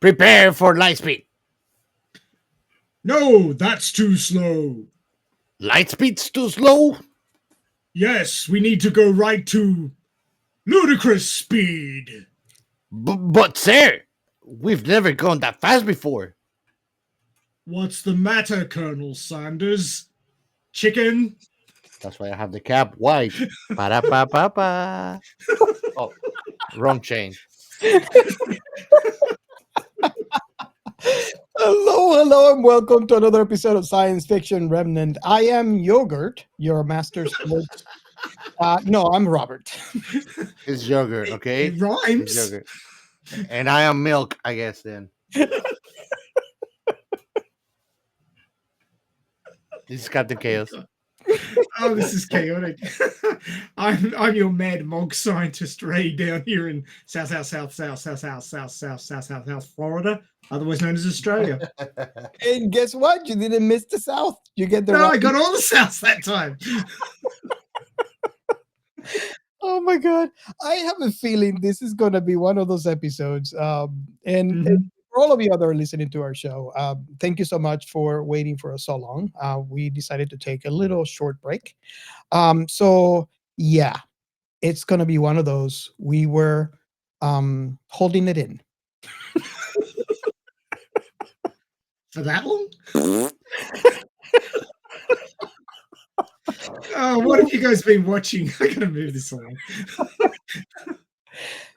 Prepare for lightspeed. No, that's too slow. Lightspeed's too slow? Yes, we need to go right to ludicrous speed. But sir, we've never gone that fast before. What's the matter, Colonel Sanders? Chicken? That's why I have the cap white. Pa-da-pa-pa-pa. Oh, wrong chain. Hello, and welcome to another episode of Science Fiction Remnant. I am Yogurt, your master sports. No, I'm Robert. It's yogurt, okay? It It's rhymes. yogurt. And I am milk, I guess, then. This is Captain Chaos. Oh, this is chaotic. I'm your mad monk scientist Ray down here in South, Florida, otherwise known as Australia. And guess what? You didn't miss the South. You get the No, right. I got all the Souths that time. Oh my God. I have a feeling this is going to be one of those episodes. And Mhm. for all of you that are listening to our show, thank you so much for waiting for us so long. We decided to take a little short break. So, yeah, it's going to be one of those. We were holding it in. For that long? Oh, what have you guys been watching? I gotta move this along.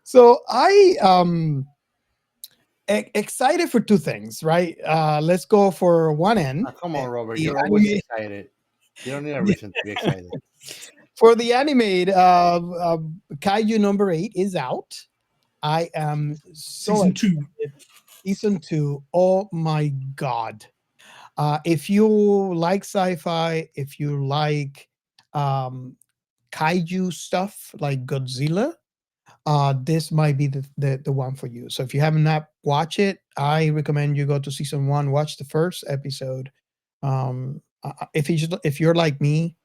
So I excited for two things, right? Let's go for one end. Come on, Robert. The You're always anime- excited. You don't need a reason to be excited. For the animated, Kaiju number 8 is out. I am so Season 2. excited. Season 2. Oh my God. If you like sci-fi, if you like kaiju stuff like Godzilla, this might be the one for you. So if you have not watched it, I recommend you go to season 1, watch the first episode. If you're like me,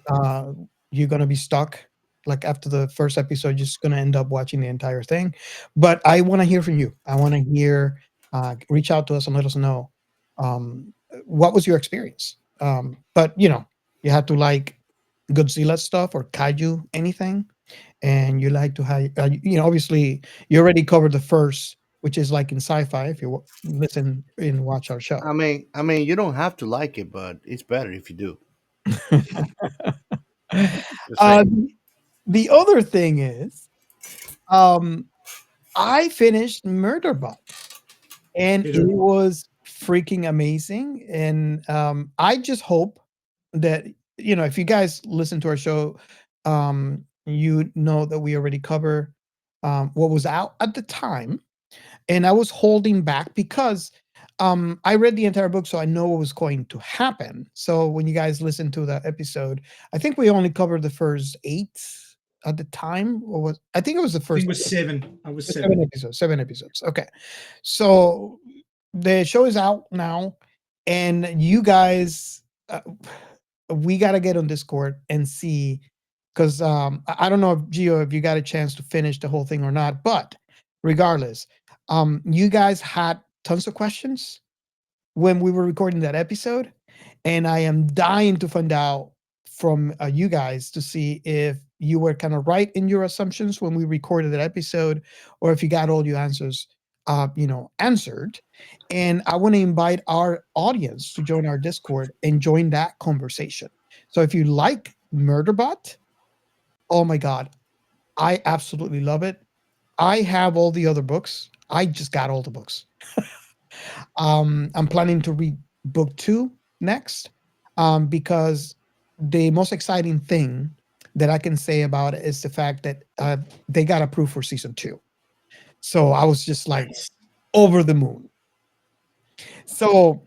uh, you're gonna be stuck. Like after the first episode, you're just gonna end up watching the entire thing. But I want to hear from you. I want to hear. Reach out to us and let us know what was your experience. But you have to like Godzilla stuff or kaiju anything, and you like to have obviously you already covered the first, which is like in sci-fi. If you listen and watch our show. I mean, you don't have to like it, but it's better if you do. Just uh, saying. the other thing is, um, I finished Murderbot, and Hit it her. was freaking amazing. And I just hope that if you guys listen to our show, you know that we already cover what was out at the time, and I was holding back because I read the entire book, so I know what was going to happen. So when you guys listen to that episode, I think we only covered the first 8 at the time. Or was I think it was the I think first it was 7. I was 7 7. episodes. 7 episodes. Okay, so the show is out now, and you guys, we got to get on Discord and see because I don't know if Gio, if you got a chance to finish the whole thing or not, but regardless, you guys had tons of questions when we were recording that episode, and I am dying to find out from you guys to see if you were kind of right in your assumptions when we recorded that episode, or if you got all your answers, answered. And I want to invite our audience to join our Discord and join that conversation. So if you like Murderbot, oh my God, I absolutely love it. I have all the other books. I just got all the books. I'm planning to read book 2 next, because the most exciting thing that I can say about it is the fact that they got approved for season 2. So I was just like Nice. over the moon. So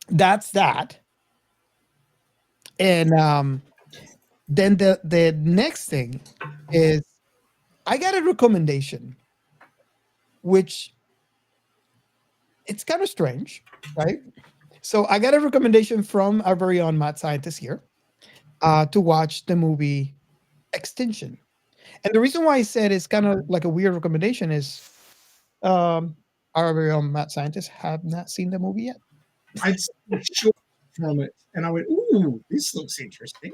that's that. And then the next thing is I got a recommendation, which it's kind of strange, right? So I got a recommendation from our very own mad scientist here to watch the movie Extinction. And the reason why I said it's kind of like a weird recommendation is um, our very own Mad Scientist have not seen the movie yet. I'd seen a short from it, and I went, "Ooh, this looks interesting."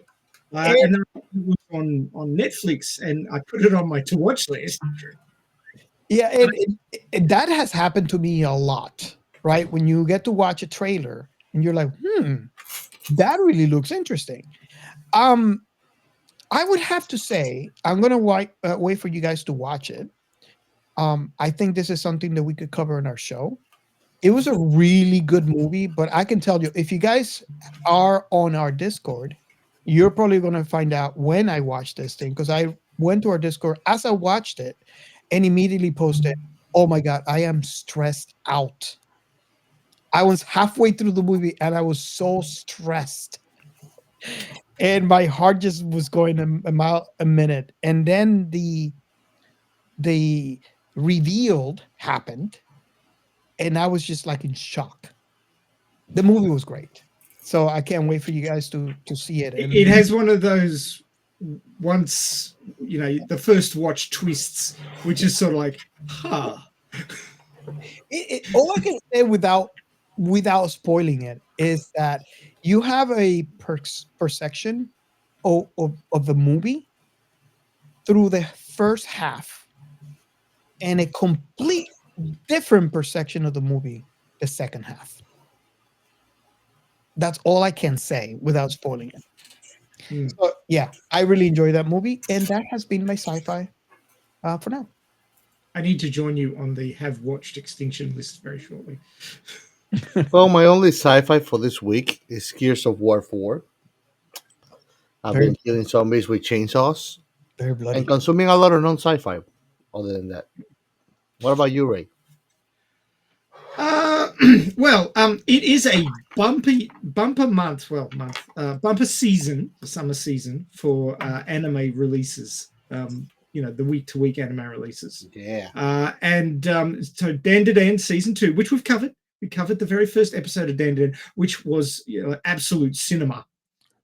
And- And then it was on Netflix, and I put it on my to watch list. Yeah, that has happened to me a lot, right? When you get to watch a trailer and you're like, that really looks interesting. I would have to say, I'm going to wait for you guys to watch it. I think this is something that we could cover in our show. It was a really good movie, but I can tell you, if you guys are on our Discord, you're probably going to find out when I watched this thing, because I went to our Discord as I watched it and immediately posted, "Oh my God, I am stressed out." I was halfway through the movie and I was so stressed. And my heart just was going a mile a minute. And then the revealed happened, and I was just like in shock. The movie was great. So I can't wait for you guys to see it. And It has one of those once, the first watch twists, which is sort of like, all I can say without spoiling it is that you have a perception of the movie through the first half, and a complete different perception of the movie the second half. That's all I can say without spoiling it. So yeah, I really enjoy that movie, and that has been my sci-fi for now. I need to join you on the have watched extinction list very shortly. Well, my only sci-fi for this week is Gears of War 4. I've been killing zombies with chainsaws Very bloody. and consuming a lot of non-sci-fi. Other than that, what about you, Ray? Well, it is a bumper month. Well, bumper season, the summer season for anime releases. The week-to-week anime releases. Yeah. So Dan season 2, which we've covered. We covered the very first episode of Dan, which was absolute cinema.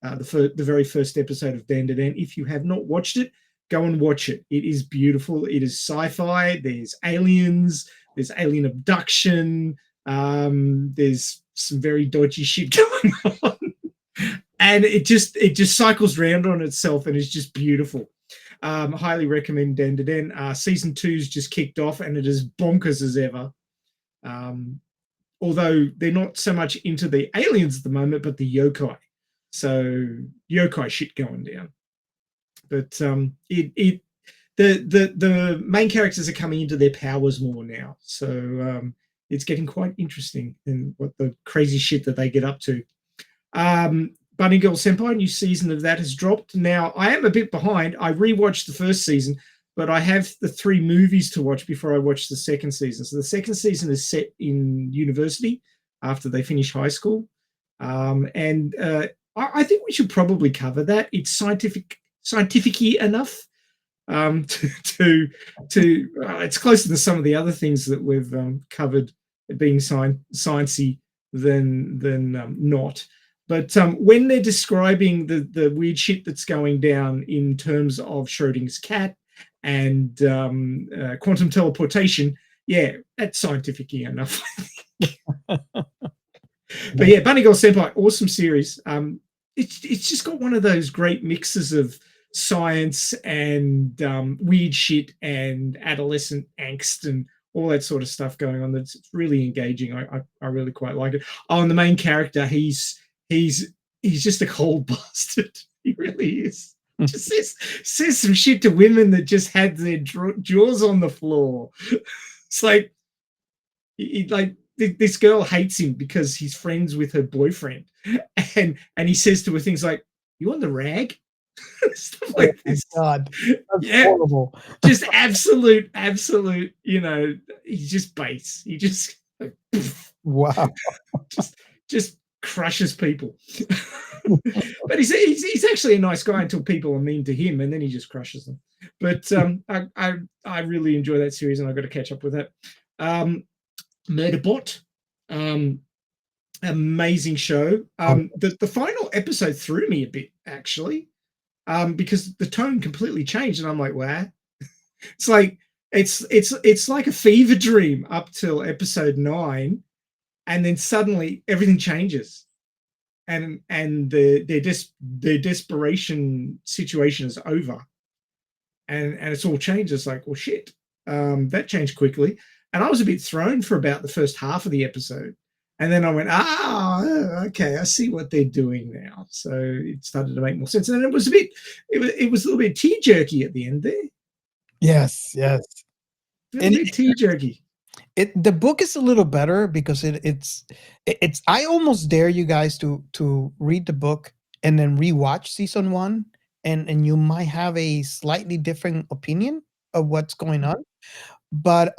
The very first episode of Dan. If you have not watched it, go and watch it. It is beautiful. It is sci-fi. There's aliens. There's alien abduction. There's some very dodgy shit going on, and it just cycles round on itself, and it's just beautiful. Highly recommend Dan. Season 2's just kicked off, and it is bonkers as ever. Although they're not so much into the aliens at the moment, but the yokai. So yokai shit going down. But the main characters are coming into their powers more now. So it's getting quite interesting in what the crazy shit that they get up to. Bunny Girl Senpai, new season of that has dropped. Now, I am a bit behind. I rewatched the first season, but I have the 3 movies to watch before I watch the second season. So the second season is set in university after they finish high school. I think we should probably cover that. It's scientific-y enough to it's closer to some of the other things that we've covered, being sciencey than not. But when they're describing the weird shit that's going down in terms of Schrodinger's cat and quantum teleportation, yeah, that's scientific-y enough. But yeah, Bunny Girl Senpai, awesome series. It's just got one of those great mixes of science and weird shit and adolescent angst and all that sort of stuff going on. That's really engaging. I really quite like it. Oh, and the main character, he's just a cold bastard. He really is. Just says some shit to women that just had their jaws on the floor. It's like, this girl hates him because he's friends with her boyfriend, and he says to her things like, "You want the rag?" Stuff like this. God, that's horrible. Just absolute. He's just base. He just wow. just crushes people. But he's actually a nice guy until people are mean to him, and then he just crushes them. But I really enjoy that series, and I've got to catch up with that. Murderbot, amazing show. The final episode threw me a bit, actually, because the tone completely changed, and I'm like, wow. It's like It's like a fever dream up till episode 9, and then suddenly everything changes, and their desperation situation is over, and it's all changed. It's like, well, shit, that changed quickly, and I was a bit thrown for about the first half of the episode, and then I went, okay, I see what they're doing now. So it started to make more sense, and it was it was a little bit tear jerky at the end there. Yes, yes. A little bit tear jerky. The book is a little better because it's I almost dare you guys to read the book and then rewatch season 1, and you might have a slightly different opinion of what's going on. But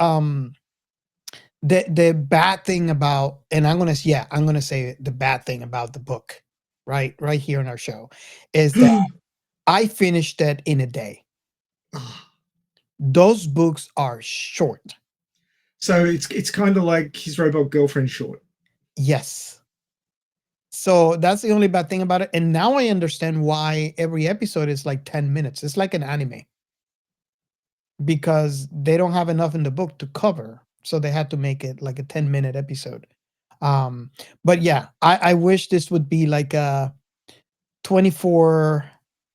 the bad thing about, and I'm gonna say the bad thing about the book right here in our show is that I finished it in a day. Those books are short. So it's kind of like his robot girlfriend short. Yes. So that's the only bad thing about it. And now I understand why every episode is like 10 minutes. It's like an anime. Because they don't have enough in the book to cover. So they had to make it like a 10-minute episode. But yeah, I wish this would be like a 24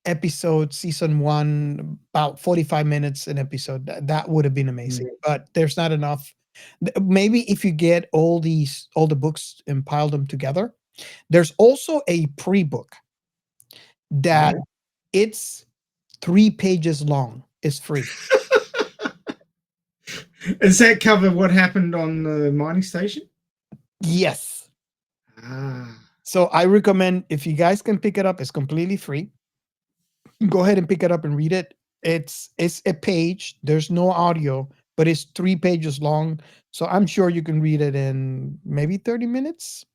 episode season 1, about 45 minutes an episode. That would have been amazing. But there's not enough. Maybe if you get all the books and pile them together. There's also a pre-book that it's 3 pages long. It's free. Does that cover what happened on the mining station? Yes. So I recommend, if you guys can pick it up, it's completely free. Go ahead and pick it up and read it. It's a page. There's no audio, but it's 3 pages long. So I'm sure you can read it in maybe 30 minutes.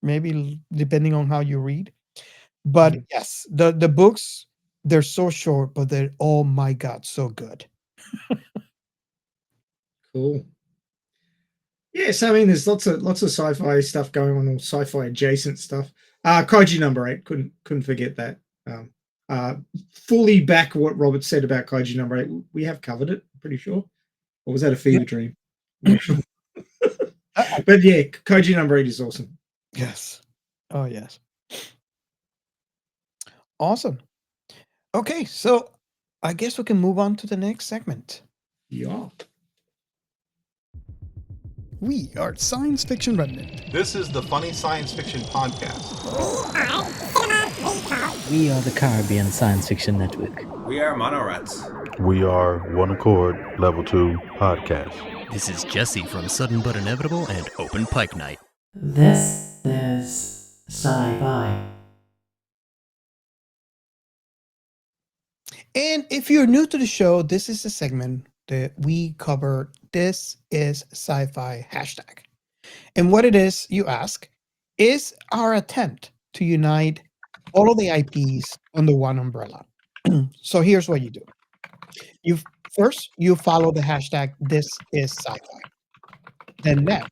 Maybe depending on how you read. But yes, the books, they're so short, but they're, oh my God, so good. Cool. Yes, I mean, there's lots of sci-fi stuff going on, or sci-fi adjacent stuff. Kaiju number 8, couldn't forget that. Fully back what Robert said about Kaiju number 8. We have covered it, I'm pretty sure. Or was that a fever dream? I'm not sure. But yeah, Kaiju number 8 is awesome. Yes. Oh yes. Awesome. Okay, so I guess we can move on to the next segment. Yeah. We are Science Fiction Remnant. This is the Funny Science Fiction Podcast. We are the Caribbean Science Fiction Network. We are Monorats. We are One Accord Level 2 Podcast. This is Jesse from Sudden But Inevitable and Open Pike Night. This is Sci-Fi. And if you're new to the show, this is a segment that we cover. This is Sci-Fi hashtag. And what it is, you ask, is our attempt to unite all of the IPs under one umbrella. So here's what you do. You follow the hashtag This Is Sci-Fi. Then next,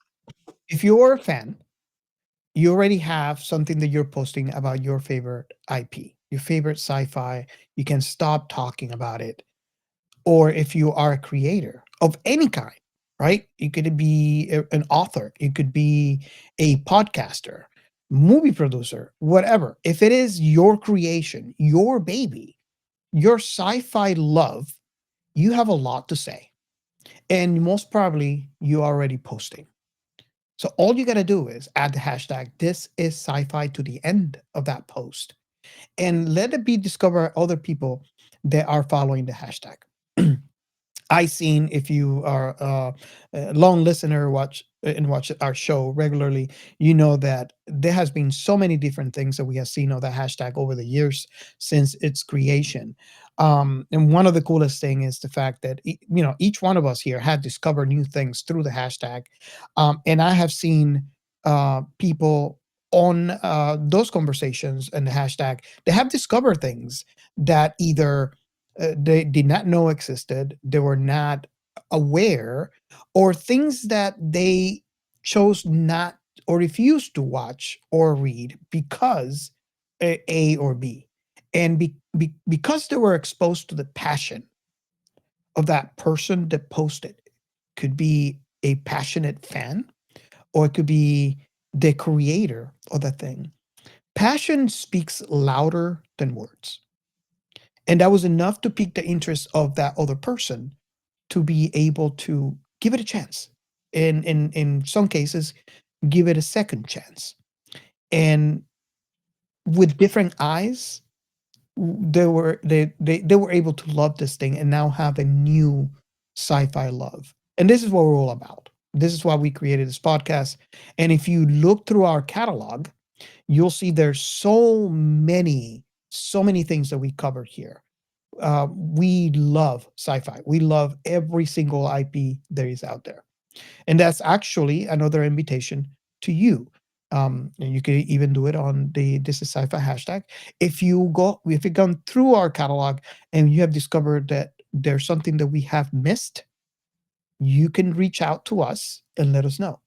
if you're a fan, you already have something that you're posting about your favorite IP, your favorite sci-fi. You can stop talking about it. Or if you are a creator of any kind, right? You could be an author. You could be a podcaster, movie producer, whatever. If it is your creation, your baby, your sci-fi love, you have a lot to say. And most probably you are already posting. So all you got to do is add the hashtag This Is Sci-Fi to the end of that post and let it be discovered by other people that are following the hashtag. I seen, if you are a long listener, watch our show regularly, you know that there has been so many different things that we have seen of that hashtag over the years since its creation. And one of the coolest thing is the fact that each one of us here had discovered new things through the hashtag, and I have seen people on those conversations and the hashtag, they have discovered things that either they did not know existed, they were not aware, or things that they chose not or refused to watch or read because A or B. And because they were exposed to the passion of that person that posted. Could be a passionate fan, or it could be the creator of the thing. Passion speaks louder than words. And that was enough to pique the interest of that other person to be able to give it a chance. And in some cases, give it a second chance. And with different eyes, they were able to love this thing and now have a new sci-fi love. And this is what we're all about. This is why we created this podcast. And if you look through our catalog, you'll see there's so many things that we covered here. We love sci-fi. We love every single IP there is out there. And that's actually another invitation to you. And you can even do it on the This is Sci-Fi hashtag. If you've gone through our catalog and you have discovered that there's something that we have missed, you can reach out to us and let us know.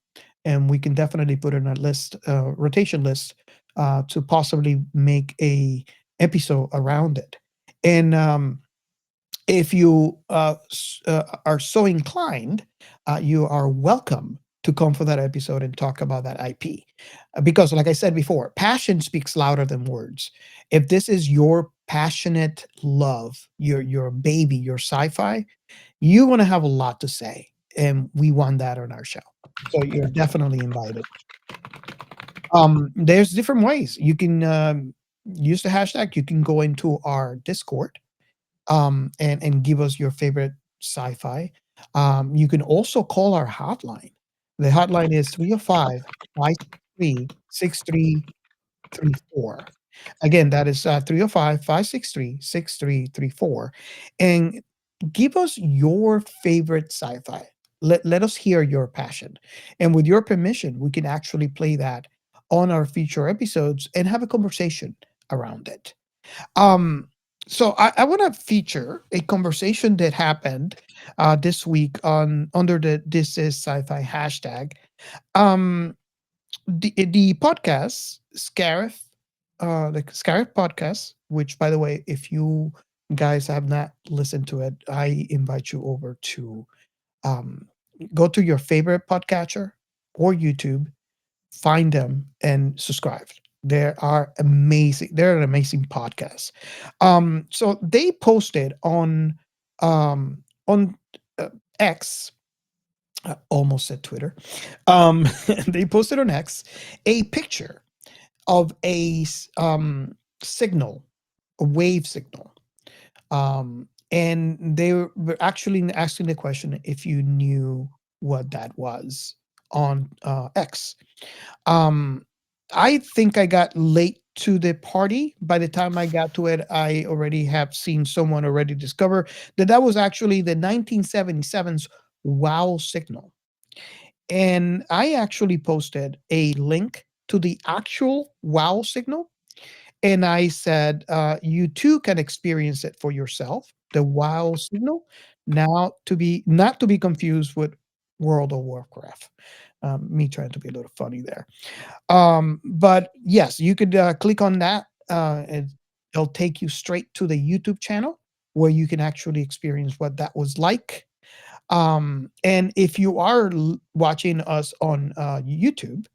And we can definitely put in a list, rotation list, to possibly make a episode around it. And if you are so inclined, you are welcome to come for that episode and talk about that IP. Because, like I said before, passion speaks louder than words. If this is your passionate love, your baby, your sci-fi, you're going to have a lot to say. And we want that on our show. So you're definitely invited. There's different ways. You can use the hashtag. You can go into our Discord and give us your favorite sci-fi. You can also call our hotline. The hotline is 305 563 6334. Again, that is 305 563 6334. And give us your favorite sci-fi. Let us hear your passion. And with your permission, we can actually play that on our future episodes and have a conversation around it. So I want to feature a conversation that happened this week under the This Is Sci-Fi hashtag. The podcast Scarif, the Scarif podcast, which, by the way, if you guys have not listened to it, I invite you over to go to your favorite podcatcher or YouTube, find them and subscribe. They are amazing. They're an amazing podcast. So they posted on X. I almost said Twitter. They posted on X a picture of a signal, a wave signal. And they were actually asking the question if you knew what that was on X. I think I got late to the party. By the time I got to it, I already have seen someone already discover that was actually the 1977's WOW signal. And I actually posted a link to the actual WOW signal. And I said, you too can experience it for yourself, the WOW signal, not to be confused with World of Warcraft. Me trying to be a little funny there. But yes, you could click on that, and it'll take you straight to the YouTube channel where you can actually experience what that was like. And if you are watching us on YouTube,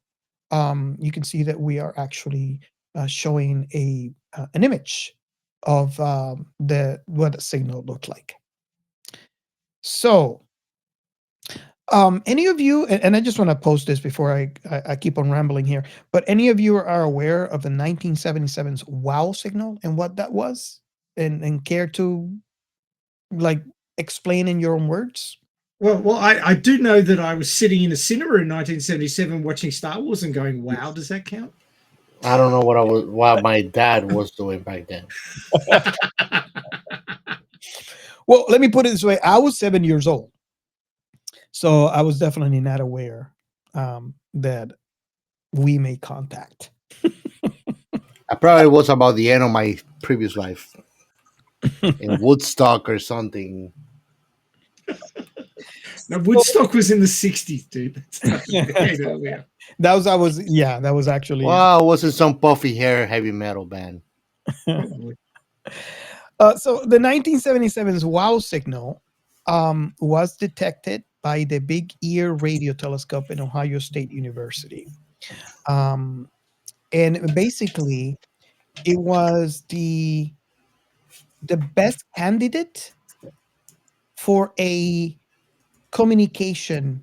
you can see that we are actually showing an image of what the signal looked like. So any of you, and I just want to post this before I keep on rambling here, but any of you are aware of the 1977's WOW signal and what that was, and care to like explain in your own words? Well, I do know that I was sitting in a cinema in 1977 watching Star Wars and going, "Wow, does that count?" I don't know what my dad was doing back then. Well, let me put it this way: I was 7 years old, so I was definitely not aware that we made contact. I probably was about the end of my previous life in Woodstock or something. Now, Woodstock was in the 60s, dude. That was actually. Well, it wasn't some puffy hair heavy metal band. So the 1977's WOW signal was detected by the Big Ear Radio Telescope in Ohio State University. Um, and basically, it was the best candidate for a communication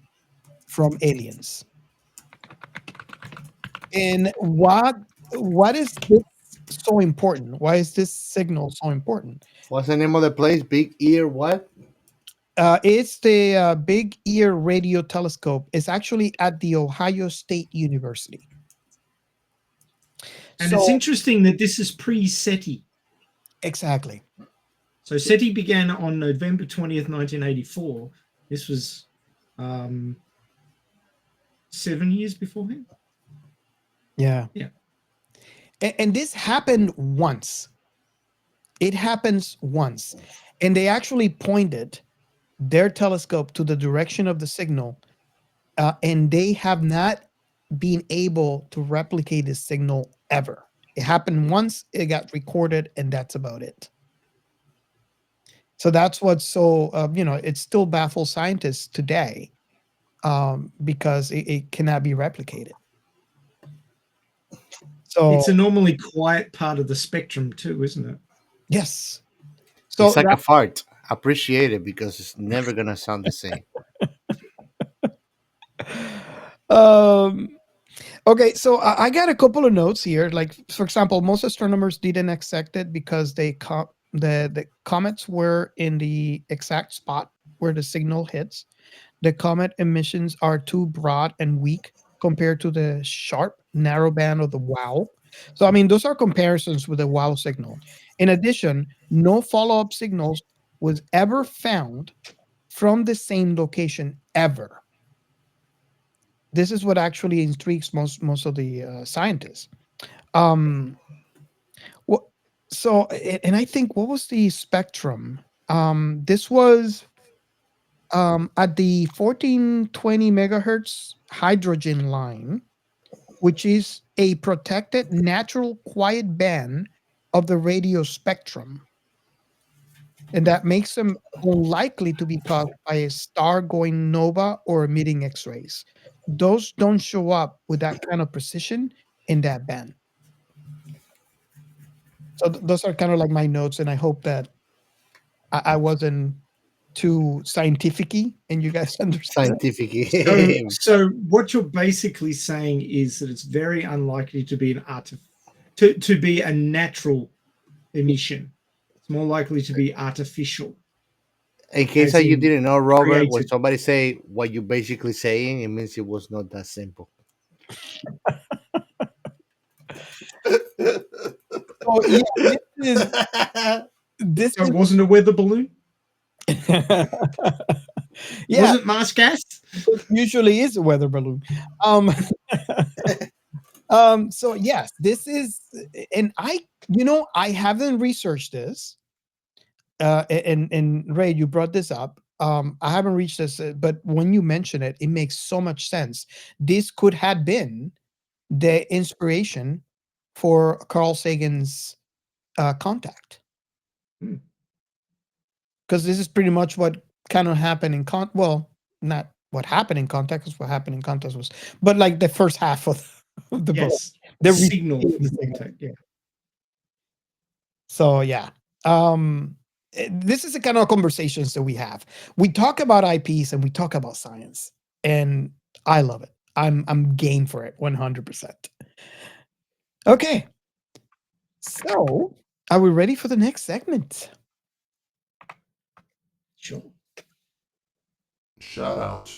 from aliens. And what is this so important? Why is this signal so important? What's the name of the place? Big Ear what? It's the Big Ear Radio Telescope. It's actually at the Ohio State University. And it's interesting that this is pre-SETI. Exactly. So SETI began on November 20th, 1984. This was 7 years beforehand. Yeah. Yeah. And this happened once. It happens once. And they actually pointed their telescope to the direction of the signal, and they have not been able to replicate this signal ever. It happened once, it got recorded, and that's about it. So that's what's so, it still baffles scientists today, because it cannot be replicated. So it's a normally quiet part of the spectrum too, isn't it? Yes. So it's like a fart. Appreciate it because it's never gonna sound the same. Okay, so I got a couple of notes here. Like, for example, most astronomers didn't accept it because the comets were in the exact spot where the signal hits. The comet emissions are too broad and weak compared to the sharp, narrow band of the WOW. So, I mean, those are comparisons with the WOW signal. In addition, no follow-up signals was ever found from the same location ever. This is what actually intrigues most of the scientists. So, and I think, what was the spectrum? This was at the 1420 megahertz hydrogen line, which is a protected natural quiet band of the radio spectrum. And that makes them unlikely to be caused by a star going nova or emitting X-rays. Those don't show up with that kind of precision in that band. So those are kind of like my notes, and I hope that I wasn't too scientific-y and you guys understand. Scientific. So what you're basically saying is that it's very unlikely to be to be a natural emission. It's more likely to be artificial. In case that you didn't know, Robert, when created. somebody say what you're basically saying, it means it was not that simple. Oh yeah, this So it wasn't a weather balloon. yeah, Wasn't Mars gas? it usually is a weather balloon. So yes, this is, and I haven't researched this. And Ray, you brought this up. I haven't reached this, but when you mention it, it makes so much sense. This could have been the inspiration for Carl Sagan's Contact, because this is pretty much what kind of happened in well, not what happened in Contact, because what happened in Contact was, but like the first half of the book, the signal for Contact. Yeah. So yeah, this is the kind of conversations that we have. We talk about IPs and we talk about science, and I love it. I'm game for it 100%. Okay, so are we ready for the next segment? Sure. Shout out.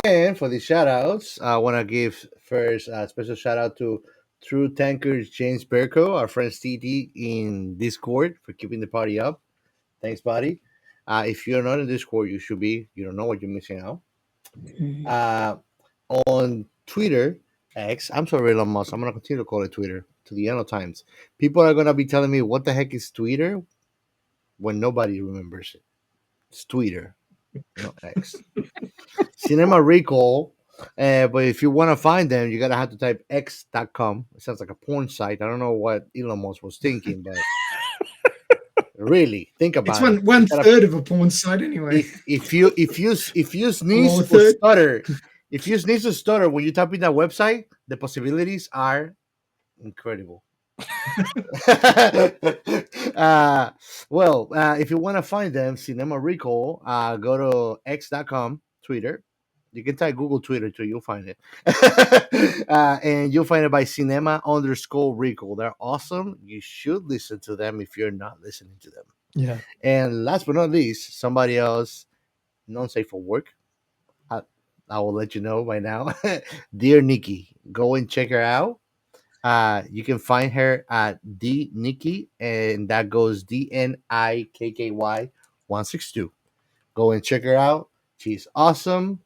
And for the shout outs, I want to give first a special shout out to True Tankers Jamesvercko, our friend TD in Discord, for keeping the party up. Thanks, buddy. If you're not in Discord, you should be. You don't know what you're missing out. On Twitter, X, I'm sorry, Elon Musk. I'm going to continue to call it Twitter to the end of times. People are going to be telling me, what the heck is Twitter? When nobody remembers it. It's Twitter, not X. Cinema Recall. But if you want to find them, you gotta have to type x.com. It sounds like a porn site. I don't know what Elon Musk was thinking, but Really, think It's about it. one You gotta- third of a porn site anyway. if you sneeze Well, a or third. stutter, if you sneeze or stutter when you type in that website, the possibilities are incredible. If you want to find them, Cinema Recall, go to x.com, Twitter. You can type Google Twitter too, you'll find it. And you'll find it by cinema_recall. They're awesome. You should listen to them if you're not listening to them. Yeah. And last but not least, somebody else non safe for work. I will let you know by now. Dear Nikky, go and check her out. You can find her at the Nikky, and that goes DNIKKY162. Go and check her out. She's awesome.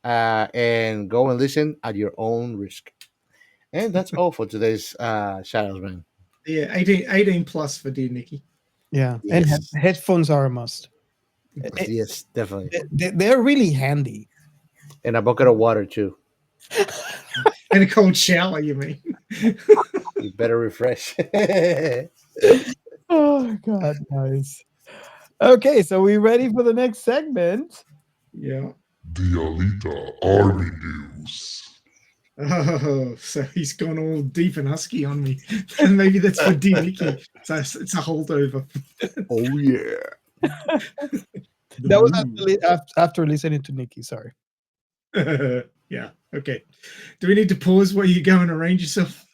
And go and listen at your own risk. And that's all for today's Shadows, man. Yeah, 18 plus for Dear Nikky. Yeah. Yes. And headphones are a must. Yes, definitely. They're really handy. And a bucket of water too. And a cold shower, you mean? You better refresh. Oh God, nice. Okay, so we ready for the next segment? Yeah. The Alita Army News. Oh, so he's gone all deep and husky on me. And maybe that's for Dear Nikky. So it's a holdover. Oh yeah. That was after listening to Nikki. Sorry. Yeah. Okay. Do we need to pause while you go and arrange yourself?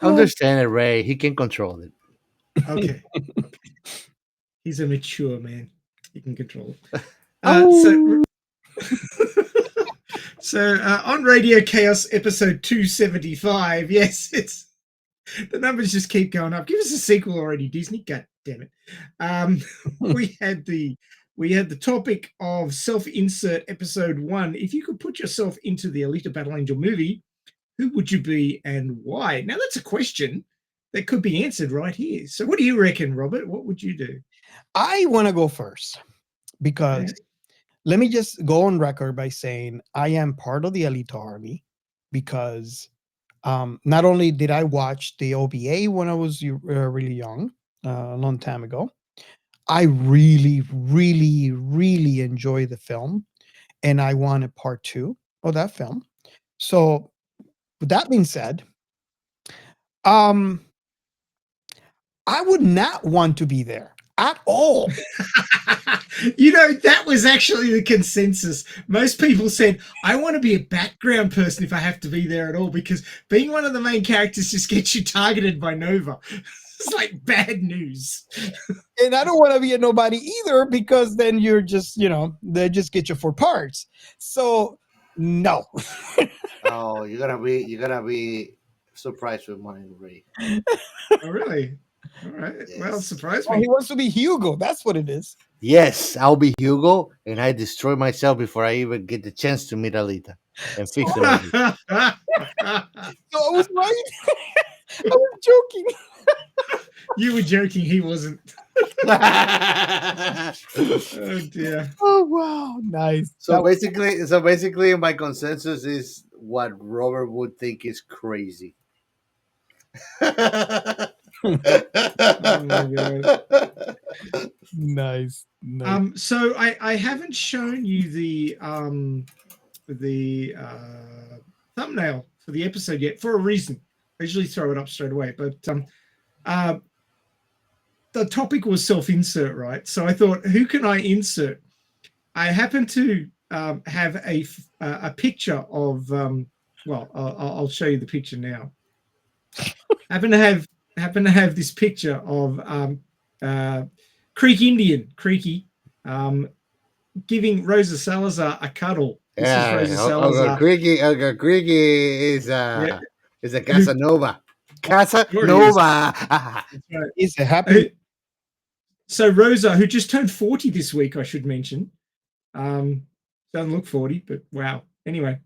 Understand it, Ray. He can control it. Okay. He's a mature man. He can control it. So on Radio Chaos episode 275, yes, it's the numbers just keep going up. Give us a sequel already, Disney. God damn it. We had the topic of self-insert episode 1. If you could put yourself into the Alita Battle Angel movie, who would you be and why? Now that's a question that could be answered right here. So what do you reckon, Robert? What would you do? I want to go first because let me just go on record by saying I am part of the Alita Army because not only did I watch the OVA when I was really young, a long time ago, I really, really, really enjoy the film, and I wanted part 2 of that film. So, with that being said, I would not want to be there at all. That was actually the consensus. Most people said, I want to be a background person if I have to be there at all, because being one of the main characters just gets you targeted by Nova. It's like bad news. And I don't want to be a nobody either, because then you're just, they just get you for parts. So no. Oh, you're gonna be surprised with mine, Ray. Oh, really? All right. Yes. Well, surprise Oh, me. he wants to be Hugo. That's what it is. Yes, I'll be Hugo, and I destroy myself before I even get the chance to meet Alita and fix the movie. So I was right. I was joking. You were joking. He wasn't. Oh, dear. Oh wow, nice. So basically, my consensus is what Robert would think is crazy. Oh, my God. Nice. So I haven't shown you the thumbnail for the episode yet for a reason. I usually throw it up straight away, but the topic was self-insert, right? So I thought, who can I insert? I happen to have a picture of I'll show you the picture now. happen to have this picture of Creaky giving Rosa Salazar a cuddle. This is Rosa Salazar. Creaky is a Casanova. Casanova. He's a happy. So Rosa, who just turned 40 this week, I should mention. Doesn't look 40, but wow. Anyway,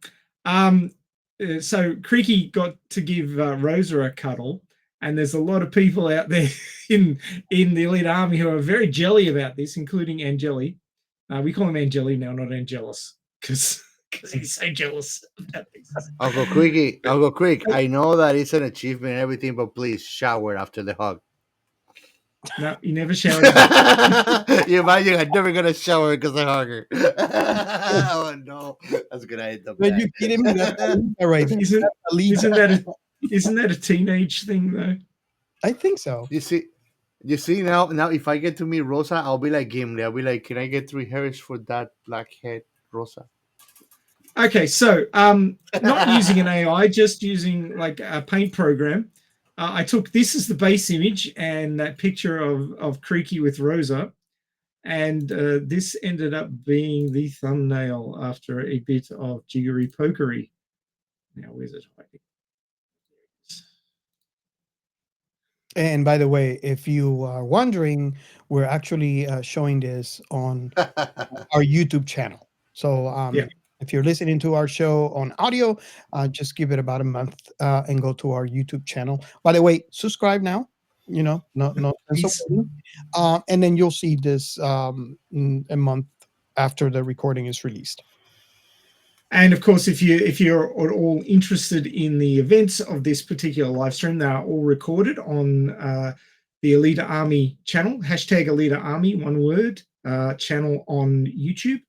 so Creaky got to give Rosa a cuddle, and there's a lot of people out there in the Elite Army who are very jelly about this, including Angeli. We call him Angeli now, not Angelus, because because he's so jealous about this. Uncle Creek, I know that it's an achievement and everything, but please shower after the hug. No, he never showered back. You imagine I'm never gonna shower because I hug her. Oh no, that's gonna end up Are bad. you kidding me? That's Alita right there. Isn't, That's Alita. isn't that a teenage thing though? I think so. You see now if I get to meet Rosa, I'll be like Gimli. I'll be like, can I get 3 hairs for that black head, Rosa? Okay, so not using an AI, just using like a paint program. I took this as the base image and that picture of Creaky with Rosa, and this ended up being the thumbnail after a bit of jiggery pokery. Now, where's it hiding? And by the way, if you are wondering, we're actually showing this on our YouTube channel. So Yeah. if you're listening to our show on audio, just give it about a month and go to our YouTube channel. By the way, subscribe now. You know, no, Please. and then you'll see this a month after the recording is released. And of course, if you're at all interested in the events of this particular live stream, they are all recorded on the Alita Army channel, hashtag Alita Army, one word, channel on YouTube.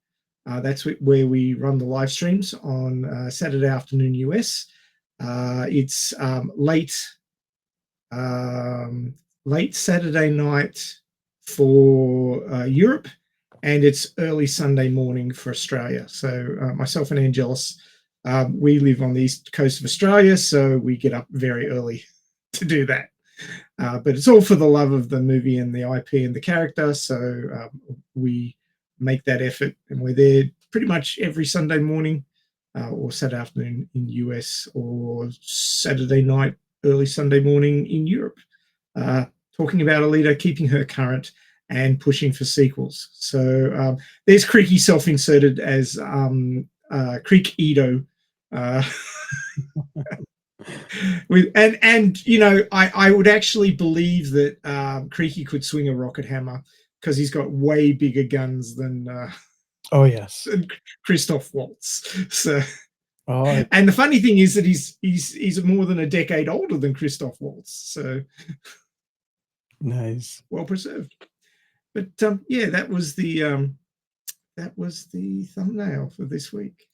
That's where we run the live streams on Saturday afternoon US. It's late Saturday night for Europe, and it's early Sunday morning for Australia. So myself and Angelus, we live on the east coast of Australia, so we get up very early to do that. But it's all for the love of the movie and the IP and the character, so we make that effort, and we're there pretty much every Sunday morning or Saturday afternoon in US, or Saturday night, early Sunday morning in Europe, talking about Alita, keeping her current, and pushing for sequels. So there's Creaky self-inserted as Creek Edo. And you know, I would actually believe that Creaky could swing a rocket hammer because he's got way bigger guns than Oh yes. Christoph Waltz. So Oh, and the funny thing is that he's more than a decade older than Christoph Waltz. So nice. well preserved. But yeah, that was the thumbnail for this week.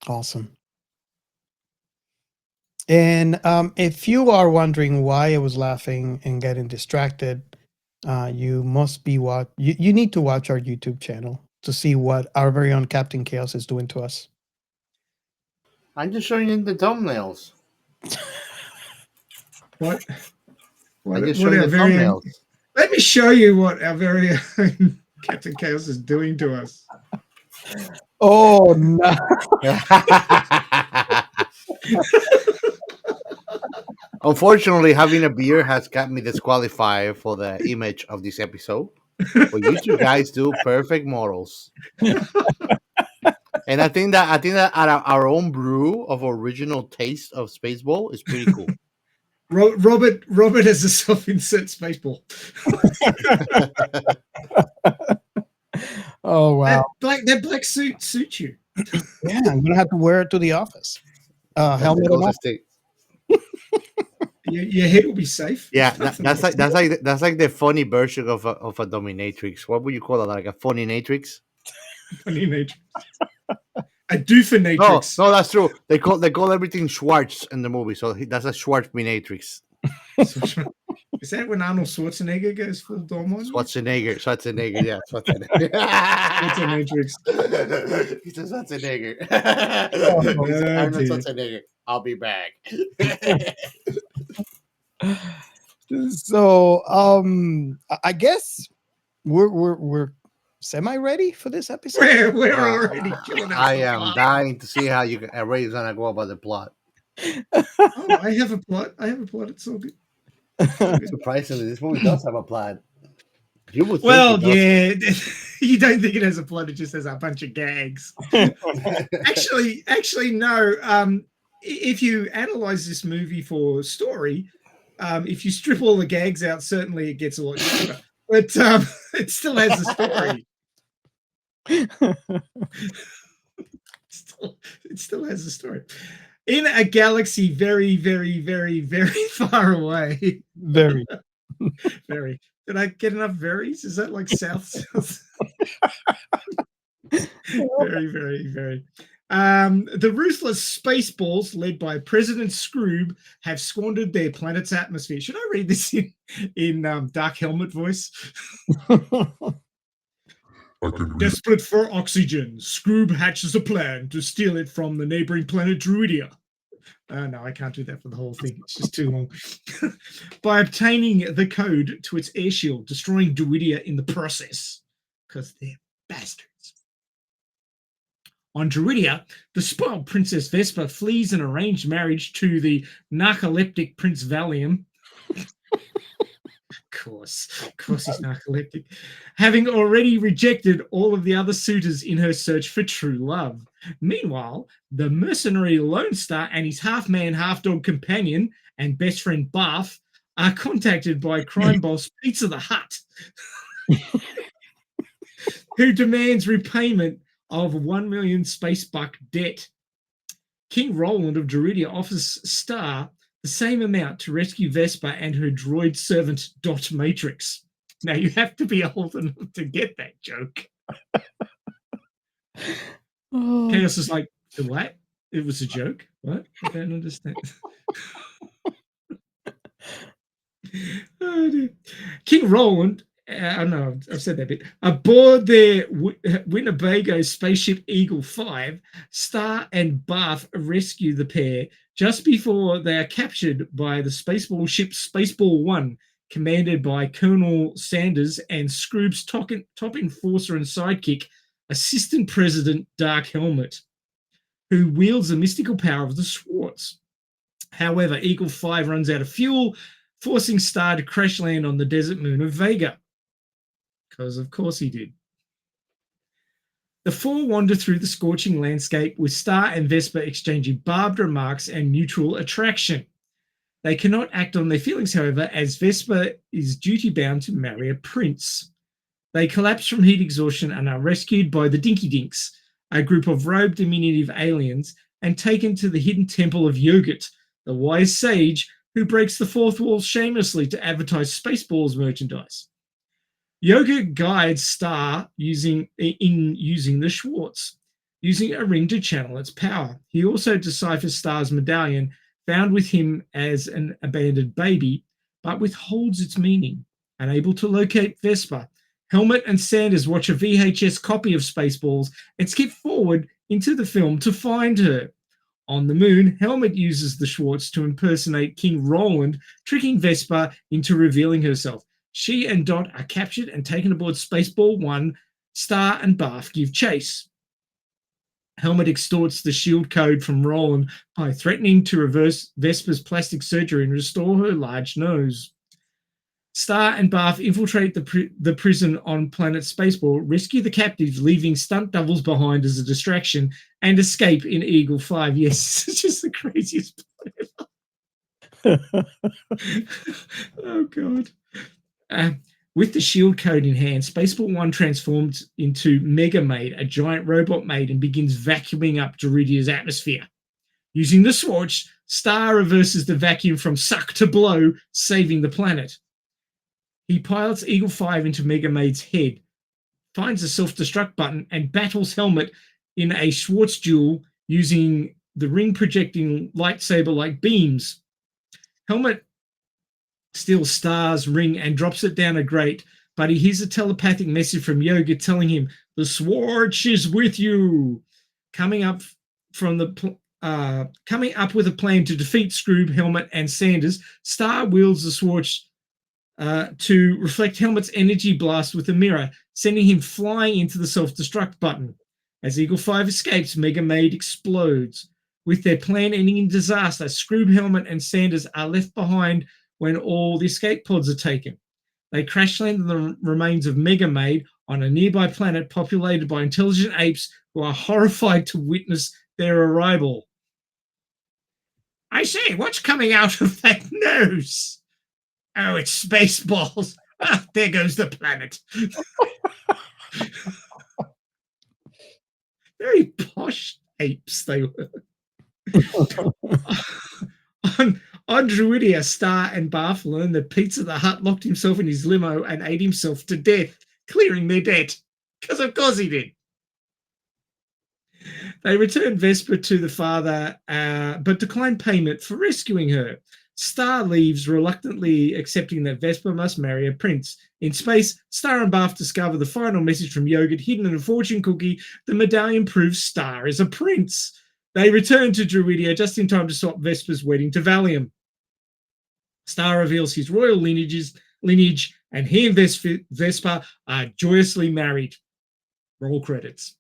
Awesome. And if you are wondering why I was laughing and getting distracted, you must be you need to watch our YouTube channel to see what our very own Captain Chaos is doing to us. I'm just showing you the thumbnails. What I'm just showing the thumbnails. Let me show you what our very own Captain Chaos is doing to us. Oh no. Unfortunately, having a beer has got me disqualified for the image of this episode. But you two guys do perfect models. And I think that our own brew of original taste of Spaceball is pretty cool. Robert has a self-insert Spaceball. Oh wow. That black suit suits you. Yeah, I'm gonna have to wear it to the office. Helmet and all. Your head will be safe. Yeah, that's like the funny version of a dominatrix. What would you call it? Like a funny natrix? Funny natrix. A doofinatrix. No, that's true. They call everything Schwartz in the movie, so that's a Schwartz minatrix. Is that when Arnold Schwarzenegger goes full dom on? Schwarzenegger, yeah, Schwarzenegger. Schwarzenegger. He's a Schwarzenegger. Oh, Arnold dear. Schwarzenegger. I'll be back. So I guess we're semi-ready for this episode. We're already killing I am dying to see how Ray's gonna go about the plot. Oh, I have a plot. It's all good. Surprisingly, this movie does have a plot. You would think Well, it yeah, you don't think it has a plot; it just has a bunch of gags. actually, no. If you analyze this movie for story, if you strip all the gags out, certainly it gets a lot shorter. But it still has a story. It still has a story. In a galaxy very, very, very, very far away. Very. Very. Did I get enough varies? Is that like south? Very, very, very. The ruthless SpaceBalls, led by President Scroob, have squandered their planet's atmosphere. Should I read this in Dark Helmet voice? I can read. Desperate for oxygen, Scroob hatches a plan to steal it from the neighboring planet Druidia. No, I can't do that for the whole thing. It's just too long. By obtaining the code to its air shield, destroying Druidia in the process. Because they're bastards. On Druidia, the spoiled Princess Vespa flees an arranged marriage to the narcoleptic Prince Valium. Of course he's narcoleptic. Having already rejected all of the other suitors in her search for true love. Meanwhile, the mercenary Lone Star and his half-man, half-dog companion and best friend Barf are contacted by crime boss Pizza the Hut, who demands repayment of 1 million space buck debt. King Roland of Druidia offers Star the same amount to rescue Vespa and her droid servant Dot Matrix. Now you have to be old enough to get that joke. Chaos is like, what? It was a joke? What? I don't understand. Oh, dear. King Roland, I know I've said that bit, aboard their Winnebago spaceship Eagle 5, Star and Barf rescue the pair just before they are captured by the Spaceball ship Spaceball 1, commanded by Colonel Sanders and Scroob's top enforcer and sidekick, Assistant President Dark Helmet, who wields the mystical power of the Swartz. However, Eagle 5 runs out of fuel, forcing Star to crash land on the desert moon of Vega. Because of course he did. The four wander through the scorching landscape with Star and Vespa exchanging barbed remarks and mutual attraction. They cannot act on their feelings, however, as Vespa is duty-bound to marry a prince. They collapse from heat exhaustion and are rescued by the Dinky Dinks, a group of robed diminutive aliens, and taken to the hidden temple of Yogurt, the wise sage who breaks the fourth wall shamelessly to advertise Spaceballs merchandise. Yogurt guides Star using the Schwartz, using a ring to channel its power. He also deciphers Star's medallion, found with him as an abandoned baby, but withholds its meaning. Unable to locate Vespa, Helmet and Sanders watch a VHS copy of Spaceballs and skip forward into the film to find her. On the moon, Helmet uses the Schwartz to impersonate King Roland, tricking Vespa into revealing herself. She and Dot are captured and taken aboard Spaceball 1. Star and Barf give chase. Helmet extorts the shield code from Roland by threatening to reverse Vespa's plastic surgery and restore her large nose. Star and Barf infiltrate the prison on planet Spaceball, rescue the captives, leaving stunt doubles behind as a distraction, and escape in Eagle 5. Yes, it's just the craziest plan ever. Oh, God. With the shield code in hand, Spaceball 1 transforms into Mega Maid, a giant robot maid, and begins vacuuming up Druidia's atmosphere. Using the Swatch, Star reverses the vacuum from suck to blow, saving the planet. He pilots Eagle 5 into Mega Maid's head, finds the self-destruct button, and battles Helmet in a Schwartz duel using the ring-projecting lightsaber-like beams. Helmet steals Star's ring and drops it down a grate, but he hears a telepathic message from Yoga telling him, "The Swatch is with you." Coming up with a plan to defeat Scroob, Helmet, and Sanders, Star wields the Swatch to reflect Helmet's energy blast with a mirror, sending him flying into the self-destruct button. As Eagle 5 escapes, Mega Maid explodes. With their plan ending in disaster, Scroob, Helmet, and Sanders are left behind when all the escape pods are taken. They crash land on the remains of Mega Maid on a nearby planet populated by intelligent apes who are horrified to witness their arrival. I say, what's coming out of that nose? Oh, it's Spaceballs. Ah, there goes the planet. Very posh apes they were. on Druidia, Star and Barf learned that Pizza the Hut locked himself in his limo and ate himself to death, clearing their debt. Because of course he did. They returned Vespa to the father, but declined payment for rescuing her. Star leaves, reluctantly accepting that Vespa must marry a prince. In space, Star and Barf discover the final message from Yogurt hidden in a fortune cookie. The medallion proves Star is a prince. They return to Druidia just in time to stop Vespa's wedding to Valium. Star reveals his royal lineage, and he and Vespa are joyously married. Roll credits.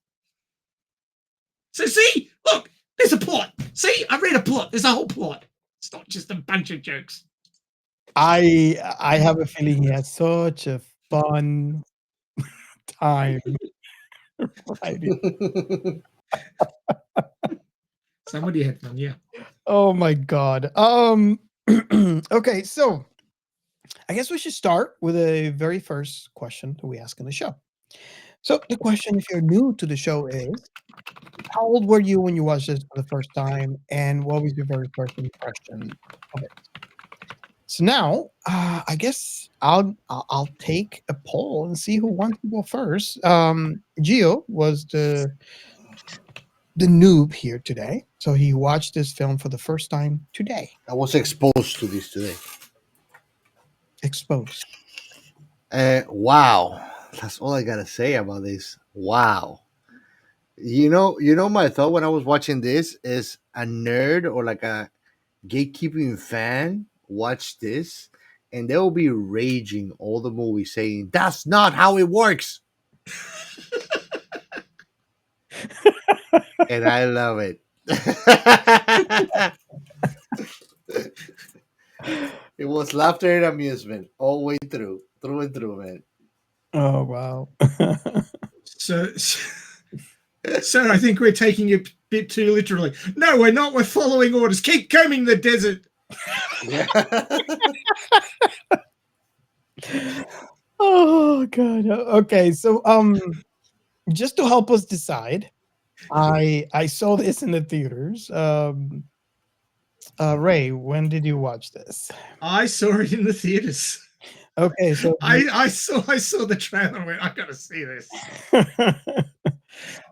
So see, look, there's a plot. See, I read a plot. There's a whole plot. It's not just a bunch of jokes. I have a feeling he had such a fun time writing. Somebody had fun, yeah. Oh my god. Okay, so I guess we should start with a very first question that we ask in the show. So the question, if you're new to the show, is how old were you when you watched this for the first time, and what was your very first impression of it? So now, I guess I'll take a poll and see who wants to go first. Gio was the noob here today, so he watched this film for the first time today. I was exposed to this today. Exposed. Wow. That's all I gotta say about this. Wow. You know my thought when I was watching this is a nerd or like a gatekeeping fan watch this and they will be raging all the movie saying that's not how it works. And I love it. It was laughter and amusement all the way through and through, man. Oh wow. So I think we're taking it a bit too literally. No, we're not. We're following orders. Keep combing the desert. Yeah. Oh god. Okay, so just to help us decide, I saw this in the theaters. Ray, when did you watch this? I saw it in the theaters. Okay, so I saw the trailer and went, I gotta see this.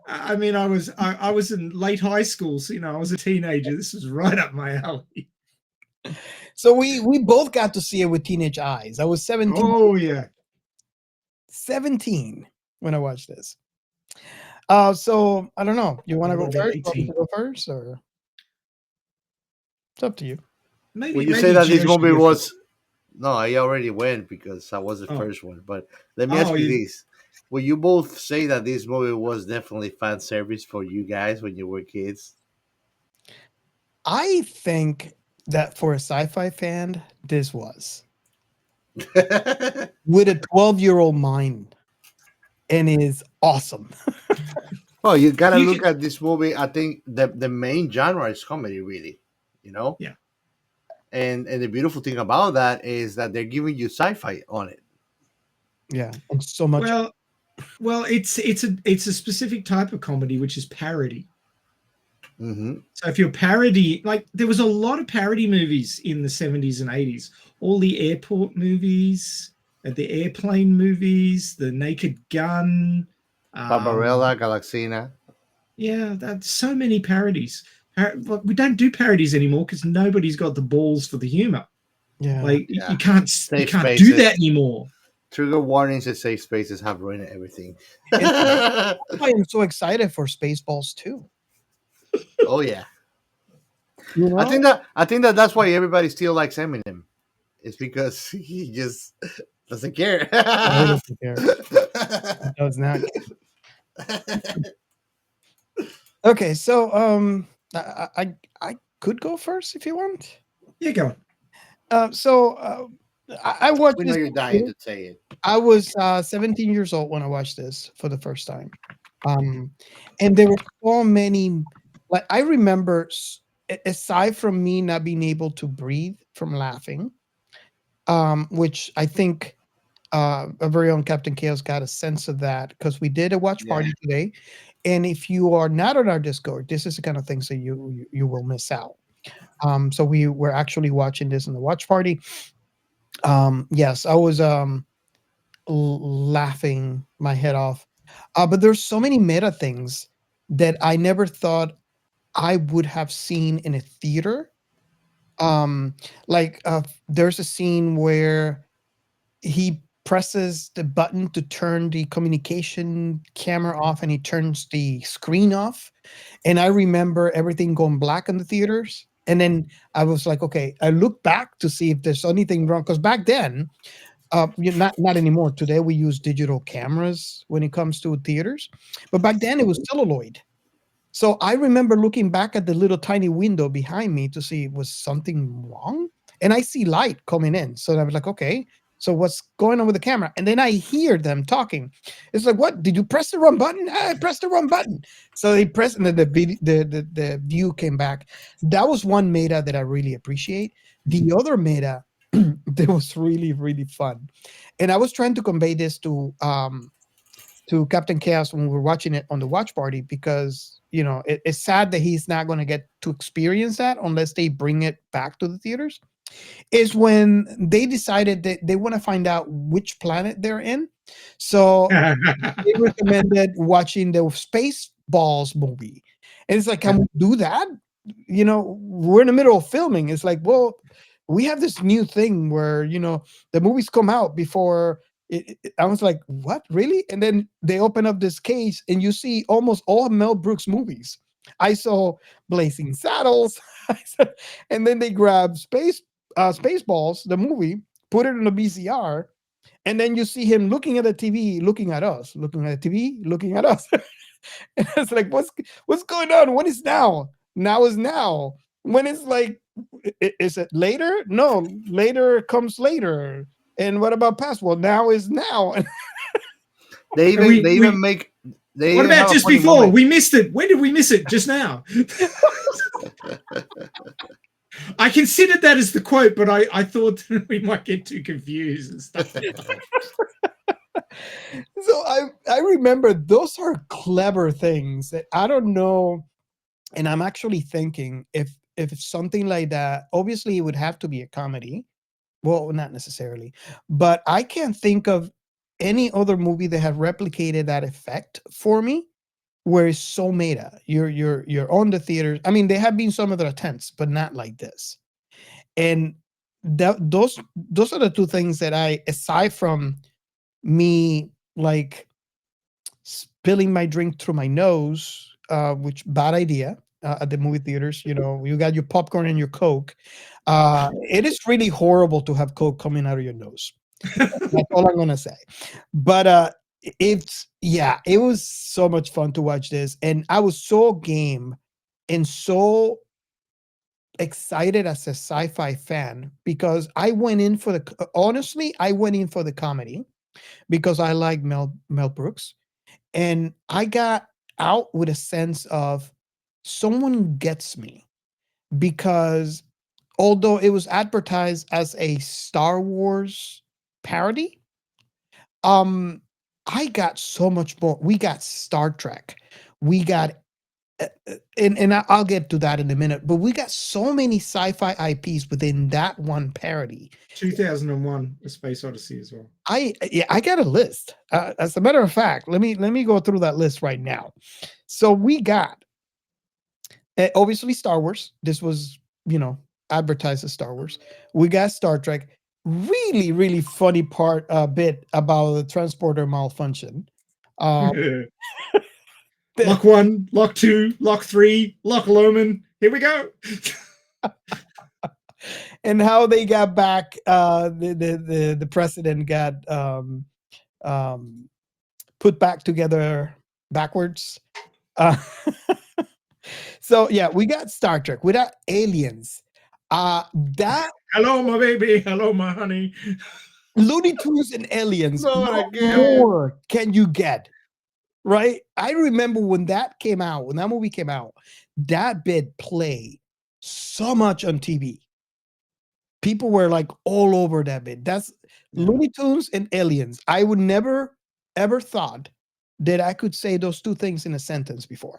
I mean, I was in late high school, so I was a teenager. This was right up my alley. So we both got to see it with teenage eyes. I was 17. Oh yeah. 17 when I watched this. So I don't know. You want to go first? Want me to go first, or it's up to you. Maybe. When you say that this movie was, no, I already went because I was the first one. But let me ask you this: will you both say that this movie was definitely fan service for you guys when you were kids? I think that for a sci-fi fan, this was with a 12-year-old mind, and is awesome. Well, you gotta look at this movie. I think the main genre is comedy, really. Yeah. And the beautiful thing about that is that they're giving you sci-fi on it. Yeah, and so much. Well, it's a specific type of comedy, which is parody. Mm-hmm. So if you're parody, like there was a lot of parody movies in the 70s and 80s. All the airport movies, the airplane movies, the Naked Gun, Barbarella, Galaxina. Yeah, that's so many parodies. We don't do parodies anymore because nobody's got the balls for the humor. Yeah, you can't do that anymore. Trigger warnings and safe spaces have ruined everything. I am so excited for SpaceBalls 2. Oh yeah. I think that's why everybody still likes Eminem. It's because he just doesn't care. He doesn't care. He does not care. Okay, so I could go first if you want. Yeah, go. I watched. We know you're dying to say it. I was 17 years old when I watched this for the first time, and there were so many. Like I remember, aside from me not being able to breathe from laughing, which I think a very own Captain Chaos got a sense of that because we did a watch party today, And if you are not on our Discord, this is the kind of things that you will miss out. So we were actually watching this in the watch party. Yes, I was laughing my head off. But there's so many meta things that I never thought I would have seen in a theater. Like there's a scene where he presses the button to turn the communication camera off and he turns the screen off. And I remember everything going black in the theaters. And then I was like, okay, I look back to see if there's anything wrong. Because back then, not anymore. Today we use digital cameras when it comes to theaters. But back then it was celluloid. So I remember looking back at the little tiny window behind me to see was something wrong. And I see light coming in. So I was like, okay, so what's going on with the camera? And then I hear them talking. It's like, what? Did you press the wrong button? I pressed the wrong button. So they pressed, and then the view came back. That was one meta that I really appreciate. The other meta that was really, really fun. And I was trying to convey this to Captain Chaos when we were watching it on the watch party, because it's sad that he's not going to get to experience that unless they bring it back to the theaters, is when they decided that they want to find out which planet they're in. So they recommended watching the SpaceBalls movie. And it's like, can we do that? We're in the middle of filming. It's like, well, we have this new thing where, the movies come out before I was like, what, really? And then they open up this case and you see almost all Mel Brooks movies. I saw Blazing Saddles, and then they grab Spaceballs, the movie, put it in a VCR, and then you see him looking at the TV, looking at us, looking at the TV, looking at us. And it's like, what's going on? When is now? Now is now. When is like, is it later? No, later comes later. And what about past? Well, now is now. They even We- they we- even make they What even have about a just funny before? moment. We missed it. When did we miss it? Just now. I considered that as the quote, but I thought we might get too confused and stuff. So I remember those are clever things that I don't know. And I'm actually thinking if something like that, obviously it would have to be a comedy. Well, not necessarily, but I can't think of any other movie that have replicated that effect for me, where it's so meta. You're on the theaters. I mean, there have been some other attempts, but not like this. And those are the two things that I, aside from me like spilling my drink through my nose, which bad idea at the movie theaters. You got your popcorn and your Coke. It is really horrible to have Coke coming out of your nose. That's all I'm gonna say. But it was so much fun to watch this, and I was so game and so excited as a sci-fi fan, because I went in for the comedy, because I like Mel Brooks, and I got out with a sense of someone gets me, because although it was advertised as a Star Wars parody, I got so much more. We got Star Trek, we got and I'll get to that in a minute, but we got so many sci-fi IPs within that one parody. 2001, A Space Odyssey as well. I got a list. As a matter of fact, let me go through that list right now. So we got obviously Star Wars. This was advertised as Star Wars. We got Star Trek. Really, really funny bit about the transporter malfunction. Lock 1, Lock 2, Lock 3, Lock Loman. Here we go. And how they got back, the president got put back together backwards. So yeah, we got Star Trek. We got Aliens. That Hello, my baby. Hello, my honey. Looney Tunes and Aliens. Not What again. more can you get? Right? I remember when that movie came out, that bit played so much on TV. People were like all over that bit. That's Looney Tunes and Aliens. I would never ever thought that I could say those two things in a sentence before.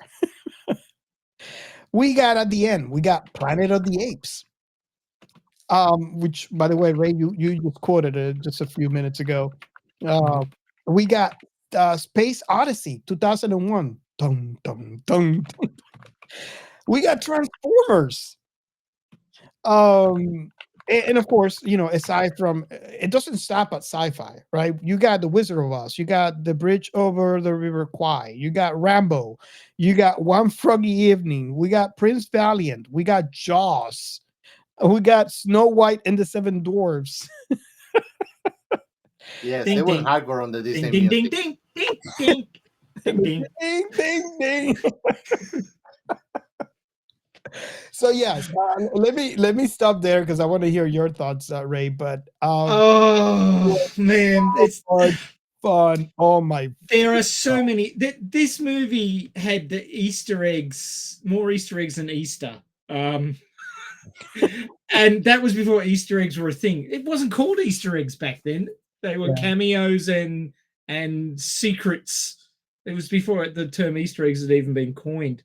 We got at the end, we got Planet of the Apes. Which, by the way, Ray, you just quoted it just a few minutes ago. We got Space Odyssey 2001. Dun, dun, dun, dun. We got Transformers. And of course, aside from it doesn't stop at sci-fi, right? You got the Wizard of Oz, you got the Bridge Over the River Kwai, you got Rambo, you got One Froggy Evening, we got Prince Valiant, we got Jaws, we got Snow White and the Seven Dwarfs. Yes, Ding, they went ding. hardcore on the Disney Ding, ding, music. ding, ding, ding, ding, ding. Ding, ding, ding. So yes, let me stop there because I want to hear your thoughts, Ray. But Oh man, it's fun. Oh my! there are so many. This movie had the Easter eggs, more Easter eggs than Easter. And that was before Easter eggs were a thing. It wasn't called Easter eggs back then. They were cameos and secrets. It was before the term Easter eggs had even been coined.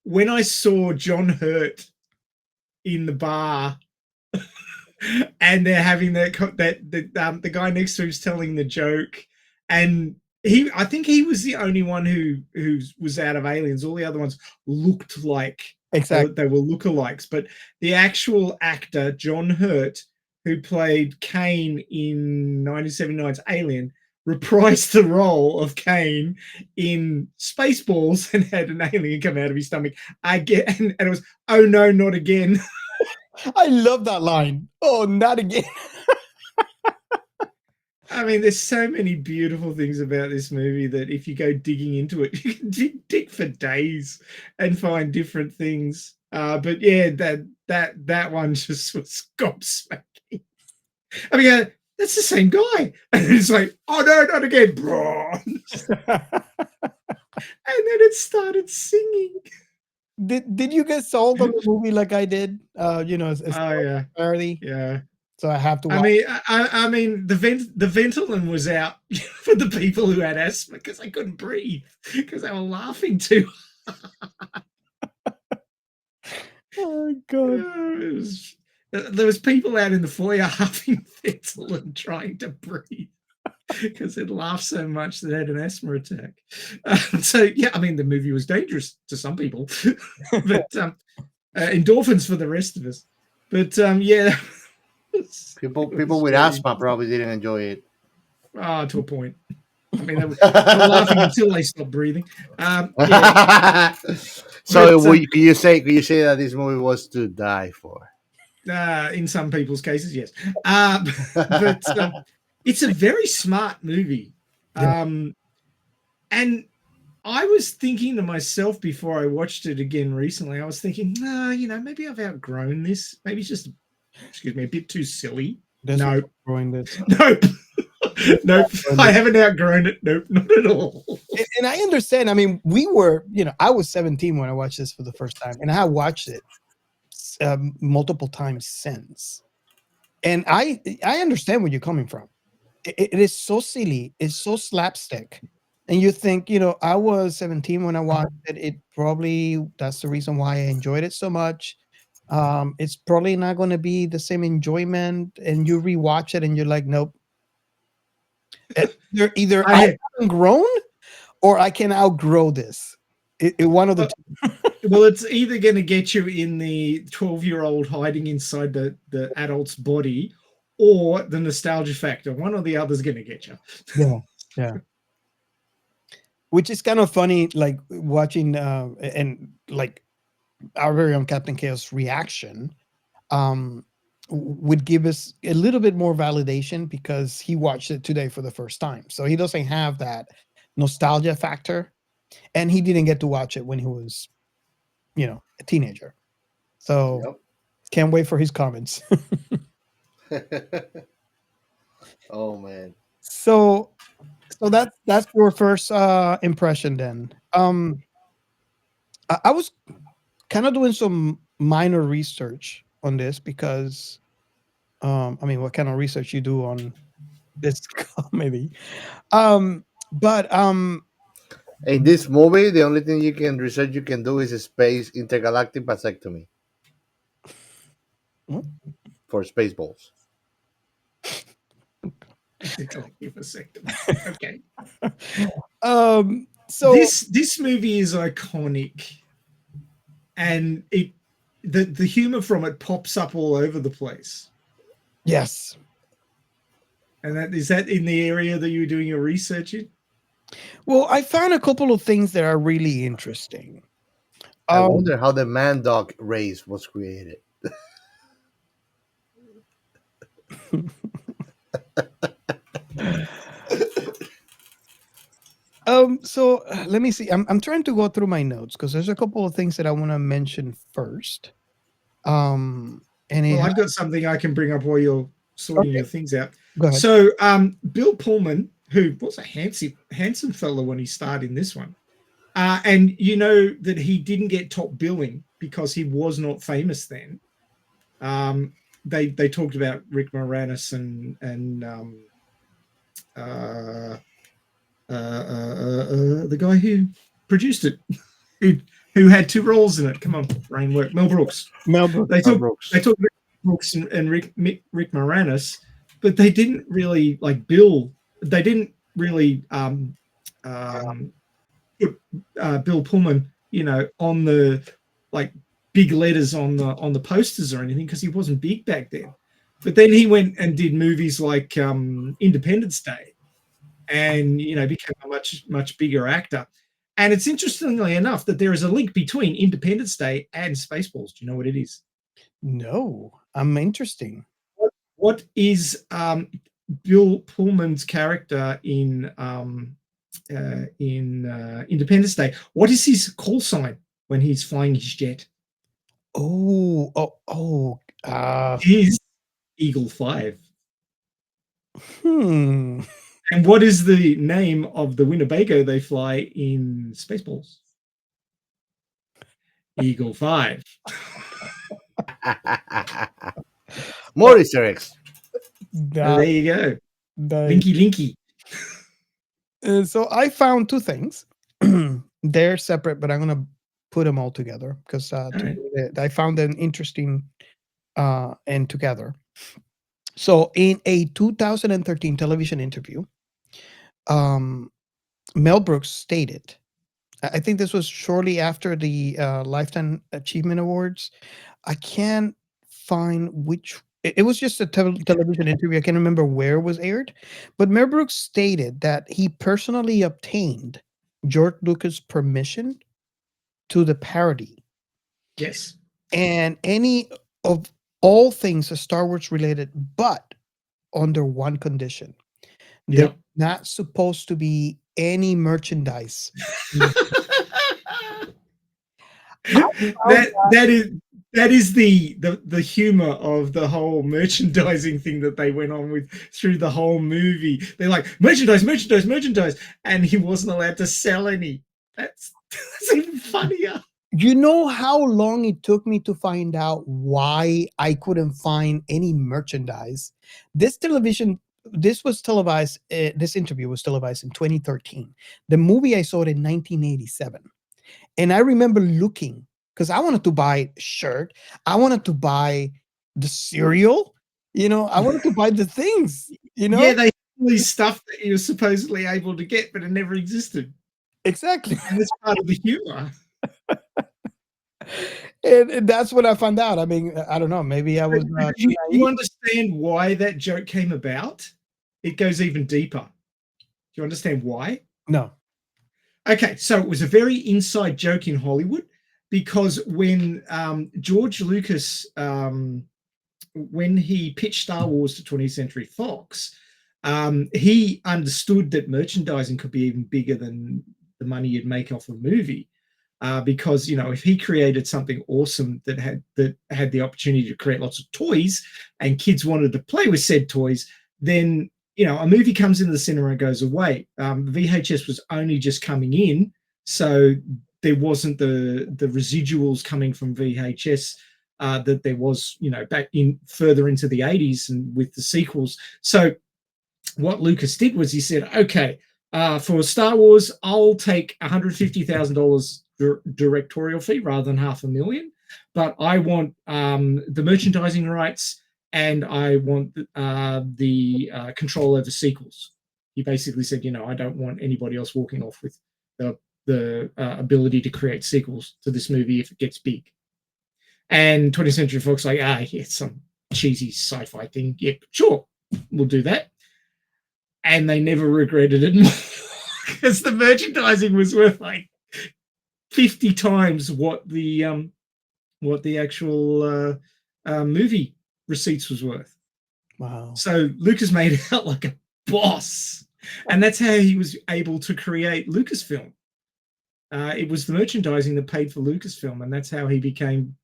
When I saw John Hurt in the bar, and they're having the guy next to him's telling the joke, and I think he was the only one who was out of Aliens. All the other ones looked like exactly they were lookalikes, but the actual actor John Hurt, who played Kane in 1979's Alien, reprised the role of Kane in Spaceballs and had an alien come out of his stomach. And it was, oh no, not again. I love that line. Oh, not again. I mean, there's so many beautiful things about this movie that if you go digging into it, you can dig for days and find different things. But yeah, that one just was gobsmacking. I mean, that's the same guy. And it's like, oh no, not again, bro. And then it started singing. Did you get sold on the movie like I did? As parody. Yeah. So I have to watch. I mean, the Ventolin was out for the people who had asthma because they couldn't breathe because they were laughing too. Oh god! There was people out in the foyer huffing Ventolin trying to breathe because they'd laughed so much that they had an asthma attack. So yeah, I mean, the movie was dangerous to some people, but endorphins for the rest of us. But yeah. People with asthma probably didn't enjoy it. To a point. I mean, they were laughing until they stopped breathing. Yeah. So, could you say that this movie was to die for? In some people's cases, yes. But it's a very smart movie. And I was thinking to myself before I watched it again recently, I was thinking, maybe I've outgrown this. Maybe it's just, a bit too silly. No. Outgrowing this. Nope. Nope. I haven't outgrown it. Nope, not at all. And I understand. I mean, I was 17 when I watched this for the first time, and I watched it multiple times since. And I understand where you're coming from. It is so silly. It's so slapstick. And you think, I was 17 when I watched it. It probably, that's the reason why I enjoyed it so much. It's probably not going to be the same enjoyment. And you rewatch it and you're like, nope. Either I haven't grown or I can outgrow this. One of the two. Well, it's either going to get you in the 12-year-old hiding inside the adult's body or the nostalgia factor. One or the other is going to get you. Yeah. Which is kind of funny, like watching and like our very own Captain Chaos reaction would give us a little bit more validation because he watched it today for the first time. So he doesn't have that nostalgia factor, and he didn't get to watch it when he was, a teenager. So can't wait for his comments. Oh man. So that's your first impression then. I was kind of doing some minor research on this because what kind of research you do on this comedy? But In this movie, the only thing you can research you can do is a space intergalactic vasectomy What? for SpaceBalls. Intergalactic vasectomy. Okay. so This movie is iconic, and the humor from it pops up all over the place. yes. And is that in the area that you were doing your research in? Well, I found a couple of things that are really interesting. I wonder how the man dog race was created. So let me see. I'm trying to go through my notes because there's a couple of things that I want to mention first. And Well, I've got something I can bring up while you're sorting your things out. Go ahead. So, Bill Pullman, who was a handsome fellow when he starred in this one, and you know that he didn't get top billing because he was not famous then. They talked about Rick Moranis and the guy who produced it, who had two roles in it. Come on, brain work. Mel Brooks. Mel Brooks. They talked about Brooks and Rick Moranis, but they didn't really like Bill. They didn't really put Bill Pullman, on the like big letters on the posters or anything because he wasn't big back then. But then he went and did movies like Independence Day, and became a much bigger actor. And it's interestingly enough that there is a link between Independence Day and Spaceballs. Do you know what it is? No, I'm interesting. What is Bill Pullman's character in Independence Day? What is his call sign when he's flying his jet? He's Eagle 5. And what is the name of the Winnebago they fly in Spaceballs? Eagle 5. More Easter eggs. There you go. Linky. So I found two things. They're separate, but I'm going to put them all together because I found them interesting and together. So in a 2013 television interview, Mel Brooks stated, I think this was shortly after the Lifetime Achievement Awards. I can't find which. It was just a television interview. I can't remember where it was aired. But Mel Brooks stated that he personally obtained George Lucas' permission to the parody. Yes. And any of all things Star Wars related, but under one condition. They're not supposed to be any merchandise. That is the humor of the whole merchandising thing that they went on with through the whole movie. They're like, merchandise, and he wasn't allowed to sell any. That's even funnier. You know how long it took me to find out why I couldn't find any merchandise? This was televised. This interview was televised in 2013. The movie I saw it in 1987, and I remember looking because I wanted to buy a shirt. I wanted to buy the cereal. I wanted to buy the things. Yeah, they had all these stuff that you were supposedly able to get, but it never existed. Exactly, and it's part of the humor. And that's what I found out. I mean, I don't know. Maybe I was. You understand why that joke came about? It goes even deeper. Do you understand why? No. Okay, so it was a very inside joke in Hollywood because when George Lucas, when he pitched Star Wars to 20th Century Fox, he understood that merchandising could be even bigger than the money you'd make off a movie. Because if he created something awesome that had the opportunity to create lots of toys and kids wanted to play with said toys, then a movie comes into the cinema and goes away. VHS was only just coming in, so there wasn't the residuals coming from VHS that there was back in further into the 80s and with the sequels. So what Lucas did was he said, okay, For Star Wars, I'll take $150,000 directorial fee rather than $500,000. But I want the merchandising rights, and I want the control over sequels. He basically said, I don't want anybody else walking off with the ability to create sequels to this movie if it gets big. And 20th Century Fox like, it's some cheesy sci-fi thing. Yep, sure, we'll do that. And they never regretted it because the merchandising was worth like 50 times what the actual movie receipts was worth. Wow. So Lucas made out like a boss, and that's how he was able to create Lucasfilm. It was the merchandising that paid for Lucasfilm, and that's how he became,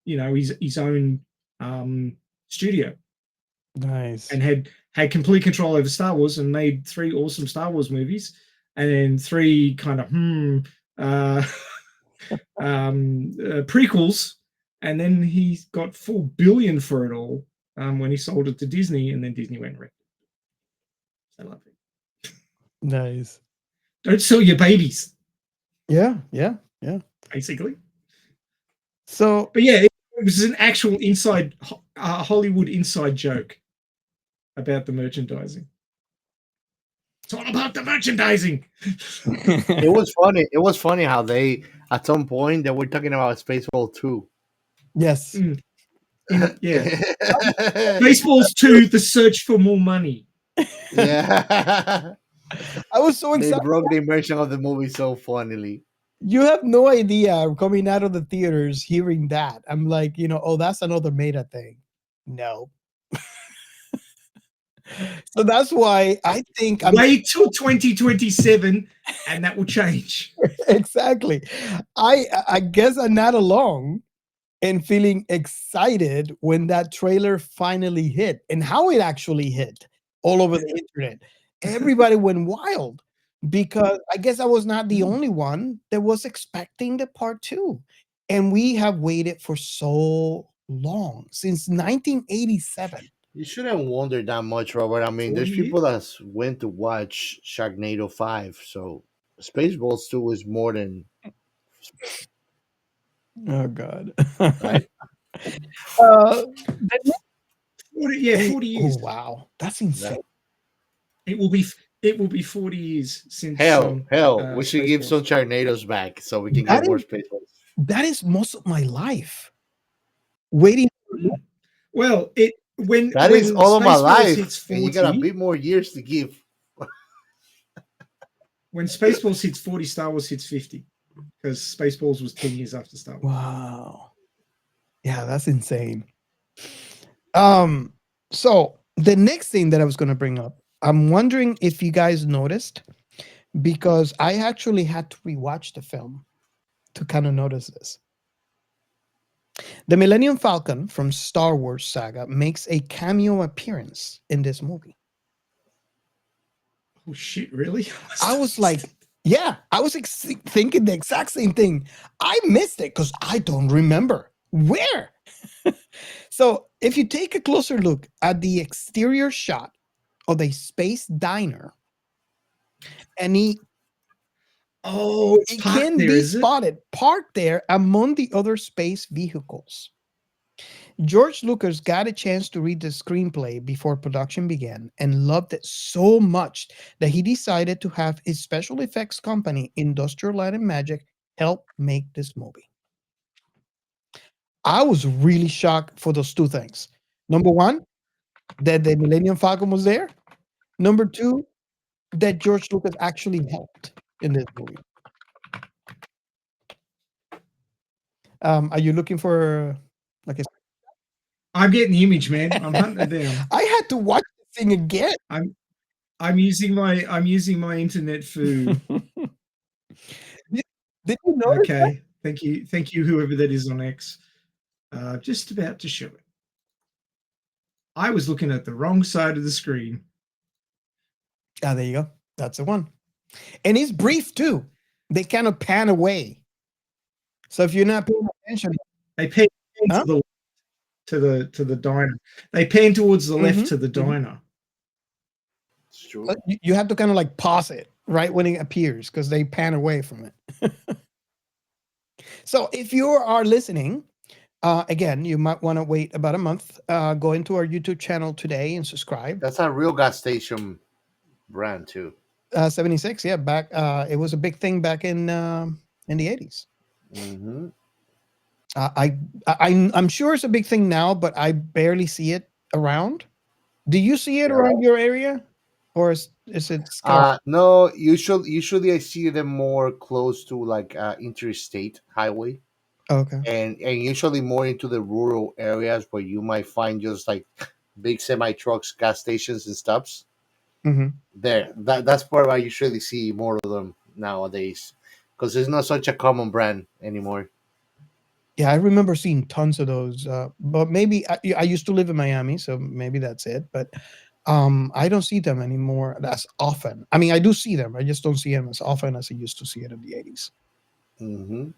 his own studio. Nice. And had complete control over Star Wars, and made 3 awesome Star Wars movies, and then 3 kind of prequels, and then he got $4 billion for it all when he sold it to Disney, and then Disney went wrecked. I love it. Nice. Don't sell your babies. Yeah. Basically. So, but yeah, it was an actual Hollywood inside joke about the merchandising. It's all about the merchandising. It was funny. It was funny how they, at some point, they were talking about SpaceBalls 2. Yes. Yeah. SpaceBalls 2, The Search for More Money. Yeah. I was so excited. They broke the immersion of the movie so funnily. You have no idea coming out of the theaters hearing that. I'm like, that's another meta thing. No. So that's why I think wait till 2027 and that will change. Exactly. I guess I'm not alone in feeling excited when that trailer finally hit, and how it actually hit all over the internet. Everybody went wild, because I guess I was not the only one that was expecting the part 2. And we have waited for so long, since 1987. You shouldn't wonder that much, Robert. I mean, there's people that went to watch Sharknado 5, so Spaceballs 2 is more than... Oh, God. Right? 40 years. Oh, wow. That's insane. It will be 40 years since... we should give some Sharknadoes back so we can get more Spaceballs. That is most of my life. Waiting. Well, when all of my life, hits 40, and you got a bit more years to give. When Spaceballs hits 40, Star Wars hits 50, because Spaceballs was 10 years after Star Wars. Wow. Yeah, that's insane. So the next thing that I was going to bring up, I'm wondering if you guys noticed, because I actually had to rewatch the film to kind of notice this. The Millennium Falcon from Star Wars saga makes a cameo appearance in this movie. Oh shit, really? I was like, yeah, I was thinking the exact same thing. I missed it because I don't remember. Where? So if you take a closer look at the exterior shot of a space diner, and it can be spotted parked there among the other space vehicles. George Lucas got a chance to read the screenplay before production began and loved it so much that he decided to have his special effects company, Industrial Light and Magic, help make this movie. I was really shocked for those 2 things. Number 1, that the Millennium Falcon was there. Number 2, that George Lucas actually helped in this movie. Are you looking for like a... I'm getting the image, man. I'm hunting it down. I had to watch the thing again. I'm using my internet food. Did you know? Okay. Thank you, whoever that is on X. Just about to show it. I was looking at the wrong side of the screen. There you go. That's the one. And it's brief too. They kind of pan away. So if you're not paying attention, they pan to the diner. They pan towards the left to the diner. It's true. You have to kind of like pause it right when it appears because they pan away from it. So if you are listening, again, you might want to wait about a month. Go into our YouTube channel today and subscribe. That's a real gas station brand too. 76, yeah, back. It was a big thing back in the 80s. Mm-hmm. I'm sure it's a big thing now, but I barely see it around. Do you see it Yeah. around your area, or is it? No, usually I see them more close to like interstate highway, Okay. and usually more into the rural areas where you might find just like big semi trucks, gas stations, and stops. Hmm. There, that's where I usually see more of them nowadays, because it's not such a common brand anymore. Yeah, I remember seeing tons of those. But maybe I used to live in Miami, so maybe that's it. But I don't see them anymore as often. I mean, I do see them. I just don't see them as often as I used to see it in the 80s. Mm-hmm.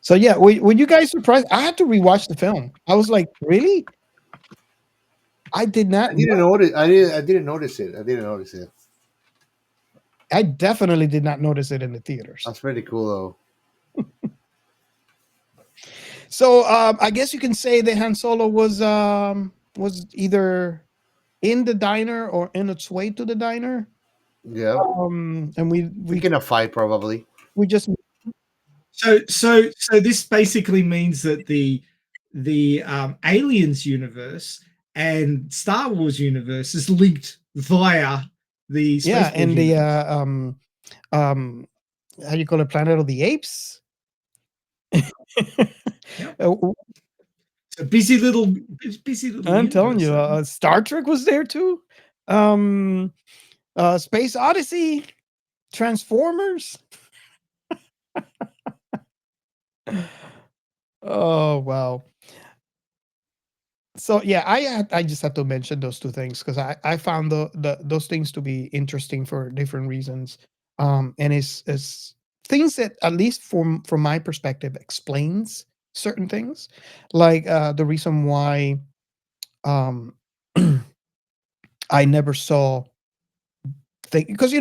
So yeah, were you guys surprised? I had to rewatch the film. I was like, really? I did not I didn't know. notice. I didn't notice it. I didn't notice it. I definitely did not notice it in the theaters. That's pretty cool though. So I guess you can say that Han Solo was either in the diner or in its way to the diner. Yeah, And we thinking of fight probably. we just So this basically means that the Aliens universe and Star Wars universe is linked via the yeah, SpaceBalls and the universe. how do you call it, Planet of the Apes? Yep. Uh, It's a busy little I'm telling you, universe. Star Trek was there too. Space Odyssey, Transformers. Oh wow. So yeah, I just have to mention those two things because I found those things to be interesting for different reasons. And it's things that, at least from my perspective, explains certain things, like the reason why um I never saw thing because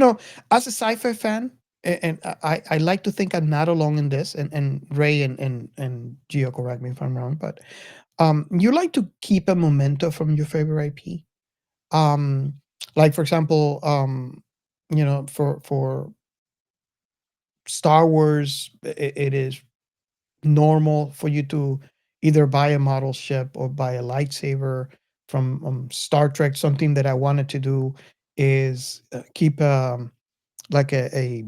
as a sci-fi fan, and I like to think I'm not alone in this, and Ray and Gio, correct me if I'm wrong, but you like to keep a memento from your favorite IP. Um, like for example, for Star Wars, it is normal for you to either buy a model ship or buy a lightsaber. From Star Trek, something that I wanted to do is keep like a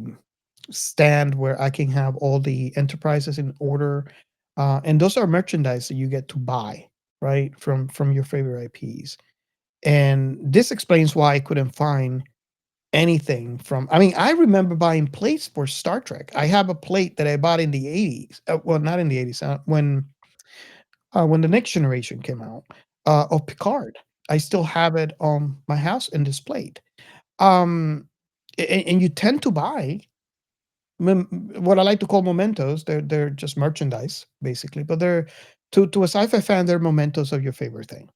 stand where I can have all the enterprises in order, and those are merchandise that you get to buy, right, from your favorite IPs. And this explains why I couldn't find anything from. I mean, I remember buying plates for Star Trek. I have a plate that I bought in the 80s. Well, not in the 80s, when the next generation came out, of Picard. I still have it on my house and displayed. Um, and you tend to buy what I like to call mementos. They're just merchandise basically, but they're to a sci-fi fan, they're mementos of your favorite thing.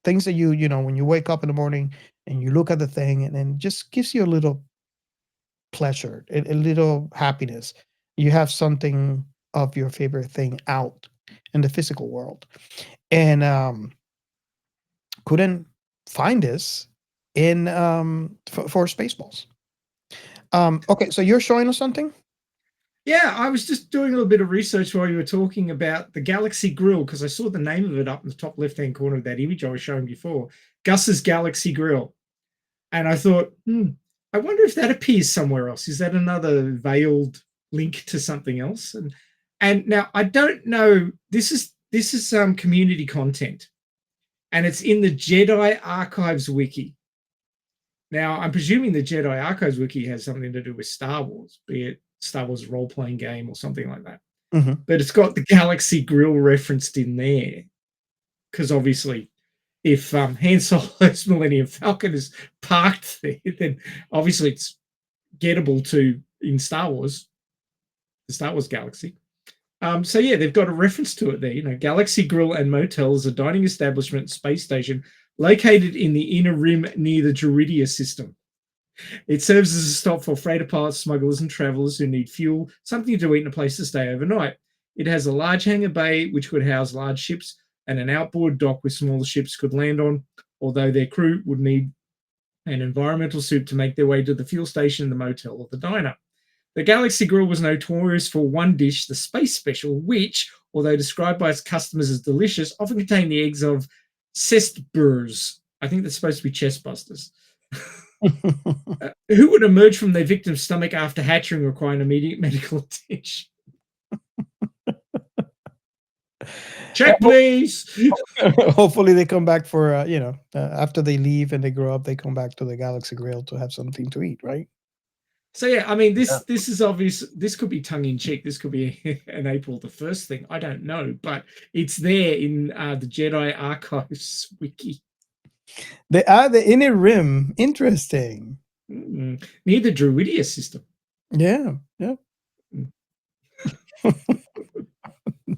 Things that when you wake up in the morning and you look at the thing, and then just gives you a little pleasure, a little happiness. You have something of your favorite thing out in the physical world, and couldn't find this in for Spaceballs. Okay, so you're showing us something. Yeah, I was just doing a little bit of research while you were talking about the Galaxy Grill because I saw the name of it up in the top left-hand corner of that image I was showing before, Gus's Galaxy Grill. And I thought, I wonder if that appears somewhere else. Is that another veiled link to something else? And now I don't know. This is some community content, and it's in the Jedi Archives wiki. Now I'm presuming the Jedi Archives wiki has something to do with Star Wars, be it Star Wars role-playing game or something like that. Mm-hmm. But it's got the Galaxy Grill referenced in there because obviously, if Han Solo's Millennium Falcon is parked there, then obviously it's gettable to in Star Wars, the Star Wars galaxy. So yeah, they've got a reference to it there. Galaxy Grill and Motel is a dining establishment space station located in the inner rim near the Druidia system. It serves as a stop for freighter pilots, smugglers, and travelers who need fuel, something to eat, and a place to stay overnight. It has a large hangar bay which could house large ships and an outboard dock where smaller ships could land on, although their crew would need an environmental suit to make their way to the fuel station, the motel, or the diner. The Galaxy Grill was notorious for one dish, the Space Special, which, although described by its customers as delicious, often contained the eggs of cestburs. I think that's supposed to be chest busters. Who would emerge from their victim's stomach after hatching requiring immediate medical attention? Check, please. Hopefully they come back for after they leave and they grow up, they come back to the Galaxy Grill to have something to eat, right? So yeah, I mean, this is obvious. This could be tongue in cheek. This could be an April the 1st thing. I don't know, but it's there in the Jedi Archives wiki. The Inner Rim, interesting. Near the Druidia system. Yeah.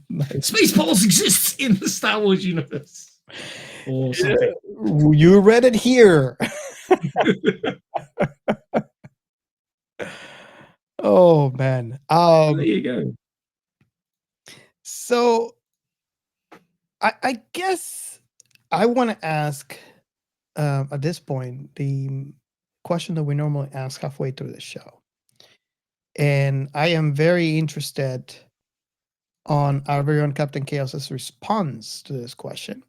Nice. SpaceBalls exists in the Star Wars universe. Or something. You read it here. Oh man. There you go. So I guess I want to ask at this point the question that we normally ask halfway through the show. And I am very interested on our very own Captain Chaos's response to this question,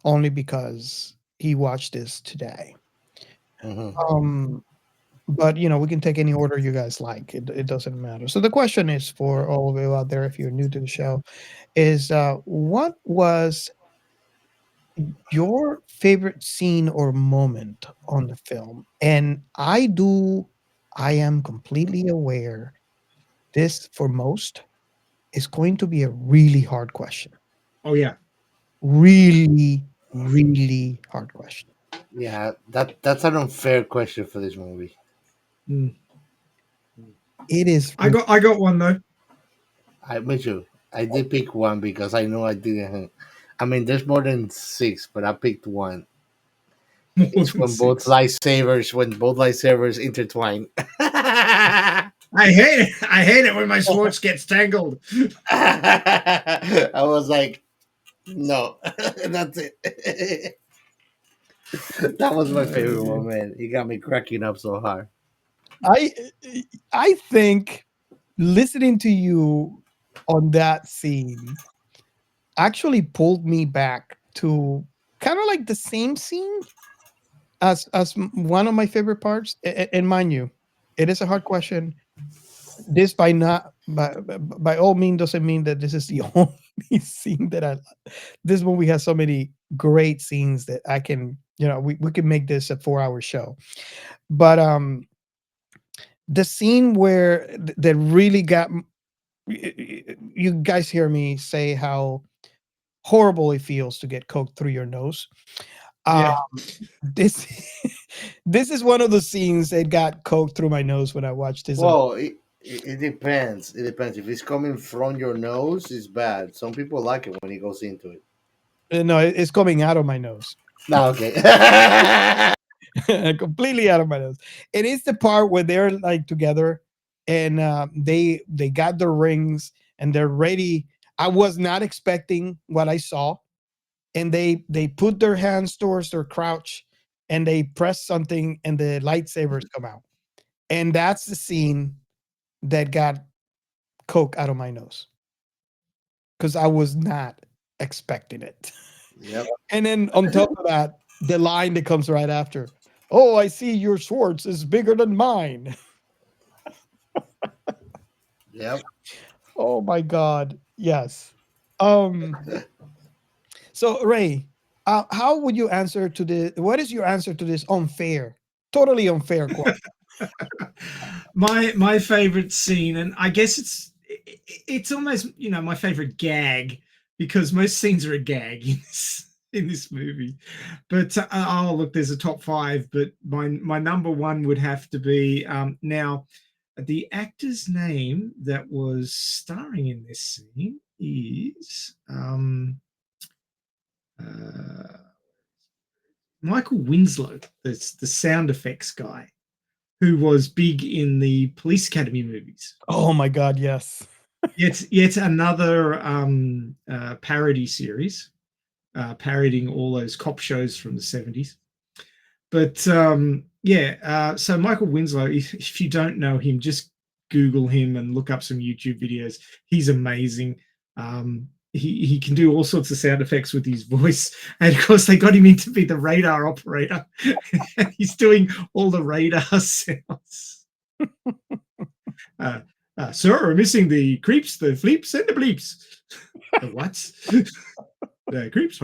only because he watched this today. But we can take any order you guys like. It doesn't matter. So the question is for all of you out there, if you're new to the show, is what was your favorite scene or moment on the film? And I am completely aware this, for most, is going to be a really hard question. Oh yeah. Really, really hard question. Yeah, that's an unfair question for this movie. It is. I got one though. Me too. I did pick one because I know I didn't. I mean, there's more than 6, but I picked one. It's when both lightsabers intertwine. I hate it. I hate it when my sports gets tangled. I was like, no, that's it. That was my favorite one, man. He got me cracking up so hard. I think listening to you on that scene actually pulled me back to kind of like the same scene as one of my favorite parts. And mind you, it is a hard question. This by all means doesn't mean that this is the only scene that I love. This movie has so many great scenes that I can, we can make this a 4-hour show. But the scene where that really got you guys hear me say how horrible it feels to get coke through your nose. This is one of the scenes that got coke through my nose when I watched this. Well, it depends. It depends. If it's coming from your nose, it's bad. Some people like it when it goes into it. No, it's coming out of my nose. No, okay. Completely out of my nose. It is the part where they're like together and they got their rings and they're ready. I was not expecting what I saw. And they put their hands towards their crouch and they press something and the lightsabers come out. And that's the scene that got coke out of my nose. Because I was not expecting it. Yep. And then on top of that, the line that comes right after. Oh, I see your swords is bigger than mine. Yep. Oh my God. Yes. So Ray, how would you answer to this? What is your answer to this totally unfair question? My favorite scene, and I guess it's almost my favorite gag, because most scenes are a gag in this movie. But look, there's a top 5, but my number 1 would have to be now the actor's name that was starring in this scene is Michael Winslow. That's the sound effects guy who was big in the Police Academy movies. Oh my God, yes. Yet another parody series, parodying all those cop shows from the 70s. But so Michael Winslow, if you don't know him, just Google him and look up some YouTube videos. He's amazing. He can do all sorts of sound effects with his voice, and of course they got him in to be the radar operator. He's doing all the radar sounds. Sir, we're missing the creeps, the fleeps, and the bleeps. The what? The creeps.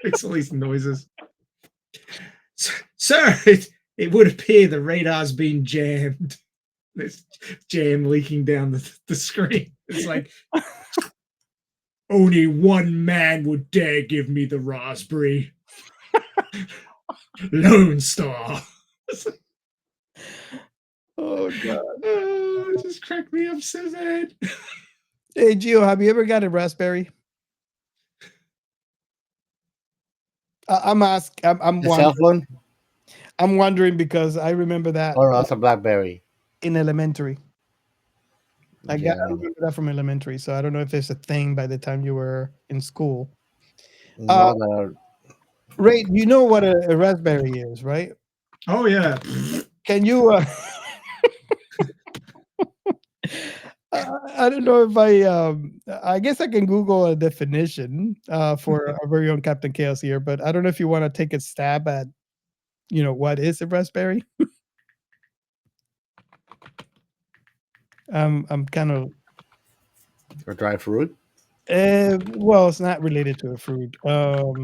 Makes all these noises. Sir, it would appear the radar's been jammed. There's jam leaking down the screen. It's like, only one man would dare give me the raspberry. Lone Star. Oh God. It just cracked me up so bad. Hey Gio, have you ever got a raspberry? I'm cell phone? I'm wondering because I remember that Oh, no, that's a BlackBerry. in elementary. I Yeah. remember that from elementary, so I don't know if there's a thing by the time you were in school. No, no. Ray, you know what a raspberry is, right? Oh yeah. Can you? I don't know if I guess I can Google a definition for our very own Captain Chaos here, but I don't know if you want to take a stab at, what is a raspberry? I'm kind of. Or dried fruit? Well, it's not related to a fruit. Oh,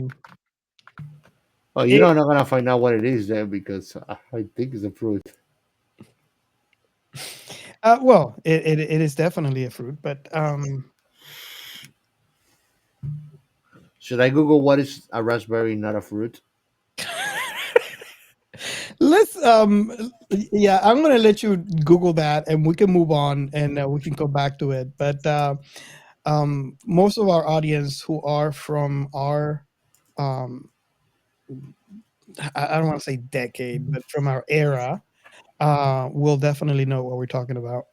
you're It- not gonna find out what it is then because I think it's a fruit. Well, it is definitely a fruit, but Should I Google what is a raspberry, not a fruit? let's yeah, I'm gonna let you Google that, and we can move on, and we can go back to it. But most of our audience who are from our I don't want to say decade, but from our era, will definitely know what we're talking about.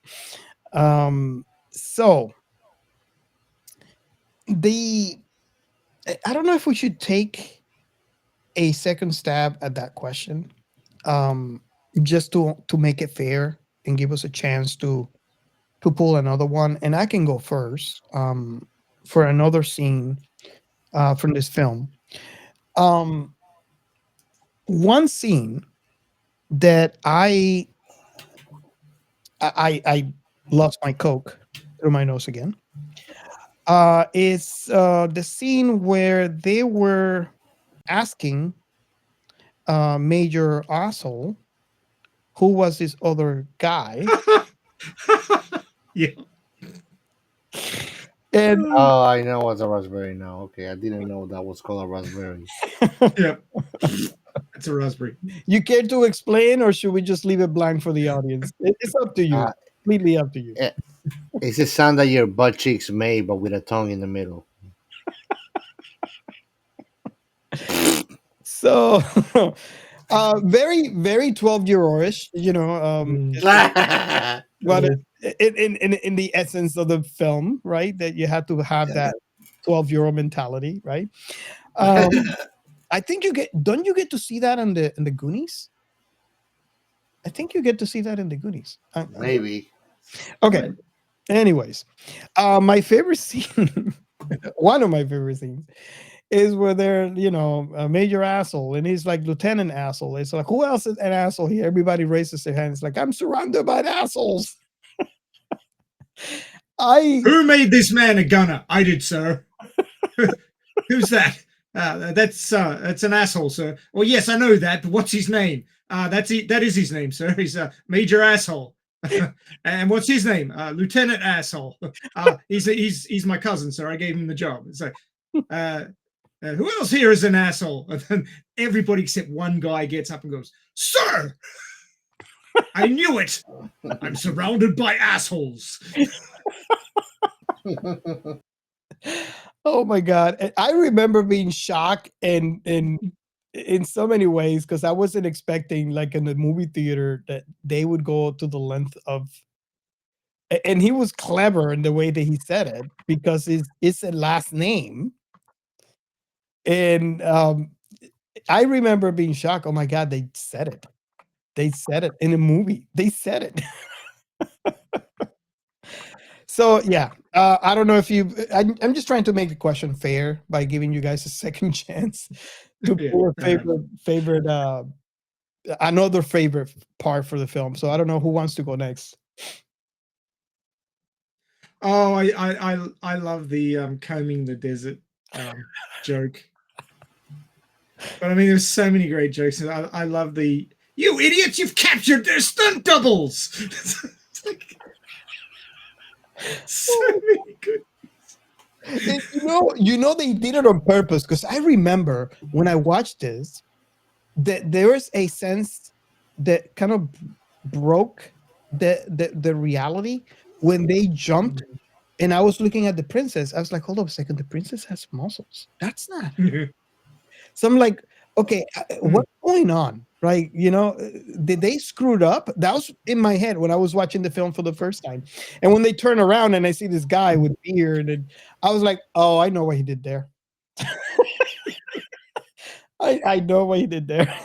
So I don't know if we should take a second stab at that question, just to make it fair and give us a chance to pull another one. And I can go first for another scene from this film. One scene that I lost my Coke through my nose again. Is the scene where they were asking Major Asshole who was this other guy. Yeah. And Oh, I know what's a raspberry now. Okay, I didn't know that was called a raspberry. Yeah. It's a raspberry. you care to explain, or should we just leave it blank for the audience? It's up to you. Completely up to you. It's a sound that your butt cheeks made, but with a tongue in the middle. So, very, very 12-year-oldish, what in the essence of the film, right? That you had to have that 12-year-old mentality, right? I think don't you get to see that in the Goonies? I think you get to see that in the Goonies. Maybe. Okay. Anyways, my favorite scene, one of my favorite scenes, is where they're, a Major Asshole, and he's like Lieutenant Asshole. It's like, who else is an asshole here? Everybody raises their hands, like, I'm surrounded by assholes. Who made this man a gunner? I did, sir. Who's that? That's an asshole, sir. Well, yes, I know that, but what's his name? That is his name, sir. He's Major Asshole. And what's his name? Lieutenant Asshole. He's my cousin, sir. I gave him the job. It's like, who else here is an asshole? And then everybody except one guy gets up and goes, sir, I knew it. I'm surrounded by assholes. Oh my God. And I remember being shocked and in so many ways because I wasn't expecting like in the movie theater that they would go to the length of. And he was clever in the way that he said it because it's a last name, and I remember being shocked. Oh my god, they said it! They said it in a movie. They said it. So yeah, I don't know if you. I'm just trying to make the question fair by giving you guys a second chance to Yeah, pull a fair enough. favorite another favorite part for the film. So I don't know who wants to go next. Oh, I love the combing the desert joke. But I mean, there's so many great jokes. I love the "you idiots, you've captured their stunt doubles." It's like so many good. And you know they did it on purpose because I remember when I watched this that there was a sense that kind of broke the reality when they jumped and I was looking at the princess. I was like, hold up a second, the princess has muscles. That's not. So I'm like, okay, what's going on? Right? Did they screwed up? That was in my head when I was watching the film for the first time. And when they turn around and I see this guy with beard, and I was like, oh, I know what he did there. I know what he did there.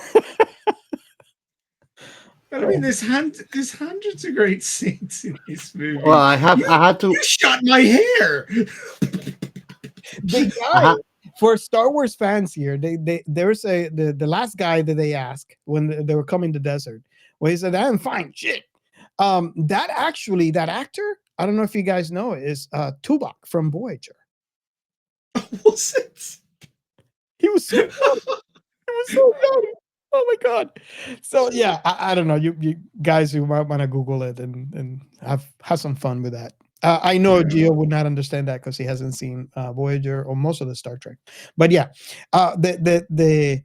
But I mean, there's hundreds of great scenes in this movie. Well, I had to. You shot my hair. The guy for Star Wars fans here, there's the last guy that they asked when they were coming to desert, where he said, "I'm fine, shit." That actor, I don't know if you guys know, is Tuvok from Voyager. Was it? He was so young. He was so young. Oh my god. So yeah, I don't know. You guys, you might want to Google it and have some fun with that. I know Gio would not understand that because he hasn't seen Voyager or most of the Star Trek. But yeah, the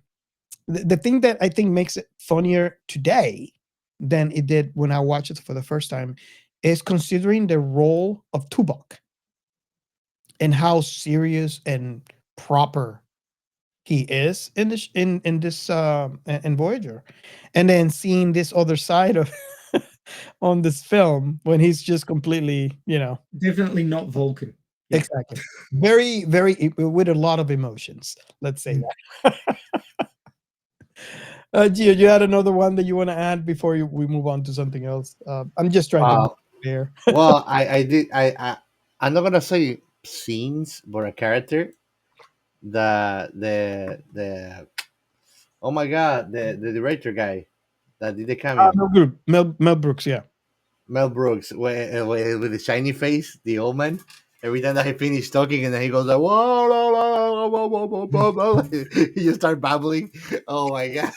thing that I think makes it funnier today than it did when I watched it for the first time is considering the role of Tuvok and how serious and proper he is in this in Voyager, and then seeing this other side of on this film when he's just completely, Definitely not Vulcan. Yeah. exactly, very very with a lot of emotions. Let's say that. Gio, you had another one that you want to add before we move on to something else? I'm just trying to be fair. Well, I did. I'm not gonna say scenes, but a character. The oh my god, the director guy that did the cameo, Mel Brooks, yeah. Mel Brooks, with the shiny face, the old man. Every time that he finished talking, and then he goes like, whoa, whoa, whoa, whoa, whoa, whoa, whoa, whoa. He just start babbling. Oh my god!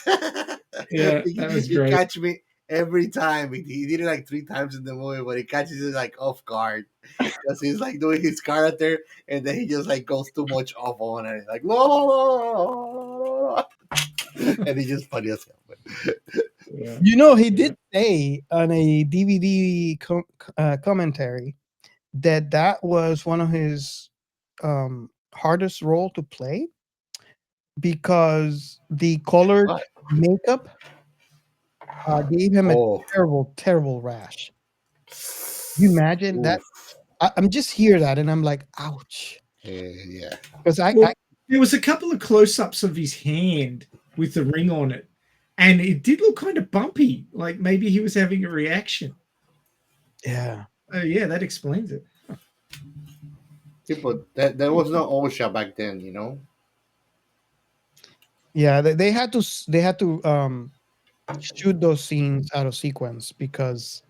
Yeah, that was he great. catch me every time. He did it like 3 times in the movie, but he catches it like off guard because he's like doing his character, and then he just like goes too much off on it, like whoa, whoa, whoa, whoa, whoa. And he's just funny as hell. Yeah. He did say on a DVD commentary that was one of his hardest role to play because the colored makeup gave him a terrible rash. You imagine that? I'm just hear that and I'm like, ouch. Yeah. Because there was a couple of close-ups of his hand with the ring on it, and it did look kind of bumpy, like maybe he was having a reaction. Yeah. Oh yeah, that explains it. But there was no OSHA back then, Yeah, they had to shoot those scenes out of sequence because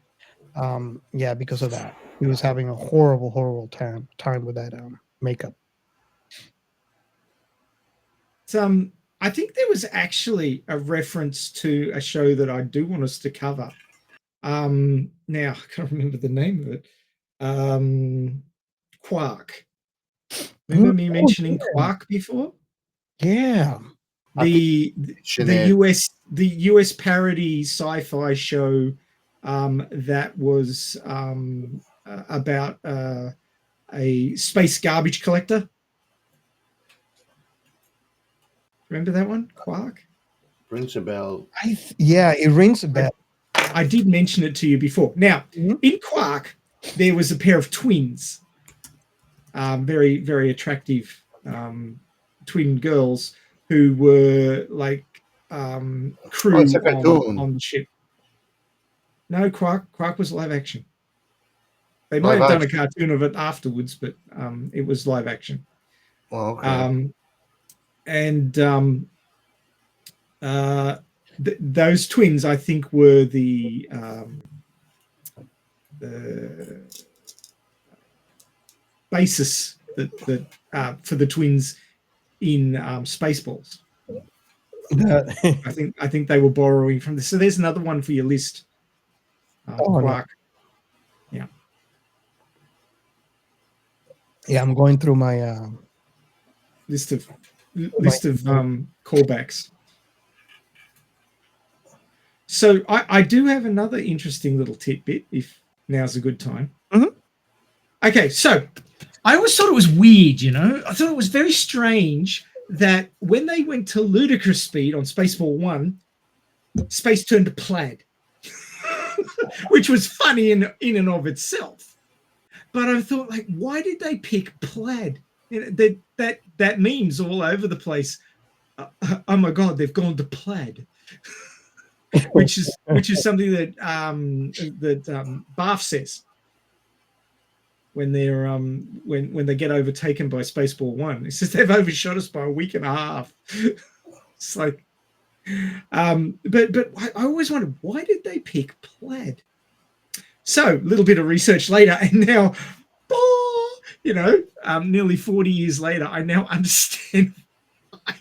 because of that. He was having a horrible time with that makeup. I think there was actually a reference to a show that I do want us to cover. Now I can't remember the name of it. Quark. Remember me mentioning Quark before? Yeah. The US parody sci-fi show that was about a space garbage collector. Remember that one, Quark? Rings a bell. Yeah, it rings a bell. I did mention it to you before. Now, in Quark, there was a pair of twins, very, very attractive twin girls who were like crew it's a cartoon. on the ship. No, Quark was live action. They might Live have done a action. cartoon of it afterwards, but it was live action. Oh, okay. Those twins, I think, were the basis that for the twins in Spaceballs. I think they were borrowing from this. So there's another one for your list. Quark. Yeah. Yeah, I'm going through my list of callbacks. So I do have another interesting little tidbit, if now's a good time. Mm-hmm. Okay, so I always thought it was weird, you know? I thought it was very strange that when they went to ludicrous speed on Spaceball 1, space turned to plaid, which was funny in and of itself. But I thought, like, why did they pick plaid? That memes all over the place. Oh my God, they've gone to plaid. which is something that Barf says when they're when they get overtaken by Spaceball 1. He says they've overshot us by a week and a half. It's like, but I always wondered, why did they pick plaid? So a little bit of research later, and now, nearly 40 years later, I now understand why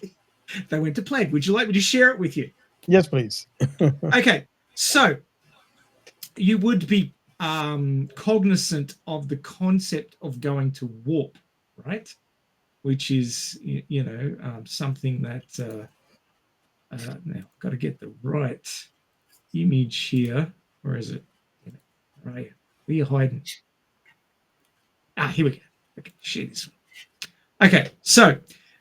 they went to plaid. Would you like me to share it with you? Yes, please. Okay, so you would be cognizant of the concept of going to warp, right? Which is, something that now I've got to get the right image here. Where is it? Right, where are you hiding? Here we go. Okay, share this one. Okay, so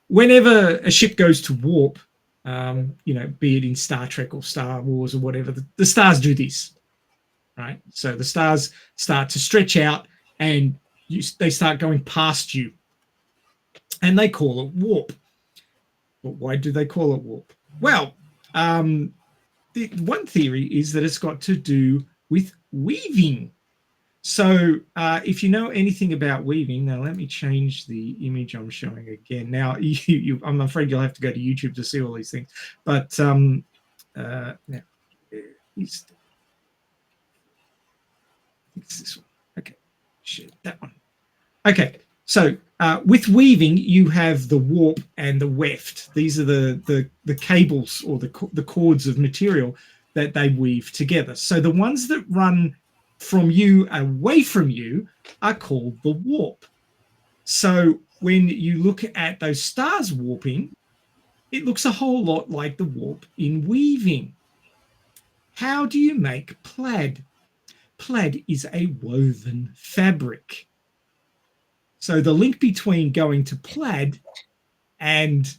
whenever a ship goes to warp, be it in Star Trek or Star Wars or whatever, the stars do this, right? So the stars start to stretch out and they start going past you, and they call it warp. But why do they call it warp? Well, the one theory is that it's got to do with weaving. So if you know anything about weaving, now let me change the image I'm showing again. Now, I'm afraid you'll have to go to YouTube to see all these things. But now, it's this one. Okay, shit, that one. Okay, so with weaving, you have the warp and the weft. These are the cables or the cords of material that they weave together. So the ones that run from you away from you are called the warp. So when you look at those stars warping, it looks a whole lot like the warp in weaving. How do you make plaid? Plaid is a woven fabric. So the link between going to plaid and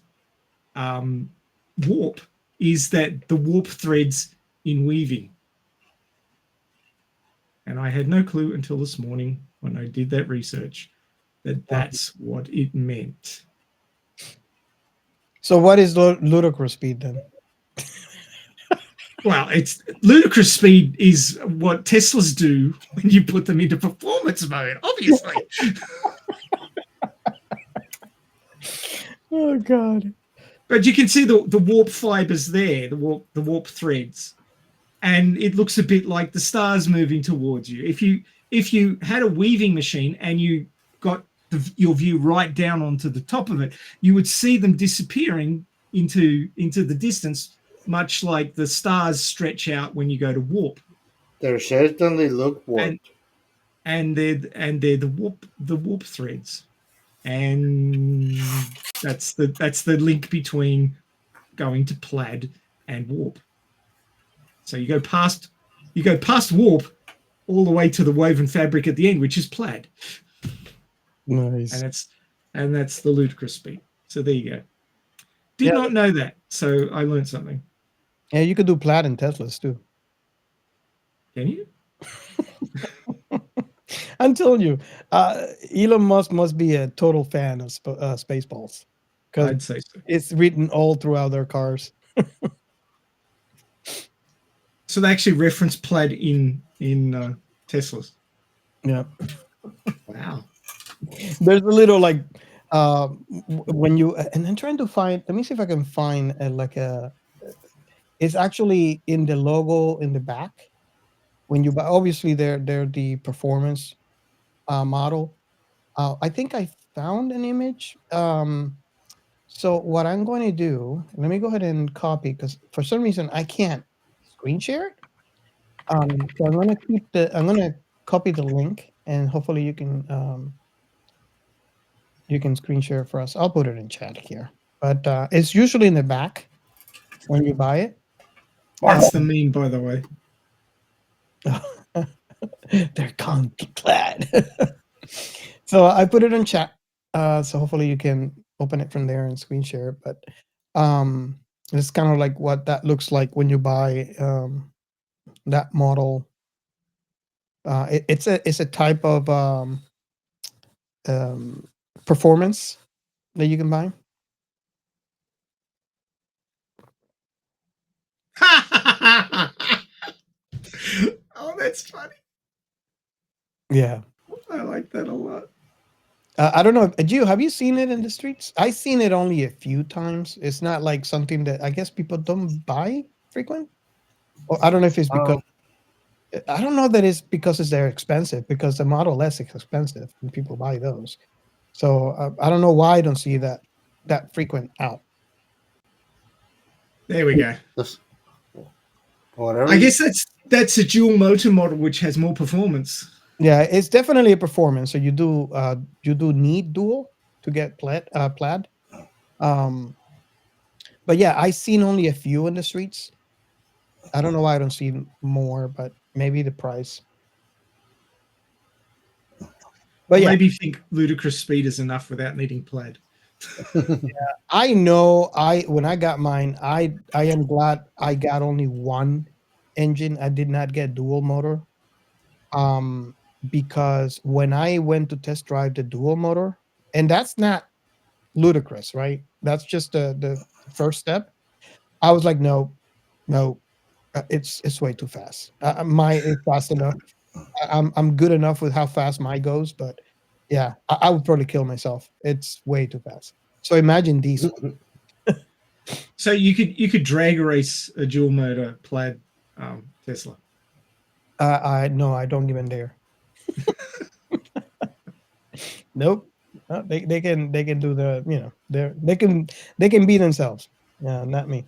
warp is that the warp threads in weaving. And I had no clue until this morning when I did that research that that's what it meant. So what is ludicrous speed then? Well, it's ludicrous speed is what Teslas do when you put them into performance mode, obviously. Oh God! But you can see the warp fibers there, the warp threads, and it looks a bit like the stars moving towards you. If you had a weaving machine and you got your view right down onto the top of it, you would see them disappearing into the distance, much like the stars stretch out when you go to warp. They certainly look warped. And they're the warp threads. And that's the link between going to plaid and warp. So you go past warp all the way to the woven fabric at the end, which is plaid. Nice. And that's the ludicrous speed. So there you go. Did not know that, so I learned something. Yeah, you could do Plaid and Teslas too. Can you? I'm telling you, Elon Musk must be a total fan of Spaceballs because I'd say so. it's written all throughout their cars. So they actually reference Plaid in Teslas. Yeah, Wow. there's a little like when you and I'm trying to find. Let me see if I can find like a. It's actually in the logo in the back when you buy. Obviously, they're the performance model. I think I found an image. So what I'm going to do, let me go ahead and copy because for some reason I can't screen share it. So I'm gonna copy the link and hopefully you can screen share for us. I'll put it in chat here. But it's usually in the back when you buy it. That's the meme, by the way. They're conky clad. So I put it in chat. So hopefully you can open it from there and screen share it. But it's kind of like what that looks like when you buy that model. It's a type of performance that you can buy. Oh, that's funny. Yeah. I like that a lot. I don't know. Gio, have you seen it in the streets? I've seen it only a few times. It's not like something that I guess people don't buy frequent. Or I don't know if it's because I don't know that it's because they're expensive because the Model S is expensive and people buy those. So I don't know why I don't see that frequent out. There we go. Whatever. I guess that's a dual motor model which has more performance. Yeah, it's definitely a performance. So you do need dual to get plaid. But yeah, I've seen only a few in the streets. I don't know why I don't see more, but maybe the price. But yeah, Maybe you think ludicrous speed is enough without needing Plaid. I know. When I got mine, I am glad I got only one engine. I did not get dual motor. Because when I went to test drive the dual motor, and that's not ludicrous, right? That's just the first step. I was like, no, it's way too fast. My is fast enough. I'm good enough with how fast my goes, but yeah, I would probably kill myself. It's way too fast. So imagine diesel. So you could drag race a dual motor Plaid Tesla. No, I don't even dare. Nope. They can do the they can be themselves. Yeah, not me.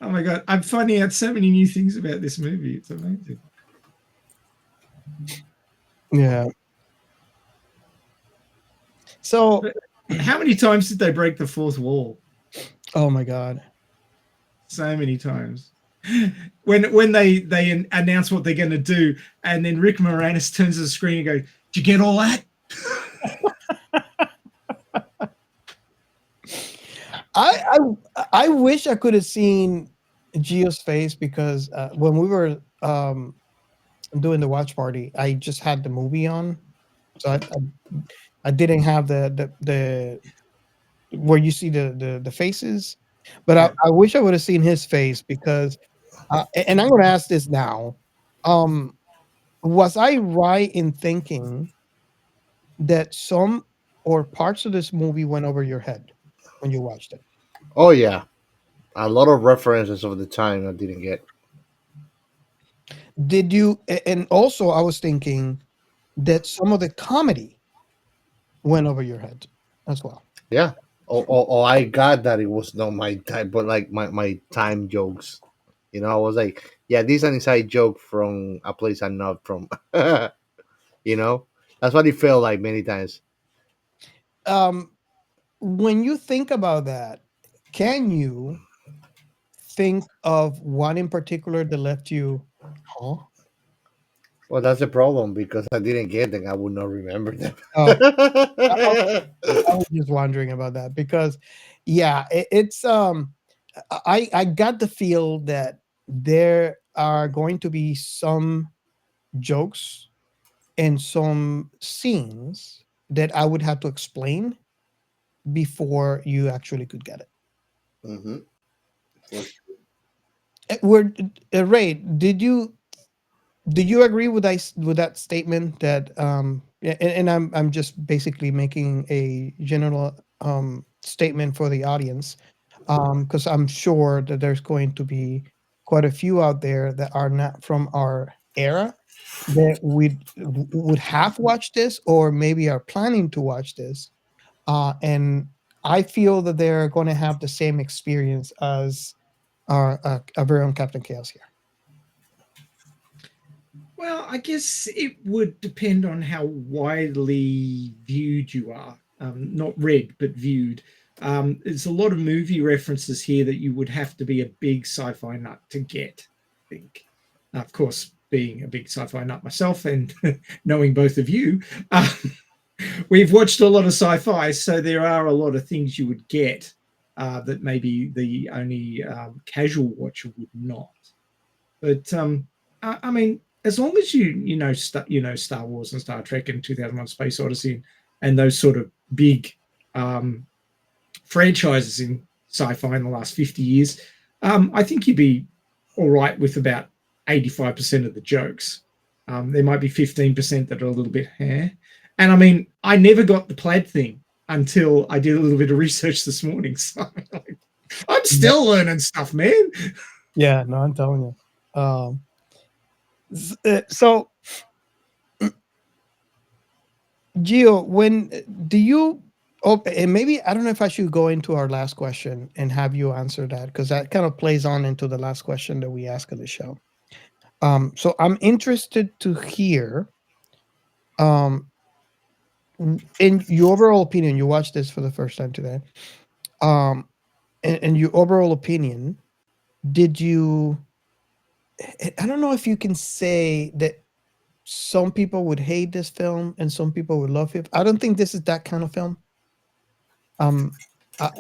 Oh my god, I'm finding out so many new things about this movie. It's amazing. Yeah. So how many times did they break the fourth wall? Oh my god. So many times. When they announce what they're going to do, and then Rick Moranis turns to the screen and goes, "Did you get all that?" I wish I could have seen Gio's face because when we were doing the watch party, I just had the movie on, so I didn't have the where you see the faces, but Yeah. I wish I would have seen his face because, and I'm going to ask this now, was I right in thinking that some or parts of this movie went over your head when you watched it? Oh yeah, a lot of references of the time I didn't get. Did you? And also, I was thinking that some of the comedy went over your head as well. Yeah. Oh, I got that it was not my time, but like my time jokes. You know, I was like, yeah, this is an inside joke from a place I'm not from. You know, that's what it felt like many times. When you think about that, can you think of one in particular that left you, huh? Well, that's the problem because I didn't get them. I would not remember them. Oh, I was just wondering about that because, yeah, it's I got the feel that there are going to be some jokes and some scenes that I would have to explain before you actually could get it. Mm-hmm. For We're Ray, did you agree with with that statement that and I'm just basically making a general statement for the audience, because I'm sure that there's going to be quite a few out there that are not from our era that would have watched this or maybe are planning to watch this, and I feel that they're going to have the same experience as our very own Captain Chaos here. Well, I guess it would depend on how widely viewed you are. Not read, but viewed. There's a lot of movie references here that you would have to be a big sci-fi nut to get, I think. Of course, being a big sci-fi nut myself and knowing both of you, we've watched a lot of sci-fi, so there are a lot of things you would get that maybe the only casual watcher would not. But I mean, as long as you know Star Wars and Star Trek and 2001: Space Odyssey and those sort of big franchises in sci-fi in the last 50 years, I think you'd be all right with about 85% of the jokes. There might be 15% that are a little bit and I mean, I never got the plaid thing until I did a little bit of research this morning. So I'm still learning stuff, man. Yeah, no, I'm telling you. So, Gio, when do you? Oh, and maybe I don't know if I should go into our last question and have you answer that because that kind of plays on into the last question that we ask of the show. So I'm interested to hear, in your overall opinion. You watched this for the first time today. In your overall opinion, did you? I don't know if you can say that some people would hate this film and some people would love it. I don't think this is that kind of film.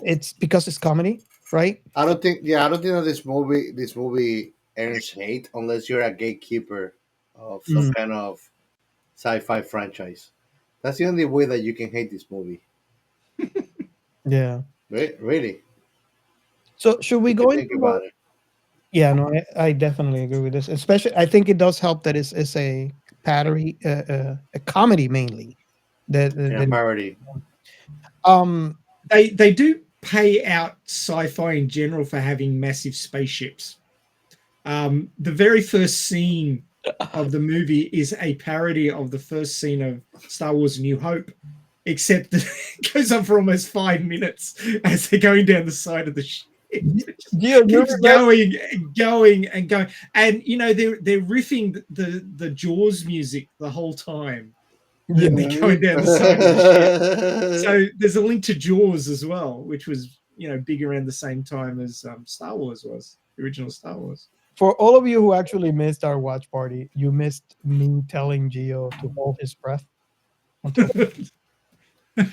It's because it's comedy, right? I don't think. Yeah, I don't think that this movie earns hate unless you're a gatekeeper of some Mm, kind of sci-fi franchise. That's the only way that you can hate this movie. yeah. Really, So should we if you go think into? about it. Yeah, no, I definitely agree with this. Especially, I think it does help that it's a parody, a comedy mainly. Yeah, parody. Um, They do pay out sci-fi in general for having massive spaceships. The very first scene of the movie is a parody of the first scene of Star Wars: A New Hope, except that it goes on for almost 5 minutes as they're going down the side of the ship. Gio, you Keeps going and going and going, and you know they're riffing the Jaws music the whole time yeah, that they're going down the side of the ship. So there's a link to Jaws as well, which was big around the same time as Star Wars was, the original Star Wars. for all of you who actually missed our watch party, you missed me telling Gio to hold his breath.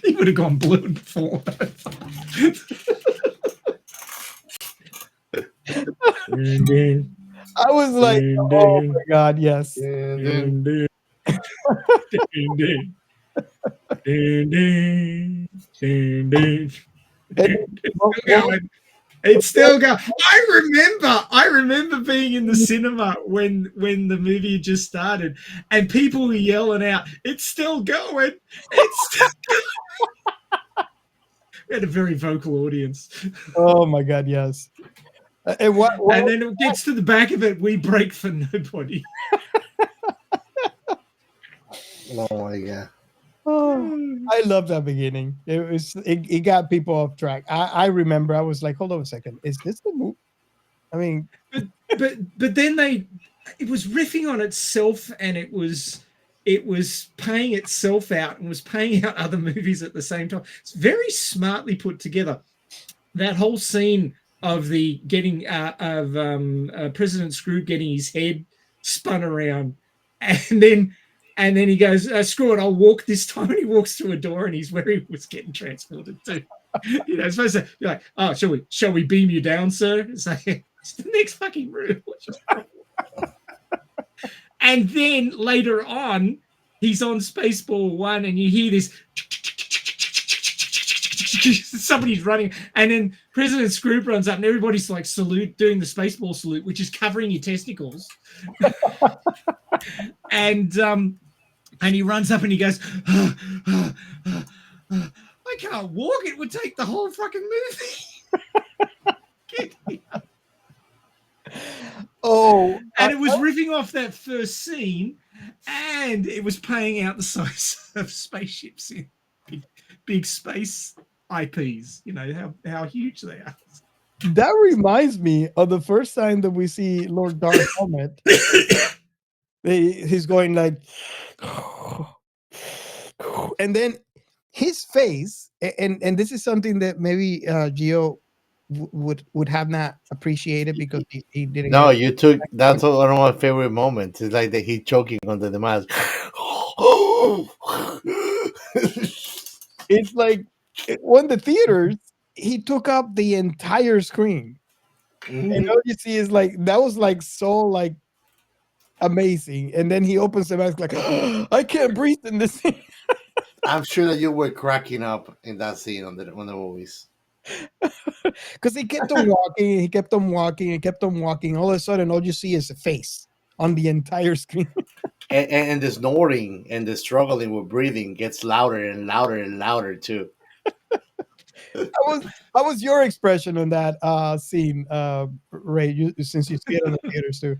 He would have gone blue before. I was like, oh my god, yes. It's still going. I remember being in the cinema when the movie just started, and people were yelling out, "It's still going! It's still going!" We had a very vocal audience. Oh my god, yes. And and then it gets to the back of it, we break for nobody. Oh my god. Oh, I love that beginning. It got people off track. I remember I was like, hold on a second, is this the movie? I mean, but then it was riffing on itself, and it was paying itself out and was paying out other movies at the same time. It's very smartly put together. That whole scene of the getting of President Screw getting his head spun around, and then he goes, "Screw it, I'll walk this time." And he walks through a door, and he's where he was getting transported to. You know, it's supposed to be like, oh, shall we beam you down, sir? It's like, it's the next fucking room. And then later on, he's on Spaceball 1, and you hear this. Somebody's running, and then President Scroop runs up, and everybody's like doing the Spaceball salute, which is covering your testicles. And he runs up and he goes, I can't walk. It would take the whole fucking movie. Get me up. Oh, And it was riffing off that first scene, and it was playing out the size of spaceships in big space IPs. You know how huge they are. that reminds me of the first time that we see Lord Dark Helmet. He's going like, and then his face, and this is something that maybe Gio would have not appreciated because he didn't. No, you took that's one of my favorite moments. It's like that he choking under the mask. It's like when the theaters, he took up the entire screen. And all you see is like that was like so like amazing. And then he opens the mask like, I can't breathe in this scene. I'm sure that you were cracking up in that scene on the movies. Because he kept on walking, he kept on walking, he kept on walking. All of a sudden, all you see is a face on the entire screen. And the snoring and the struggling with breathing gets louder and louder and louder too. How was your expression on that scene, Ray? Since you see it in the theaters too.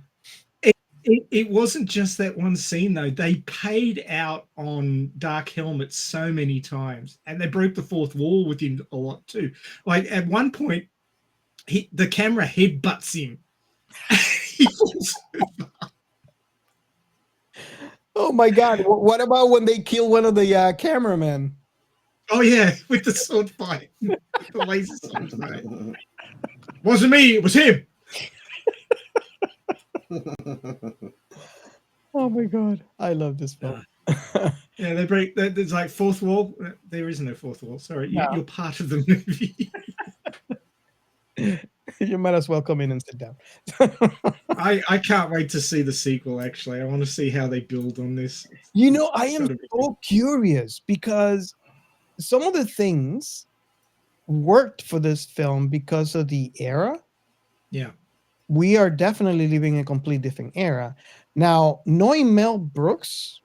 It wasn't just that one scene though. They paid out on Dark Helmet so many times, and they broke the fourth wall with him a lot too. Like at one point, the camera headbutts him. He falls over. Oh my God! What about when they kill one of the cameramen? Oh yeah, with the sword fight, the laser sword fight. Wasn't me, it was him. Oh my God, I love this film. Yeah, they break. There's like fourth wall. There is no fourth wall. Sorry, you're part of the movie. You might as well come in and sit down. I can't wait to see the sequel. Actually, I want to see how they build on this. You know, I am so curious because some of the things worked for this film because of the era. Yeah. We are definitely living a complete different era. Now, knowing Mel Brooks,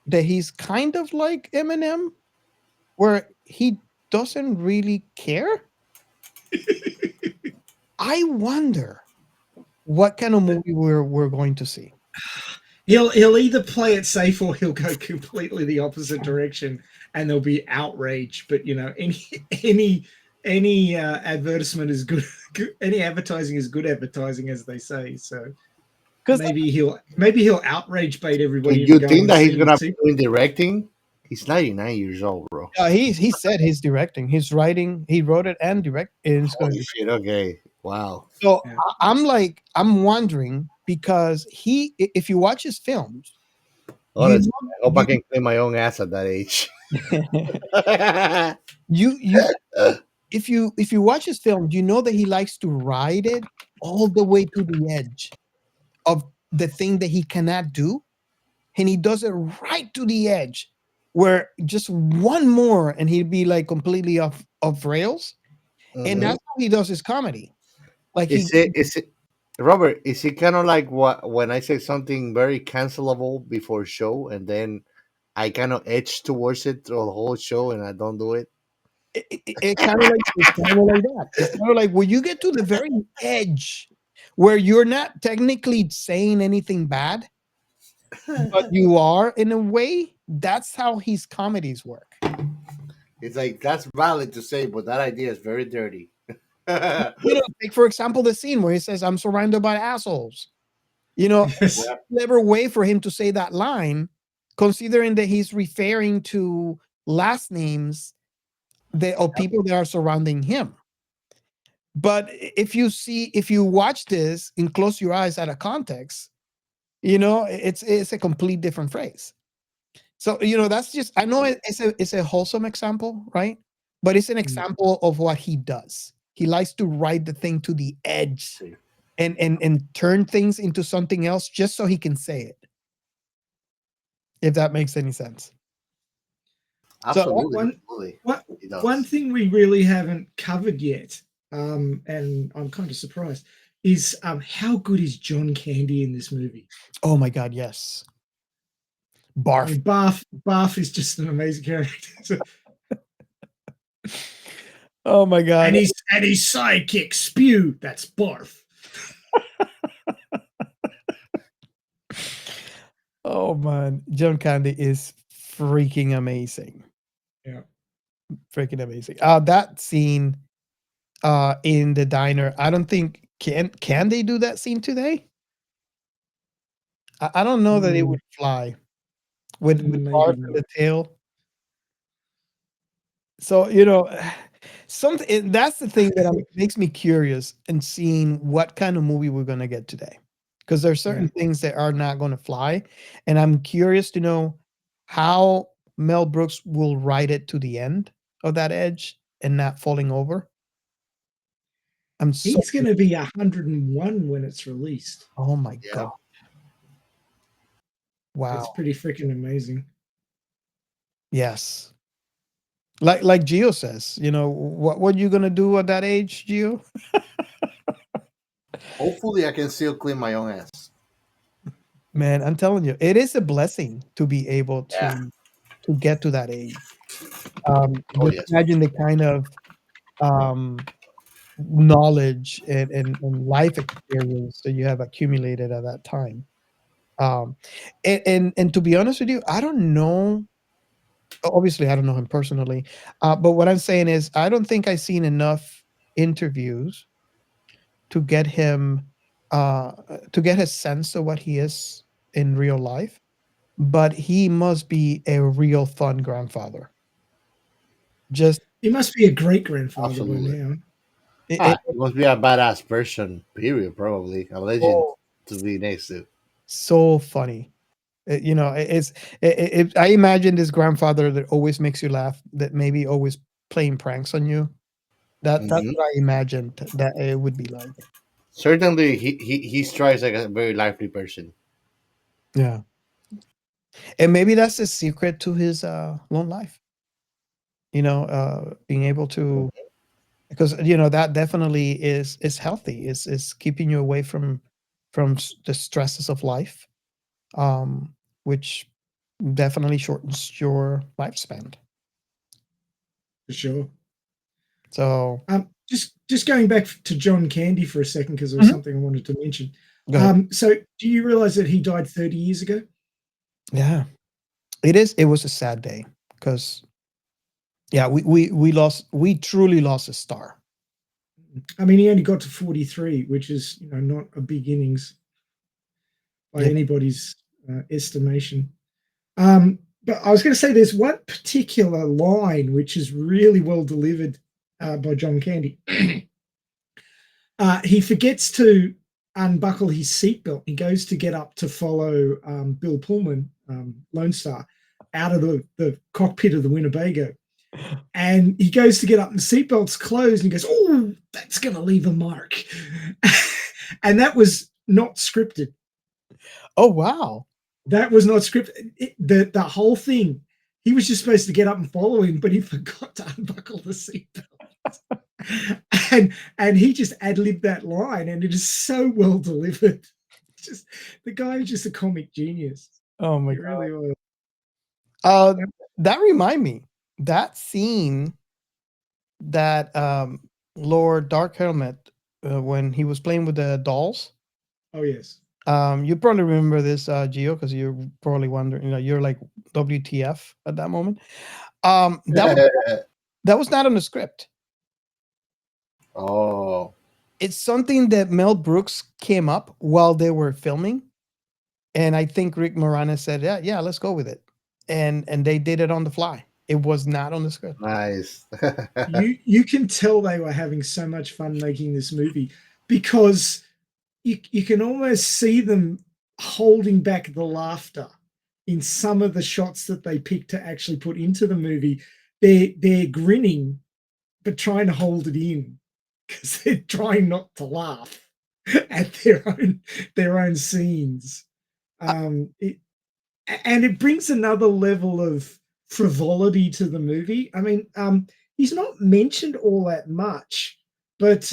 that he's kind of like Eminem, where he doesn't really care. I wonder what kind of movie we're going to see. He'll either play it safe or he'll go completely the opposite direction, and there'll be outrage. But you know, any advertisement is good. Any advertising is good advertising, as they say. So maybe he'll outrage bait everybody. Do you think that he's gonna be doing directing? He's 99 years old, bro. He said he's directing, he's writing, he wrote it and direct. It's going to shit. Okay, wow. So yeah. I'm wondering because if you watch his films, I hope I can clean my own ass at that age. If you watch his film, you know that he likes to ride it all the way to the edge of the thing that he cannot do, and he does it right to the edge, where just one more and he'd be like completely off rails, and that's how he does his comedy. Like, is it Robert? Is it kind of like what when I say something very cancelable before show, and then I kind of edge towards it through the whole show, and I don't do it? It's kind of like that. It's kind of like when you get to the very edge where you're not technically saying anything bad, but you are in a way. That's how his comedies work. It's like that's valid to say, but that idea is very dirty. Take for example the scene where he says, "I'm surrounded by assholes." Clever way for him to say that line, considering that he's referring to last names of people that are surrounding him. But if you watch this and close your eyes out of context, it's a complete different phrase. So that's just, I know it's a wholesome example, right? but it's an example of what he does. He likes to ride the thing to the edge and turn things into something else just so he can say it. If that makes any sense. Absolutely. One thing we really haven't covered yet, and I'm kind of surprised, is how good is John Candy in this movie? Oh my God, yes. I Barf. mean, Barf is just an amazing character. Oh my God. And his sidekick Spew, that's Barf. Oh man, John Candy is freaking amazing. Yeah. Freaking amazing. That scene in the diner, I don't think can they do that scene today? I don't know that it would fly with Maybe Barf and not. the tail. So, you know, something that's the thing that makes me curious in seeing what kind of movie we're gonna get today. Because there are certain things that are not gonna fly. And I'm curious to know how Mel Brooks will ride it to the end of that edge and not falling over. He's going to be 101 when it's released. Oh my God. Wow. That's pretty freaking amazing. Yes. Like Gio says, you know, what you gonna do at that age, Gio? Hopefully, I can still clean my own ass. Man, I'm telling you, it is a blessing to be able to get to that age. Just imagine the kind of knowledge and life experience that you have accumulated at that time. And to be honest with you, I don't know. Obviously, I don't know him personally, but what I'm saying is, I don't think I've seen enough interviews to get him to get a sense of what he is in real life. But he must be a real fun grandfather. He must be a great grandfather by Absolutely. now. He must be a badass person, period, probably. A legend to be next to. So funny. You know, I imagine this grandfather that always makes you laugh, that maybe always playing pranks on you. That's what I imagined that it would be like. Certainly, he strikes like a very lively person. Yeah. And maybe that's the secret to his long life. You know, being able to, because you know that definitely is healthy. Is keeping you away from the stresses of life, which definitely shortens your lifespan. For sure. So, just going back to John Candy for a second, because there was something I wanted to mention. So, do you realize that he died 30 years ago? Yeah, it was a sad day because, yeah, we truly lost a star. I mean, he only got to 43, which is, you know, not a big innings by anybody's estimation. But I was going to say there's one particular line which is really well delivered by John Candy. He forgets to unbuckle his seatbelt. He goes to get up to follow Bill Pullman, Lone Star, out of the cockpit of the Winnebago. And he goes to get up and the seatbelt's closed and he goes, "Oh, that's going to leave a mark." And that was not scripted. Oh, wow. That was not scripted. The whole thing, he was just supposed to get up and follow him, but he forgot to unbuckle the seatbelt. and he just ad-libbed that line, and it is so well delivered. Just the guy is just a comic genius. Oh my God. Really was. That remind me, that scene that Lord Dark Helmet when he was playing with the dolls. Oh yes. You probably remember this, Gio, because you're probably wondering, you know, you're like, WTF at that moment. That was not on the script. Oh. It's something that Mel Brooks came up while they were filming. And I think Rick Moranis said, yeah, let's go with it. And they did it on the fly. It was not on the script. Nice. you can tell they were having so much fun making this movie because you can almost see them holding back the laughter in some of the shots that they picked to actually put into the movie. They're grinning but trying to hold it in because they're trying not to laugh at their own scenes. And it brings another level of frivolity to the movie. I mean, he's not mentioned all that much, but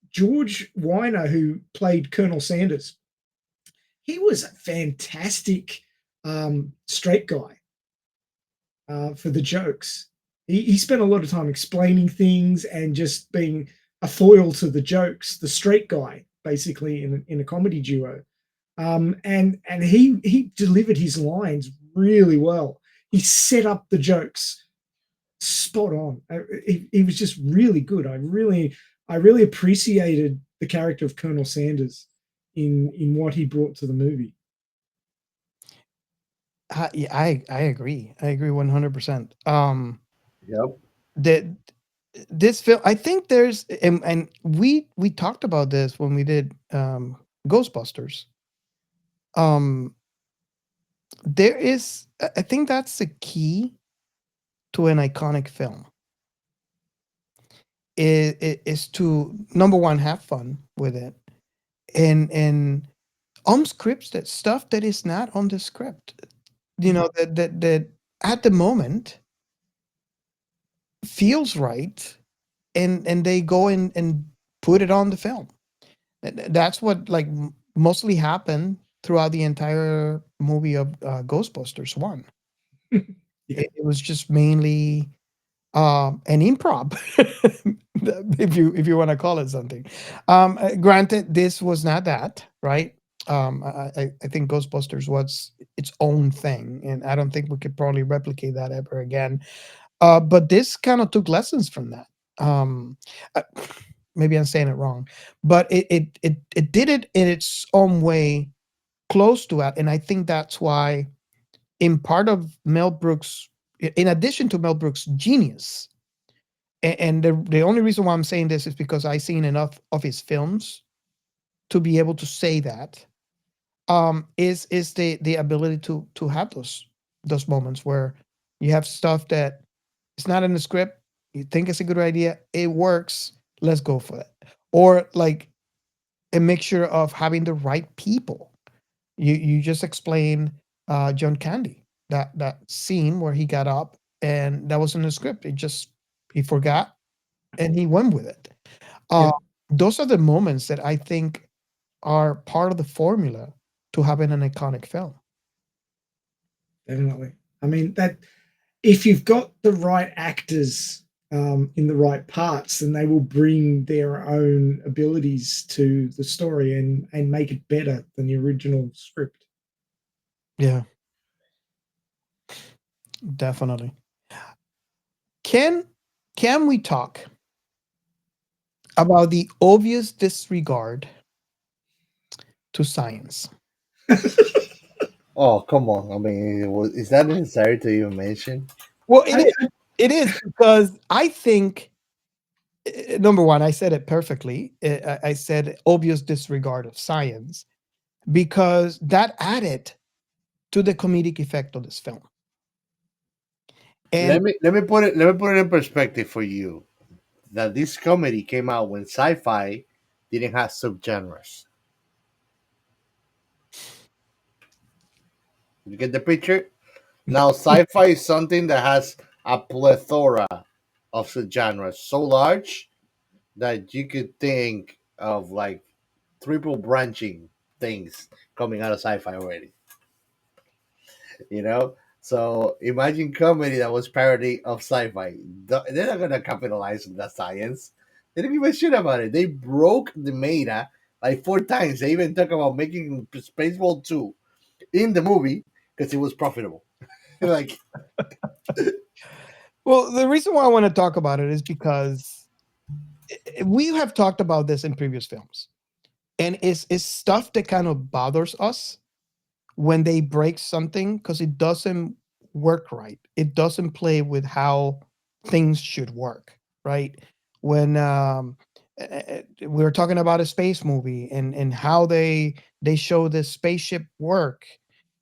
George Weiner, who played Colonel Sanders, he was a fantastic straight guy for the jokes. He spent a lot of time explaining things and just being a foil to the jokes, the straight guy, basically in a comedy duo. And he delivered his lines really well. He set up the jokes spot on. He was just really good. I really appreciated the character of Colonel Sanders in what he brought to the movie. Yeah, I agree. I agree 100%. Yep. That this film, I think there's, and we talked about this when we did Ghostbusters. There is, I think that's the key to an iconic film. Is to, number one, have fun with it, and unscripted stuff that is not on the script. You know, that at the moment feels right, and they go in and put it on the film. That's what like mostly happened throughout the entire movie of Ghostbusters 1. Yeah. It was just mainly an improv, if you want to call it something. Granted, this was not that, right? I think Ghostbusters was its own thing, and I don't think we could probably replicate that ever again. But this kind of took lessons from that. Uh, Maybe I'm saying it wrong, but it did it in its own way, close to it, and I think that's why, in part of Mel Brooks, in addition to Mel Brooks' genius, and the only reason why I'm saying this is because I've seen enough of his films to be able to say that, is the ability to have those moments where you have stuff that it's not in the script, you think it's a good idea, it works, let's go for it. Or like a mixture of having the right people. You just explained John Candy, that scene where he got up and that was in the script. He forgot and he went with it. Yeah. Those are the moments that I think are part of the formula to having an iconic film. Definitely. I mean, that if you've got the right actors in the right parts, then they will bring their own abilities to the story and make it better than the original script. Yeah, definitely. Can can we talk about the obvious disregard to science? Oh, come on. I mean, is that necessary to even mention? Well, it is. It is because I think number one, I said it perfectly. I said obvious disregard of science because that added to the comedic effect of this film. And Let me put it in perspective for you. That this comedy came out when sci-fi didn't have subgenres. You get the picture? Now sci-fi is something that has a plethora of subgenres so large that you could think of like triple branching things coming out of sci-fi already. You know? So imagine comedy that was parody of sci-fi. They're not gonna capitalize on that science. They didn't give a shit about it. They broke the meta like 4 times. They even talk about making Spaceball 2 in the movie because it was profitable. Like, well, the reason why I want to talk about it is because we have talked about this in previous films. And it's stuff that kind of bothers us when they break something because it doesn't work right. It doesn't play with how things should work, right? When we were talking about a space movie and how they show the spaceship work,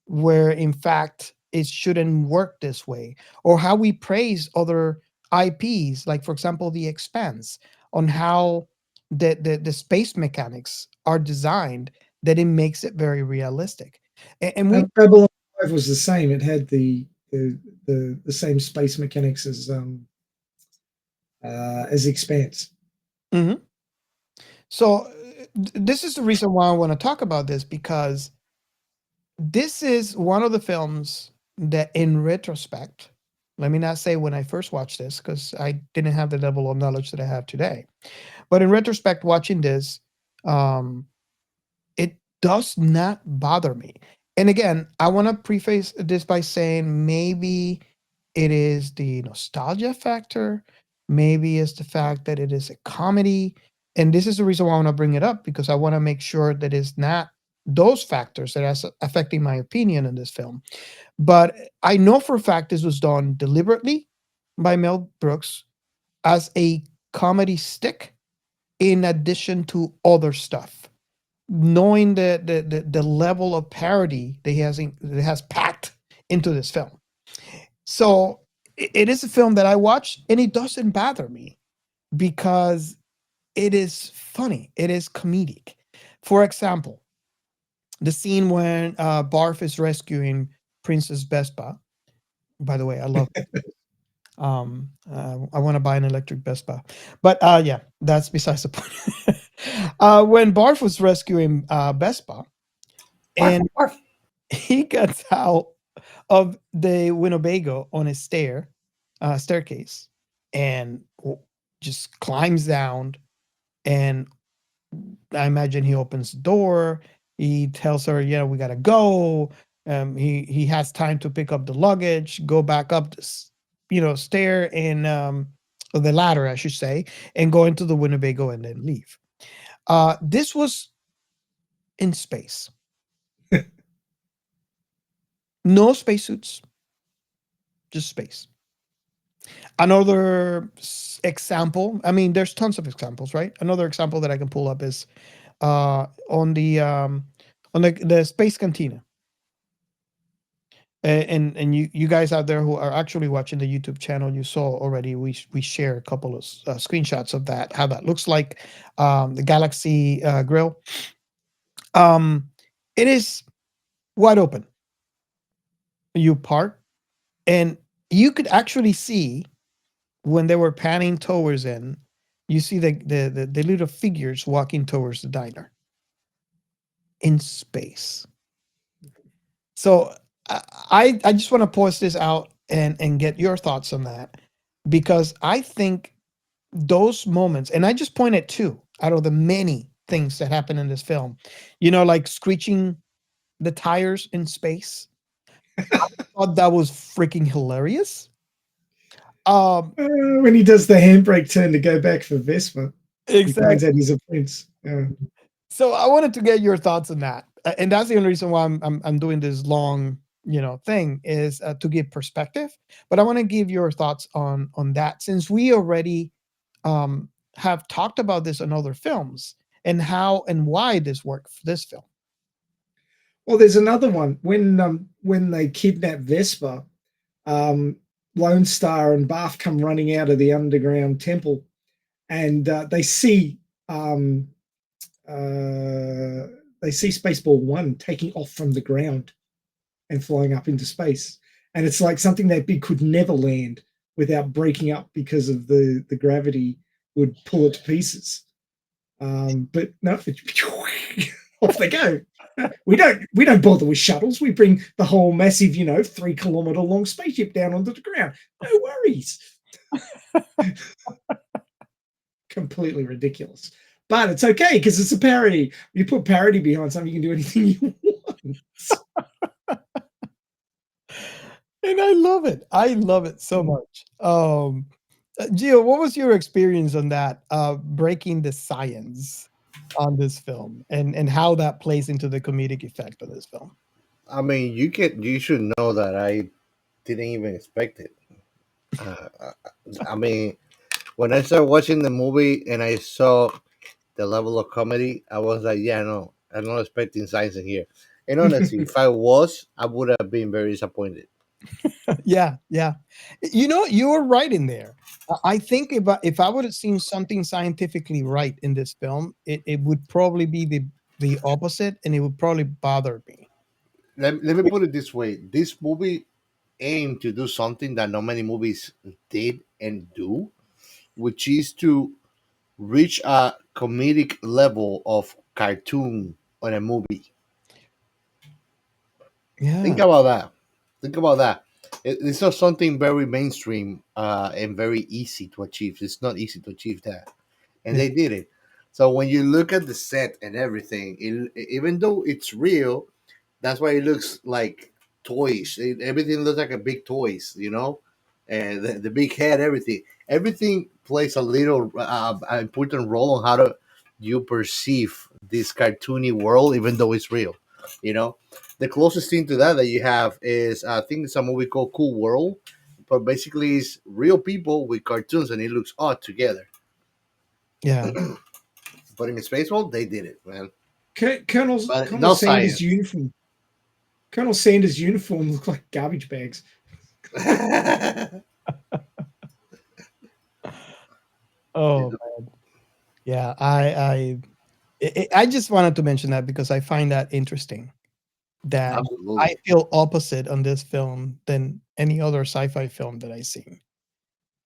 where in fact it shouldn't work this way, or how we praise other IPs, like for example, The Expanse, on how the space mechanics are designed, that it makes it very realistic. And we Babylon 5 was the same. It had the same space mechanics as Expanse. Mhm. So this is the reason why I want to talk about this, because this is one of the films that, in retrospect, let me not say when I first watched this, because I didn't have the level of knowledge that I have today. But in retrospect, watching this, um, it does not bother me. And again, I want to preface this by saying maybe it is the nostalgia factor, maybe it's the fact that it is a comedy. And this is the reason why I want to bring it up, because I want to make sure that it's not those factors that are affecting my opinion in this film. But I know for a fact this was done deliberately by Mel Brooks as a comedy stick in addition to other stuff, knowing the level of parody that that has packed into this film. So it is a film that I watch and it doesn't bother me, because it is funny, it is comedic. For example, the scene when Barf is rescuing Princess Vespa. By the way, I love I want to buy an electric Vespa, but yeah, that's besides the point. When Barf was rescuing Vespa, and he gets out of the Winnebago on a staircase, and just climbs down, and I imagine he opens the door. He tells her, "Yeah, we gotta go." He has time to pick up the luggage, go back up this, stair, and or the ladder, I should say, and go into the Winnebago and then leave. This was in space. No spacesuits, just space. Another example. I mean, there's tons of examples, right? Another example that I can pull up is on the space cantina. And you guys out there who are actually watching the YouTube channel, you saw already we share a couple of screenshots of that, how that looks like, the Galaxy grill. Um, it is wide open. You park, and you could actually see when they were panning towards in, you see the little figures walking towards the diner in space. So I just want to pause this out and get your thoughts on that, because I think those moments, and I just pointed two out of the many things that happen in this film, like screeching the tires in space. I thought that was freaking hilarious. When he does the handbrake turn to go back for Vespa, he finds Exactly. out he's a prince. Yeah. So I wanted to get your thoughts on that, and that's the only reason why I'm doing this long thing, is to give perspective. But I want to give your thoughts on that, since we already have talked about this in other films, and how and why this worked for this film. Well, there's another one when they kidnap Vespa. Lone Star and Barf come running out of the underground temple, and they see Spaceball 1 taking off from the ground and flying up into space, and it's like something that big could never land without breaking up, because of the gravity would pull it to pieces. But no, off they go. We don't bother with shuttles. We bring the whole massive, 3-kilometer long spaceship down onto the ground. No worries. Completely ridiculous. But it's okay, because it's a parody. You put parody behind something, you can do anything you want. And I love it. I love it so much. Gio, what was your experience on that, breaking the science on this film, and how that plays into the comedic effect of this film? I mean, you should know that I didn't even expect it. Uh, I mean, when I started watching the movie and I saw the level of comedy, I was like, yeah, no, I'm not expecting science in here. And honestly, if I was, I would have been very disappointed. Yeah, yeah. You know, you were right in there. I think if I would have seen something scientifically right in this film, it would probably be the opposite, and it would probably bother me. Let me put it this way: this movie aimed to do something that not many movies did and do, which is to reach a comedic level of cartoon on a movie. Think Yeah, about that. Think about that. It's not something very mainstream and very easy to achieve. It's not easy to achieve that, and yeah, they did it. So when you look at the set and everything, even though it's real, that's why it looks like toys. Everything looks like a big toys, and the big head, everything plays a little important role on how to you perceive this cartoony world, even though it's real. You know, the closest thing to that you have is I think it's a movie called Cool World, but basically it's real people with cartoons, and it looks odd together. yeah. But in Spaceball, they did it, man. Colonel But Colonel no Sanders' science. uniform. Colonel Sanders' uniform looked like garbage bags. Oh man, yeah. I just wanted to mention that because I find that interesting. That I Absolutely. feel opposite on this film than any other sci-fi film that I've seen.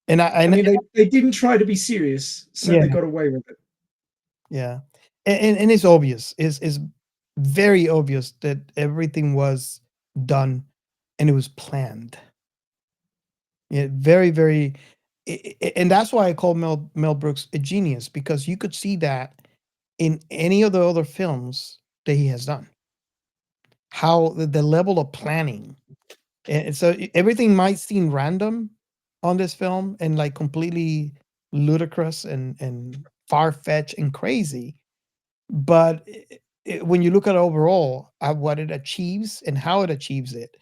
And I mean, they didn't try to be serious, so yeah, they got away with it. yeah, and it's obvious. Is very obvious that everything was done and it was planned. Yeah, very, very, and that's why I call Mel Brooks a genius because you could see that in any of the other films that he has done. How the level of planning, and so everything might seem random on this film and like completely ludicrous and far fetched and crazy, but when you look at overall at what it achieves and how it achieves it,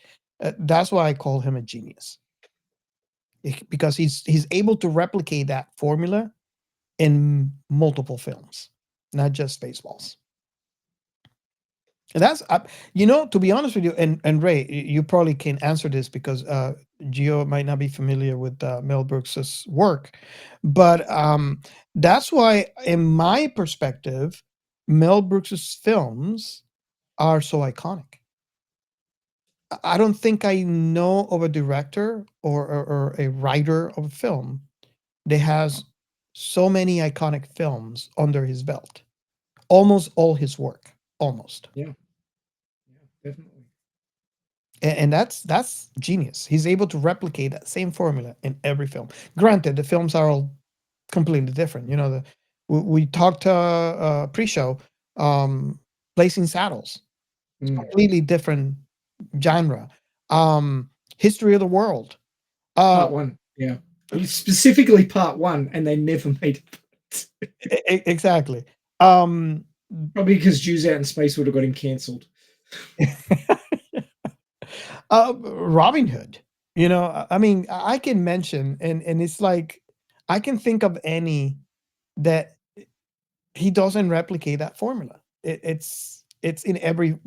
that's why I call him a genius. Because he's able to replicate that formula in multiple films, not just Spaceballs. And that's to be honest with you, and Ray, you probably can answer this because Gio might not be familiar with Mel Brooks's work, but that's why, in my perspective, Mel Brooks's films are so iconic. I don't think I know of a director or a writer of a film that has so many iconic films under his belt. Almost all his work, almost. Yeah, definitely. And that's genius. He's able to replicate that same formula in every film. Granted, the films are all completely different. We talked pre-show, Blazing Saddles. It's completely different genre. History of the World. Part one, yeah. Specifically part one, and they never made it. Exactly. Probably because Jews Out in Space would have got him cancelled. Robin Hood. I mean, I can mention, and it's like I can think of any that he doesn't replicate that formula. It's in every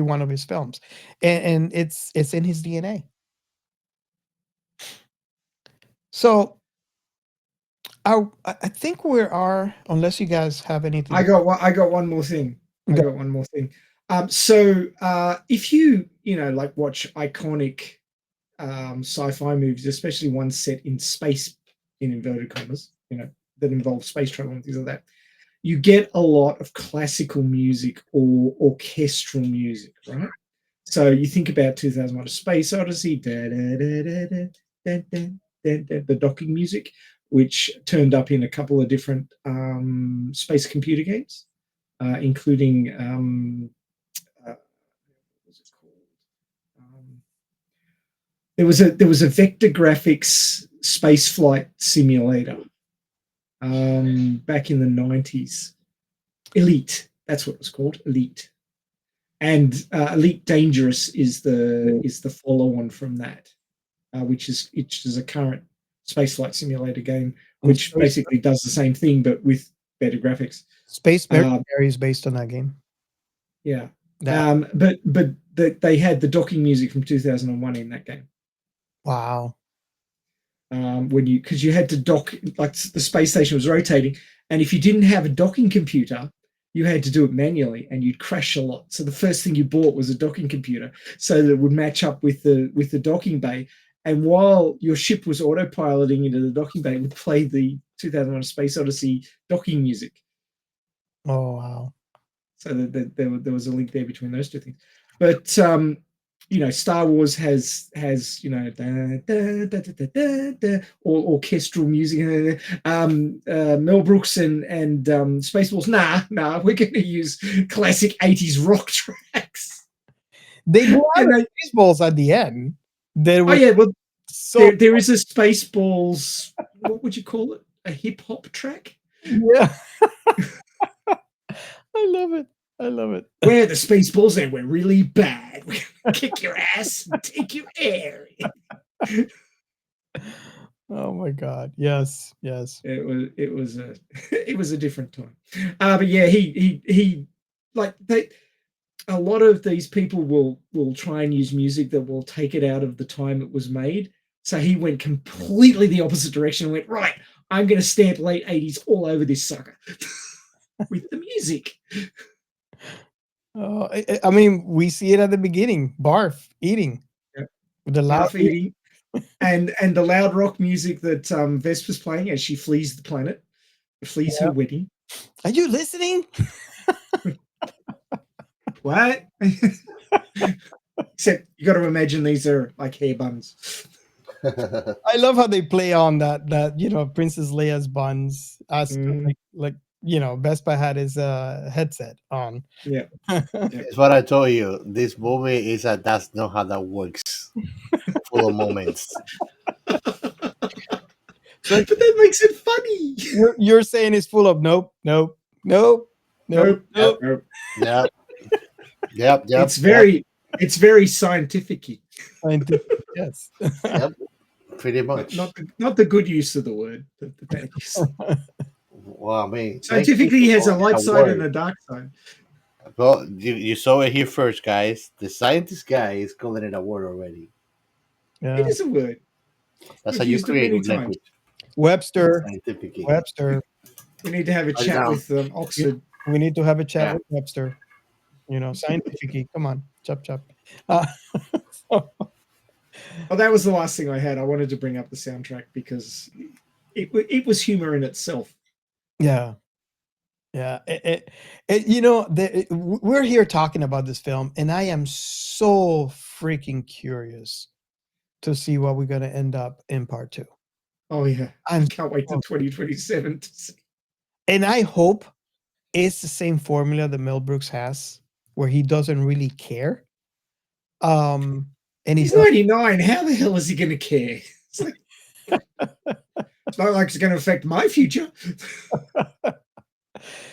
one of his films, and it's in his DNA. So I think we are, unless you guys have anything. I got one more thing. So if you like watch iconic sci-fi movies, especially ones set in space, in inverted commas, that involve space travel and things like that, you get a lot of classical music or orchestral music, right? So you think about 2001: A Space Odyssey, the docking music, which turned up in a couple of different space computer games, including what was it called? There was a vector graphics space flight simulator back in the 90s. Elite, that's what it was called, Elite. And Elite Dangerous is the follow-on from that, which is a current spaceflight simulator game, which basically does the same thing but with better graphics. Space Military is based on that game. Yeah, but they had the docking music from 2001 in that game. Wow. Because you had to dock, like the space station was rotating, and if you didn't have a docking computer, you had to do it manually, and you'd crash a lot. So the first thing you bought was a docking computer, so that it would match up with the docking bay. And while your ship was autopiloting into the docking bay, it would play the 2001: Space Odyssey docking music. Oh wow. So there was a link there between those two things. But Star Wars has or orchestral music. Mel Brooks and Spaceballs. Nah, we're going to use classic 80s rock tracks. They blew out the Spaceballs at the end. There is a Spaceballs. What would you call it? A hip hop track? Yeah. I love it. We're the Spaceballs and we're really bad. We're gonna kick your ass and take your air. Oh my God. Yes. It was a different time. But yeah, he a lot of these people will try and use music that will take it out of the time it was made. So he went completely the opposite direction and went, right, I'm gonna stamp late 80s all over this sucker with the music. Oh, I mean, we see it at the beginning. Barf eating. Yeah. With the loud eating. and the loud rock music that Vespa's playing as she flees the planet, flees her wedding. Are you listening? What? Except you got to imagine these are like hair buns. I love how they play on that Princess Leia's buns as like Vespa had his headset on. Yeah. It's what I told you. This movie is that's not how that works. Full of moments. But that makes it funny. You're saying it's full of nope. Yep. It's very scientific-y. Scientific, yes. Yep. Pretty much. Not the good use of the word. The bad use. Well, I mean, scientifically, he has a light side and a dark side. Well, you saw it here first, guys. The scientist guy is calling it a word already. Yeah. It is a word. That's how you create language. Webster. We need to have a chat with Oxford. We need to have a chat with Webster. Scientific. Come on, chop. Oh, that was the last thing I had. I wanted to bring up the soundtrack because it was humor in itself. Yeah. We're here talking about this film, and I am so freaking curious to see what we're going to end up in part 2. Oh yeah, I can't wait till 2027 to see. And I hope it's the same formula that Mel Brooks has, where he doesn't really care. And he's 99. How the hell is he going to care? It's not like it's going to affect my future.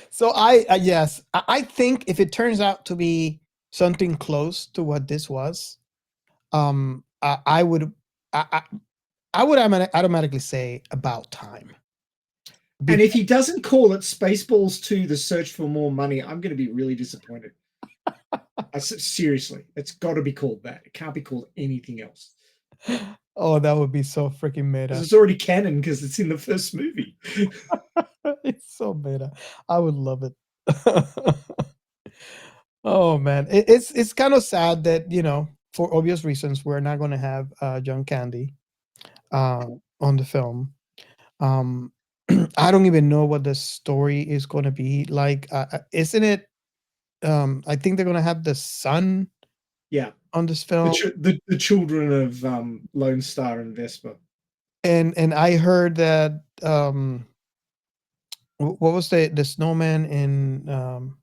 So I think if it turns out to be something close to what this was, I would automatically say about time. And if he doesn't call it Spaceballs 2: The Search for More Money, I'm going to be really disappointed. Seriously, it's got to be called that. It can't be called anything else. Oh, that would be so freaking meta. It's already canon because it's in the first movie. It's so meta. I would love it. Oh man, it's kind of sad that for obvious reasons we're not going to have John Candy on the film. I don't even know what the story is going to be like. Isn't it? I think they're going to have the son. Yeah. On this film, the children of Lone Star and Vespa. And I heard that what was the snowman in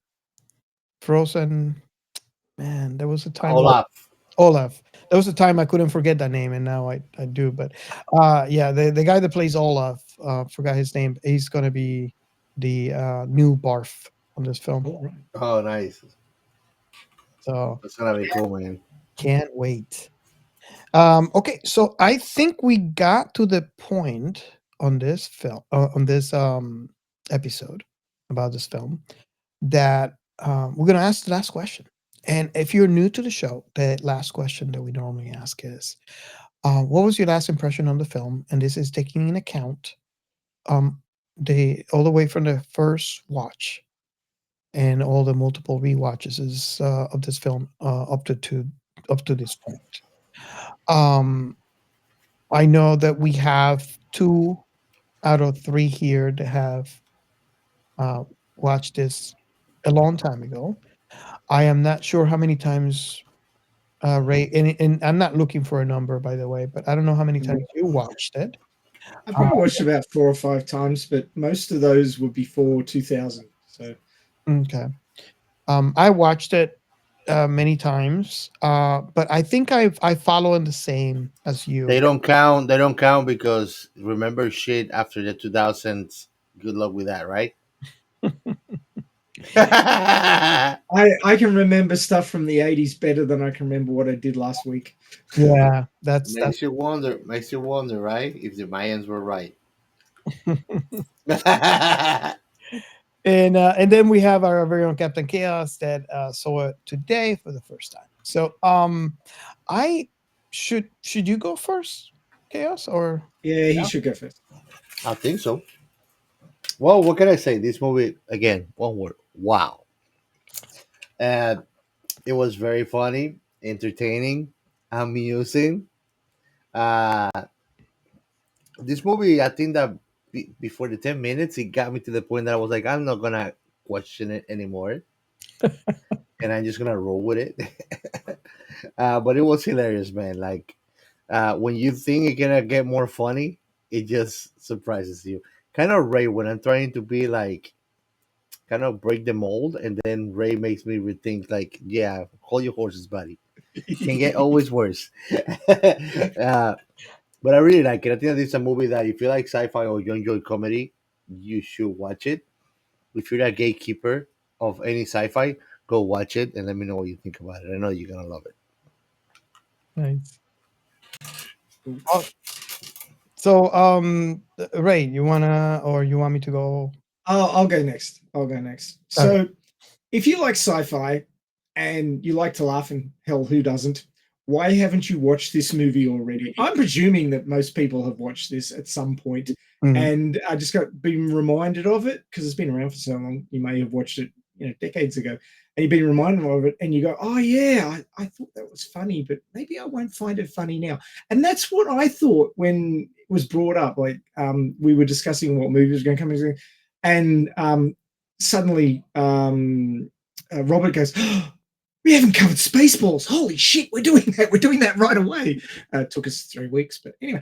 Frozen? Man, there was a time. Olaf. There was a time I couldn't forget that name, and now I do. But the guy that plays Olaf, forgot his name. He's gonna be the new Barf on this film. Oh, nice. So that's gonna be cool, man. Can't wait. Okay, so I think we got to the point on this film, on this episode about this film, that we're gonna ask the last question. And if you're new to the show, the last question that we normally ask is, What was your last impression on the film? And this is taking in account all the way from the first watch and all the multiple rewatches of this film up to this point. I know that we have 2 out of 3 here that have watched this a long time ago. I am not sure how many times Ray, and I'm not looking for a number, by the way, but I don't know how many times you watched it. I've probably watched it about 4 or 5 times, but most of those were before 2000. So Okay. I watched it many times, but I think I follow in the same as you. They don't count. They don't count because remember shit after the 2000s. Good luck with that, right? I can remember stuff from the 80s better than I can remember what I did last week. Yeah, that's Makes you wonder. Makes you wonder, right? If the Mayans were right. and then we have our very own Captain Chaos that saw it today for the first time. So I should you go first, Chaos, or Yeah, he should go first. I think so. Well, what can I say? This movie again. One word. Wow. Uh, it was very funny, entertaining, amusing. Uh, this movie, I think that before the 10 minutes, it got me to the point that I was like, I'm not gonna question it anymore, and I'm just gonna roll with it. But it was hilarious, man. Like when you think it's gonna get more funny, it just surprises you. Kind of Ray when I'm trying to be like kind of break the mold, and then Ray makes me rethink. Like, yeah, hold your horses, buddy. Can get always worse. But I really like it. I think that it's a movie that if you like sci-fi or you enjoy comedy, you should watch it. If you're a gatekeeper of any sci-fi, go watch it and let me know what you think about it. I know you're gonna love it. nice? Oh, so Ray, you want me to go? I'll go next. I'll go next. So, if you like sci-fi and you like to laugh, and hell, who doesn't? Why haven't you watched this movie already? I'm presuming that most people have watched this at some point, and I just been reminded of it because it's been around for so long. You may have watched it, decades ago, and you've been reminded of it, and you go, "Oh yeah, I thought that was funny, but maybe I won't find it funny now." And that's what I thought when it was brought up. Like we were discussing what movie was going to come in, and suddenly Robert goes, oh, we haven't covered Spaceballs. Holy shit, we're doing that. We're doing that right away. It took us 3 weeks, but anyway.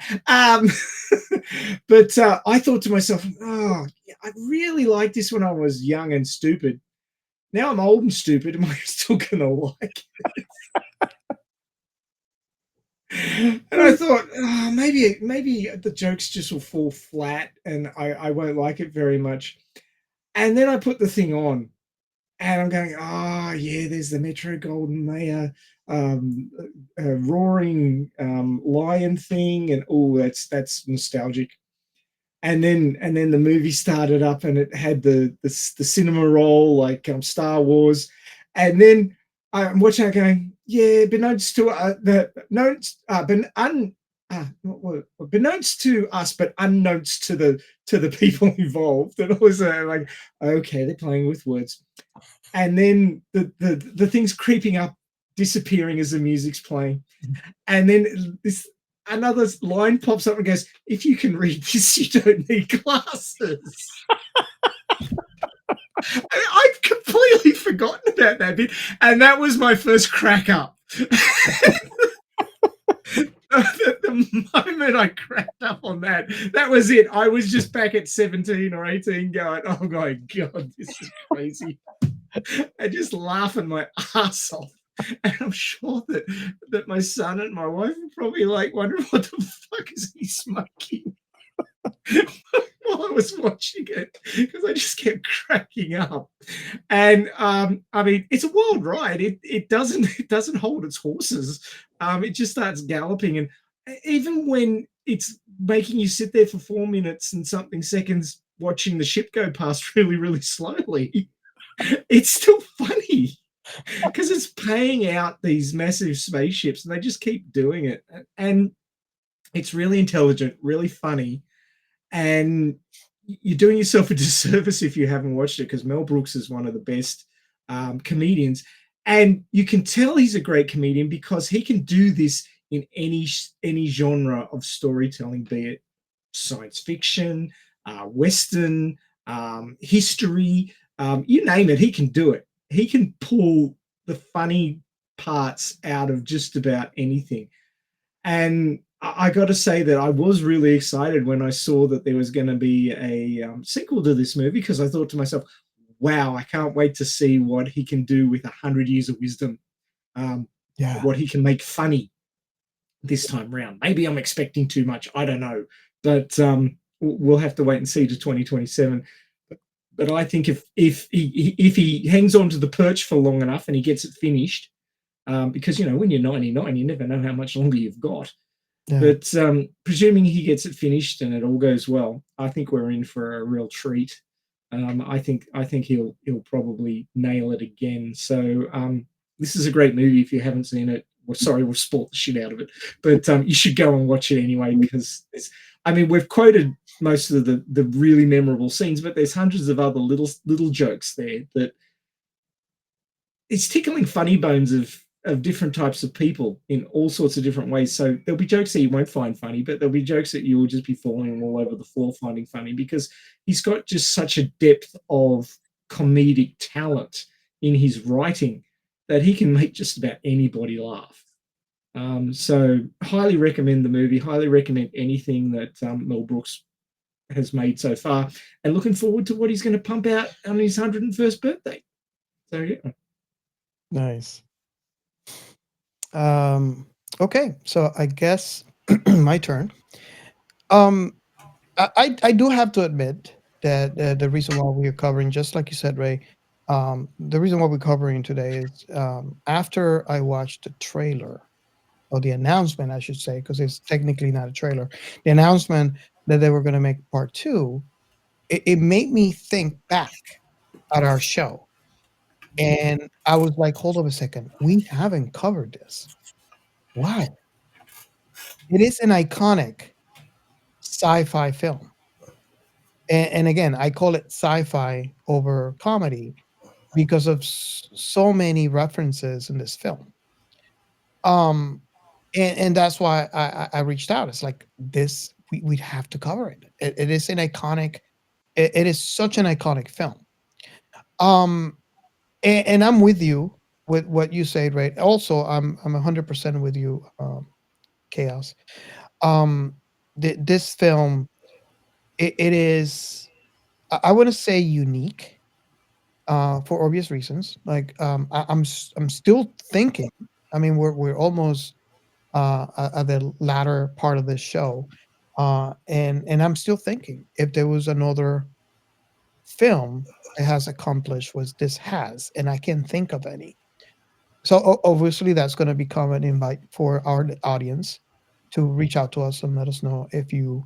But I thought to myself, oh, yeah, I really liked this when I was young and stupid. Now I'm old and stupid. Am I still going to like it? And I thought, oh, maybe the jokes just will fall flat and I won't like it very much. And then I put the thing on. And I'm going, oh, yeah, there's the Metro Golden Mayer roaring lion thing. And, oh, that's nostalgic. And then the movie started up and it had the cinema roll like Star Wars. And then I'm watching it going, yeah, beknownst to us, but unknownst to the people involved. And I was like, okay, they're playing with words. And then the thing's creeping up, disappearing as the music's playing. And then another line pops up and goes, if you can read this, you don't need glasses. I'd completely forgotten about that bit. And that was my first crack up. The moment I cracked up on that, that was it. I was just back at 17 or 18 going, oh my God, this is crazy. And just laughing my ass off. And I'm sure that my son and my wife are probably like wondering what the fuck is he smoking while I was watching it, because I just kept cracking up. And I mean, it's a wild ride. It doesn't hold its horses. It just starts galloping, and even when it's making you sit there for 4 minutes and something seconds watching the ship go past really, really slowly, it's still funny because it's paying out these massive spaceships and they just keep doing it. And It's really intelligent, really funny, and you're doing yourself a disservice if you haven't watched it, because Mel Brooks is one of the best comedians, and you can tell he's a great comedian because he can do this in any genre of storytelling, be it science fiction, western, history, you name it, he can do it. He can pull the funny parts out of just about anything. And I got to say that I was really excited when I saw that there was going to be a sequel to this movie, because I thought to myself, wow, I can't wait to see what he can do with 100 years of wisdom, Yeah. what he can make funny this time round. Maybe I'm expecting too much. I don't know. But we'll have to wait and see to 2027. But I think if he hangs on to the perch for long enough and he gets it finished, because when you're 99, you never know how much longer you've got. Yeah. But presuming he gets it finished and it all goes well, I think we're in for a real treat. I think he'll probably nail it again. So this is a great movie. If you haven't seen it, well, sorry, we've spoiled the shit out of it, but you should go and watch it anyway, because we've quoted most of the really memorable scenes, but there's hundreds of other little jokes there that it's tickling funny bones of different types of people in all sorts of different ways. So there'll be jokes that you won't find funny, but there'll be jokes that you will just be falling all over the floor finding funny, because he's got just such a depth of comedic talent in his writing that he can make just about anybody laugh. So highly recommend the movie, highly recommend anything that Mel Brooks has made so far, and looking forward to what he's going to pump out on his 101st birthday. So yeah. Nice. Okay, so I guess my turn. I do have to admit that the reason why we are covering, just like you said, Ray, the reason why we're covering today is after I watched the trailer, or the announcement, I should say, because it's technically not a trailer, the announcement that they were going to make part two, it made me think back at our show. And I was like, hold on a second, we haven't covered this. Wow. It is an iconic sci-fi film. And again, I call it sci-fi over comedy because of so many references in this film. And that's why I reached out. It's like this, we'd have to cover it. It is an iconic, it is such an iconic film. And I'm with you with what you said, right? Also, I'm 100% with you, Chaos. This film, it is, I want to say unique, for obvious reasons. Like, I'm still thinking. I mean, we're almost at the latter part of this show, and I'm still thinking if there was another film that has accomplished what this has, and I can't think of any. So obviously, that's going to become an invite for our audience to reach out to us and let us know if you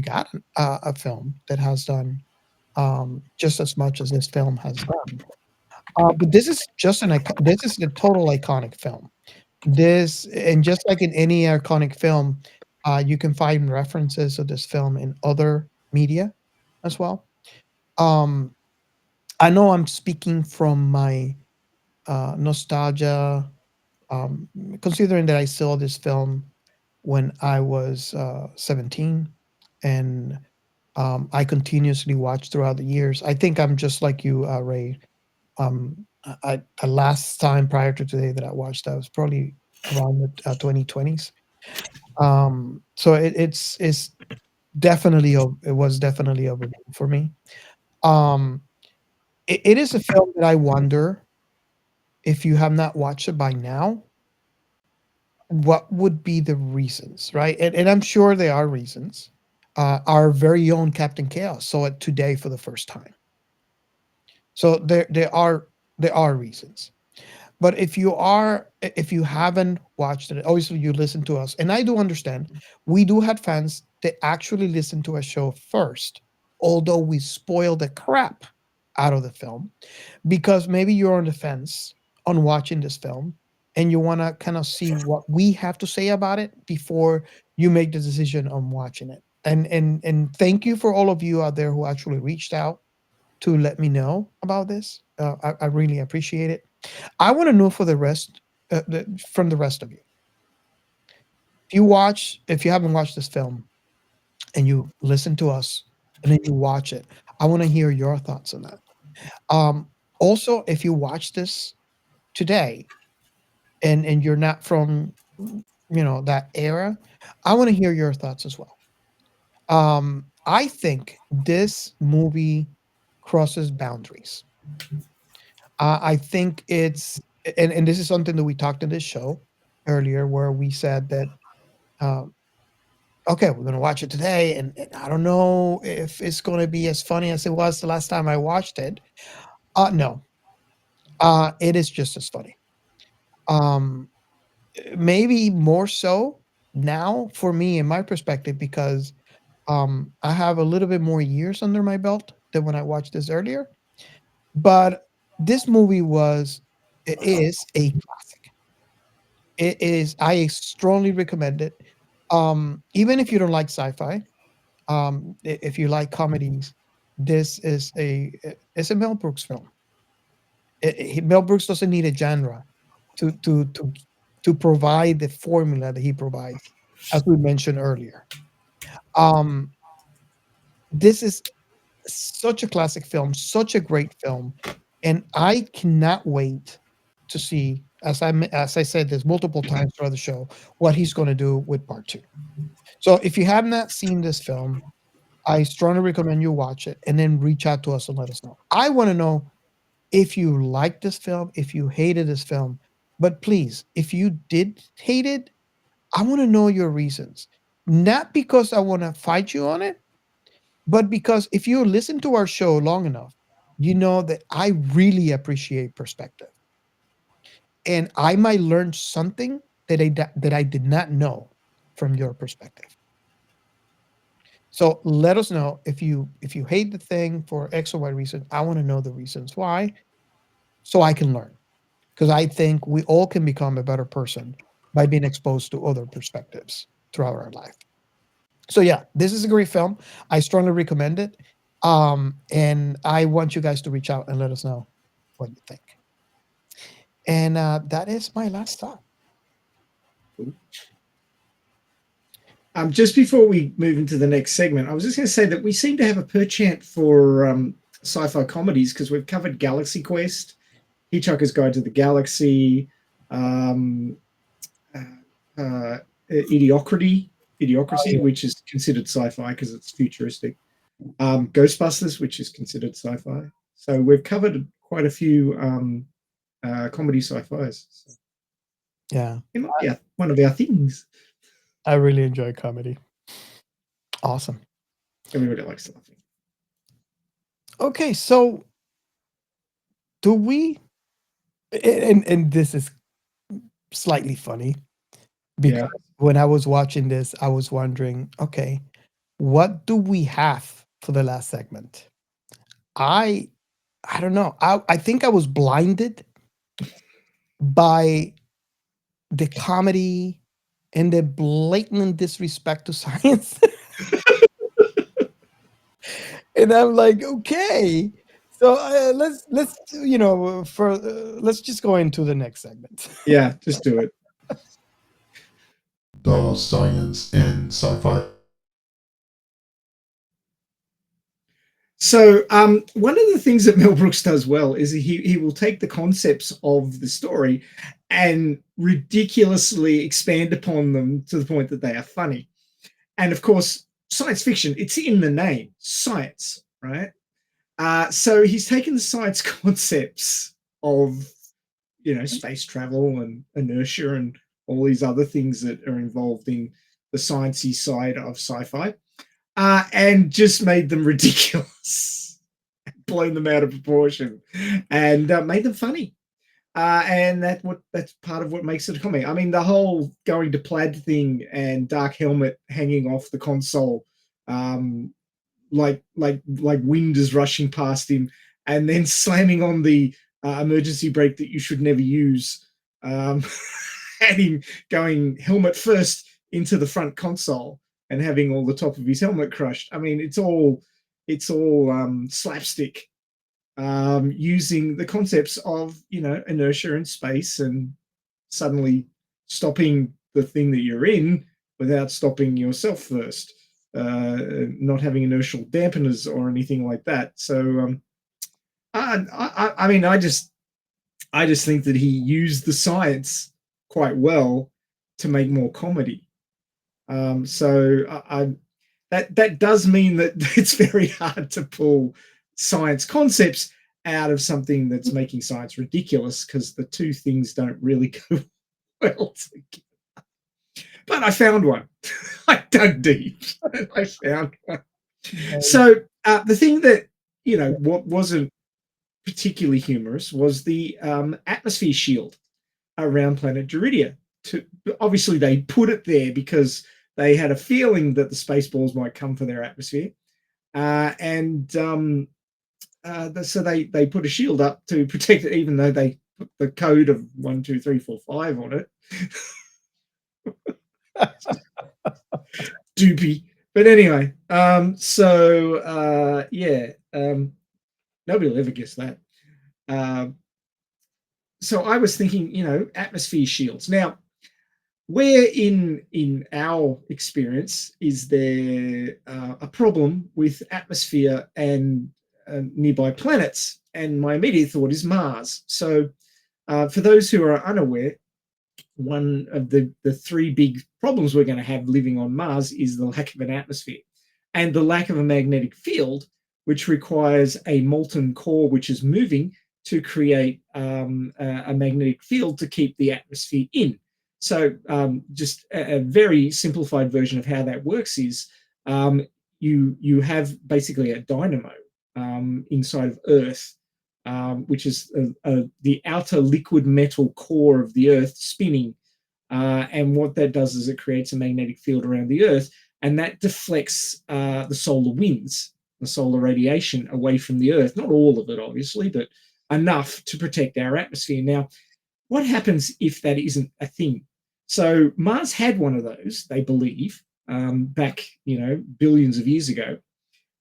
got a film that has done just as much as this film has done. But this is just this is a total iconic film. This, and just like in any iconic film, you can find references of this film in other media as well. Um, I know I'm speaking from my nostalgia, um, considering that I saw this film when I was 17, and I continuously watched throughout the years. I think I'm just like you, Ray. The last time prior to today that I watched that was probably around the 2020s. So it's definitely it was definitely overdue for me. Um, it is a film that I wonder, if you have not watched it by now, what would be the reasons, right? And I'm sure there are reasons. Our very own Captain Chaos saw it today for the first time. So there are reasons. But if you haven't watched it, obviously you listen to us, and I do understand. We do have fans that actually listen to a show first, although we spoil the crap out of the film, because maybe you're on the fence on watching this film, and you want to kind of see what we have to say about it before you make the decision on watching it. And thank you for all of you out there who actually reached out to let me know about this. I really appreciate it. I want to know for the rest from the rest of you. If you haven't watched this film and you listen to us and then you watch it, I want to hear your thoughts on that. Also, if you watch this today and you're not from that era, I want to hear your thoughts as well. I think this movie crosses boundaries. I think it's and this is something that we talked in this show earlier, where we said that okay, we're gonna watch it today, and I don't know if it's gonna be as funny as it was the last time I watched it. No, it is just as funny. Um, maybe more so now for me, in my perspective, because I have a little bit more years under my belt than when I watched this earlier. But this movie it is a classic. It is. I strongly recommend it. Even if you don't like sci-fi, if you like comedies, this is it's a Mel Brooks film. Mel Brooks doesn't need a genre to to to to provide the formula that he provides, as we mentioned earlier. Um, this is such a classic film, such a great film, and I cannot wait to see, as I said this multiple times throughout the show, what he's going to do with part two. So if you have not seen this film, I strongly recommend you watch it and then reach out to us and let us know. I want to know if you like this film, if you hated this film, but please, if you did hate it, I want to know your reasons. Not because I want to fight you on it, but because if you listen to our show long enough, you know that I really appreciate perspective. And I might learn something that I did not know from your perspective. So let us know if you hate the thing for X or Y reason. I want to know the reasons why, so I can learn. Because I think we all can become a better person by being exposed to other perspectives throughout our life. So yeah, this is a great film. I strongly recommend it. And I want you guys to reach out and let us know what you think. And that is my last thought. Just before we move into the next segment, I was just going to say that we seem to have a perchant for sci-fi comedies, because we've covered Galaxy Quest, Hitchhiker's Guide to the Galaxy, Idiocracy, which is considered sci-fi because it's futuristic, Ghostbusters, which is considered sci-fi. So we've covered quite a few comedy sci-fis. So Yeah, it might be one of our things. I really enjoy comedy. Awesome. Everybody likes laughing. Okay, so do we? And this is slightly funny because when I was watching this, I was wondering, okay, what do we have for the last segment? I don't know. I think I was blinded by the comedy and the blatant disrespect to science. And I'm like, okay. So let's let's just go into the next segment. Yeah, just do it. The science in sci-fi. So one of the things that Mel Brooks does well is he will take the concepts of the story and ridiculously expand upon them to the point that they are funny. And of course, science fiction, it's in the name, science, right? So he's taken the science concepts of, space travel and inertia and all these other things that are involved in the sciencey side of sci-fi, and just made them ridiculous, blown them out of proportion, and made them funny. And that's part of what makes it a comedy. I mean, the whole going to plaid thing and Dark Helmet hanging off the console, like wind is rushing past him, and then slamming on the emergency brake that you should never use, had him going helmet first into the front console and having all the top of his helmet crushed. I mean, it's all slapstick, using the concepts of, you know, inertia in space and suddenly stopping the thing that you're in without stopping yourself first, not having inertial dampeners or anything like that. So I mean, I just think that he used the science quite well to make more comedy. So that does mean that it's very hard to pull science concepts out of something that's making science ridiculous, because the two things don't really go well together. But I found one. I dug deep and I found one. So the thing that, you know, what wasn't particularly humorous was the atmosphere shield around Planet Druidia. Obviously, they put it there because they had a feeling that the SpaceBalls might come for their atmosphere, so they put a shield up to protect it, even though they put the code of 1, 2, 3, 4, 5 on it. Doopy. But anyway, nobody will ever guess that. So I was thinking, you know, atmosphere shields. Now, where in our experience is there a problem with atmosphere and nearby planets? And my immediate thought is Mars. So for those who are unaware, one of the three big problems we're going to have living on Mars is the lack of an atmosphere and the lack of a magnetic field, which requires a molten core which is moving to create a magnetic field to keep the atmosphere in. So just a very simplified version of how that works is you have basically a dynamo inside of Earth, which is the outer liquid metal core of the Earth spinning. And what that does is it creates a magnetic field around the Earth, and that deflects the solar winds, the solar radiation away from the Earth. Not all of it, obviously, but enough to protect our atmosphere. Now, what happens if that isn't a thing? So Mars had one of those, they believe, back, you know, billions of years ago.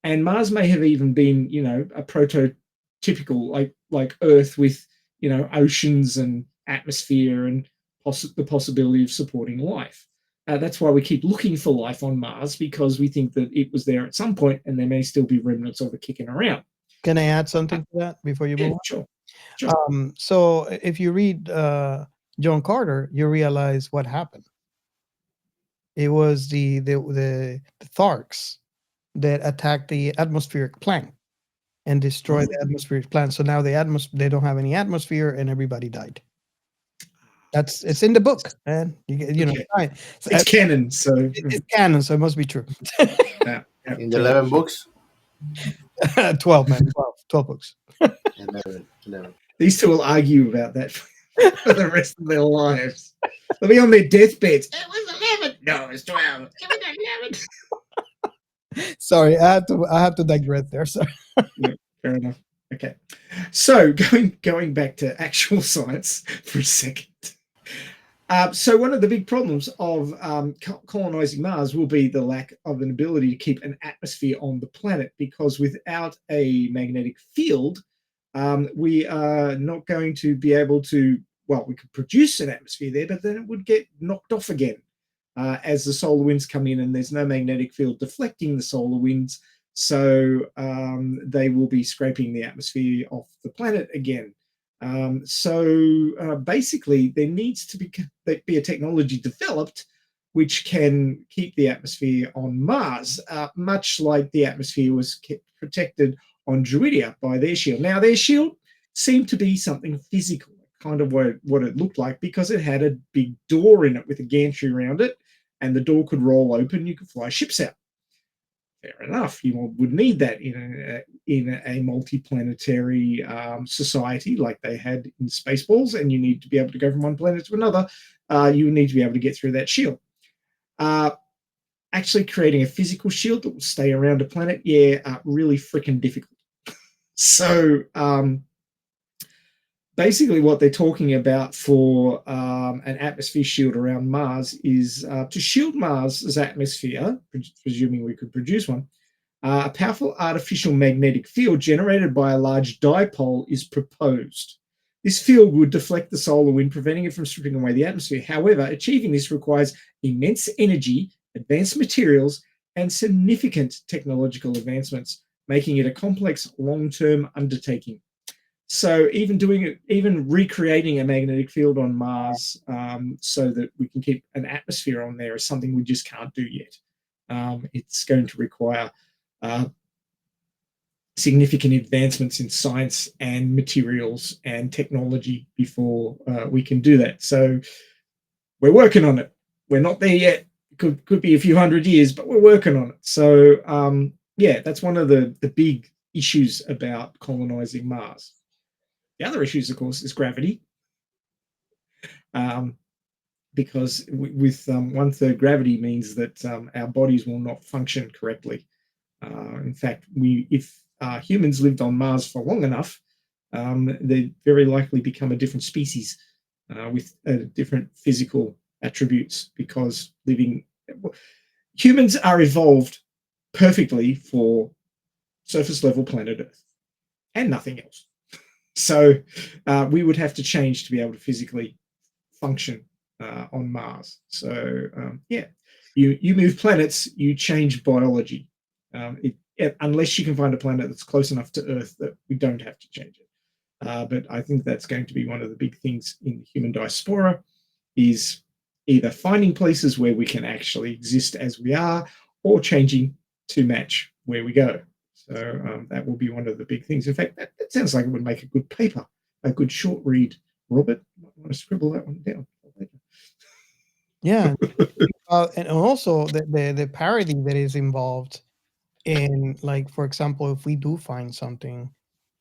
And Mars may have even been, you know, a prototypical like Earth with, you know, oceans and atmosphere and the possibility of supporting life. That's why we keep looking for life on Mars, because we think that it was there at some point and there may still be remnants of it kicking around. Can I add something to that before you move on? Sure. So if you read John Carter, you realize what happened. It was the Tharks that attacked the atmospheric planet and destroyed the atmospheric planet. So now they don't have any atmosphere, and everybody died. It's in the book, man. You know, it's canon, so it's canon, so it must be true. In the 11 books? 12, man. 12 books. 11. These two will argue about that for the rest of their lives. They'll be on their deathbeds. It was 11. No, it's 12. It was 11. Sorry, I have to digress there. Sorry. Yeah, fair enough. Okay. So going back to actual science for a second. So one of the big problems of colonizing Mars will be the lack of an ability to keep an atmosphere on the planet, because without a magnetic field, we are not going to be able to, well, we could produce an atmosphere there, but then it would get knocked off again as the solar winds come in, and there's no magnetic field deflecting the solar winds. So they will be scraping the atmosphere off the planet again. So basically, there needs to be a technology developed which can keep the atmosphere on Mars, much like the atmosphere was kept protected on Druidia by their shield. Now, their shield seemed to be something physical, kind of what it looked like, because it had a big door in it with a gantry around it, and the door could roll open. You could fly ships out. Fair enough. You would need that in a multi-planetary society like they had in SpaceBalls, and you need to be able to go from one planet to another. You need to be able to get through that shield. Actually creating a physical shield that will stay around a planet, really freaking difficult. So basically what they're talking about for an atmosphere shield around Mars is to shield Mars's atmosphere, presuming we could produce one. A powerful artificial magnetic field generated by a large dipole is proposed. This field would deflect the solar wind, preventing it from stripping away the atmosphere. However, achieving this requires immense energy, advanced materials, and significant technological advancements, making it a complex long-term undertaking. So even recreating a magnetic field on Mars so that we can keep an atmosphere on there is something we just can't do yet. It's going to require significant advancements in science and materials and technology before we can do that. So we're working on it. We're not there yet. It could be a few hundred years, but we're working on it. So yeah, that's one of the big issues about colonizing Mars. The other issues, of course, is gravity. Because with 1/3 gravity means that our bodies will not function correctly. In fact, if humans lived on Mars for long enough, they'd very likely become a different species with different physical attributes, because humans are evolved perfectly for surface level planet Earth and nothing else. So we would have to change to be able to physically function on Mars. So yeah, you move planets, you change biology. Unless you can find a planet that's close enough to Earth that we don't have to change it. But I think that's going to be one of the big things in the human diaspora, is either finding places where we can actually exist as we are, or changing to match where we go. So that will be one of the big things. In fact, that sounds like it would make a good paper, a good short read. Robert, I want to scribble that one down. Yeah, and also the parody that is involved in, like, for example, if we do find something,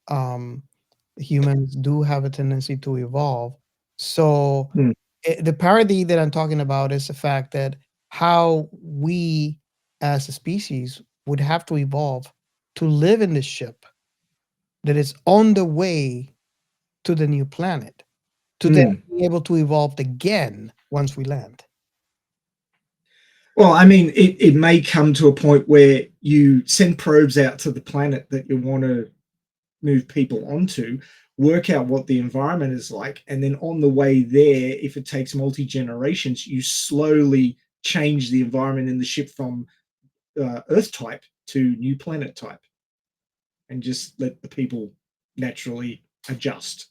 um, humans do have a tendency to evolve. So the parody that I'm talking about is the fact that how we as a species would have to evolve to live in this ship that is on the way to the new planet, to then be able to evolve again once we land. Well, I mean, it may come to a point where you send probes out to the planet that you want to move people onto, work out what the environment is like, and then on the way there, if it takes multi-generations, you slowly change the environment in the ship from Earth type to new planet type, and just let the people naturally adjust.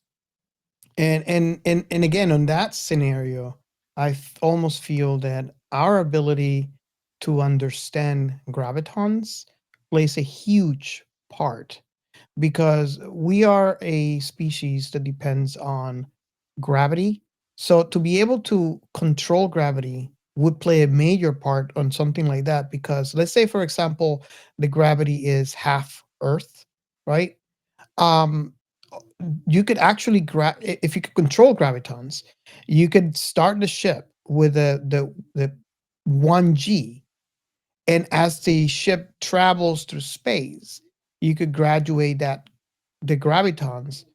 And again, on that scenario, I almost feel that our ability to understand gravitons plays a huge part, because we are a species that depends on gravity. So to be able to control gravity would play a major part on something like that, because let's say, for example, the gravity is half Earth, right? Um, you could actually if you could control gravitons, you could start the ship with the 1G, and as the ship travels through space, you could graduate the gravitons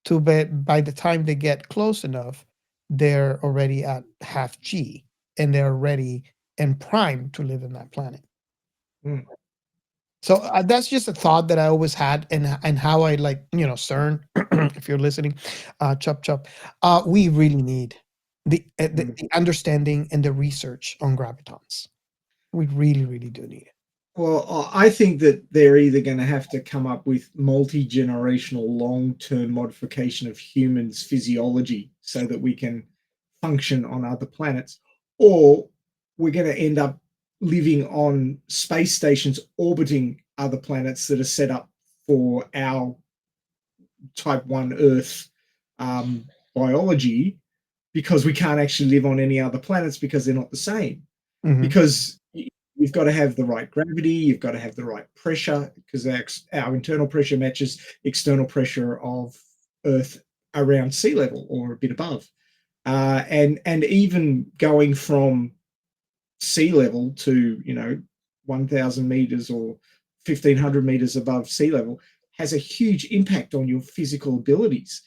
to by the time they get close enough, they're already at half G, and they're ready and primed to live in that planet. So that's just a thought that I always had, and how I, like, CERN, if you're listening, chop chop. We really need the understanding and the research on gravitons. We really, really do need it. Well, I think that they're either going to have to come up with multi-generational long-term modification of humans' physiology so that we can function on other planets, or we're going to end up living on space stations orbiting other planets that are set up for our type 1 Earth biology, because we can't actually live on any other planets because they're not the same. Because you've got to have the right gravity, you've got to have the right pressure, because our internal pressure matches external pressure of Earth around sea level or a bit above. And even going from sea level to 1,000 meters or 1,500 meters above sea level has a huge impact on your physical abilities.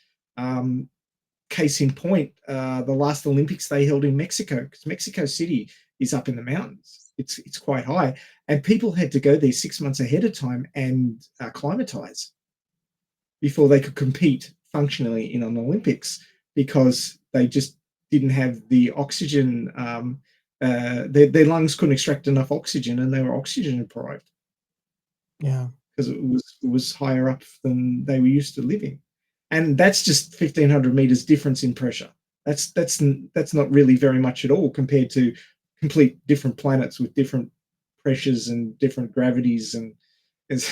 Case in point, the last Olympics they held in Mexico, because Mexico City is up in the mountains. It's quite high, and people had to go there 6 months ahead of time and acclimatize before they could compete functionally in an Olympics, because they just didn't have the oxygen. Their lungs couldn't extract enough oxygen, and they were oxygen deprived. Yeah. Because it was higher up than they were used to living, and that's just 1,500 meters difference in pressure. That's not really very much at all compared to complete different planets with different pressures and different gravities, and it's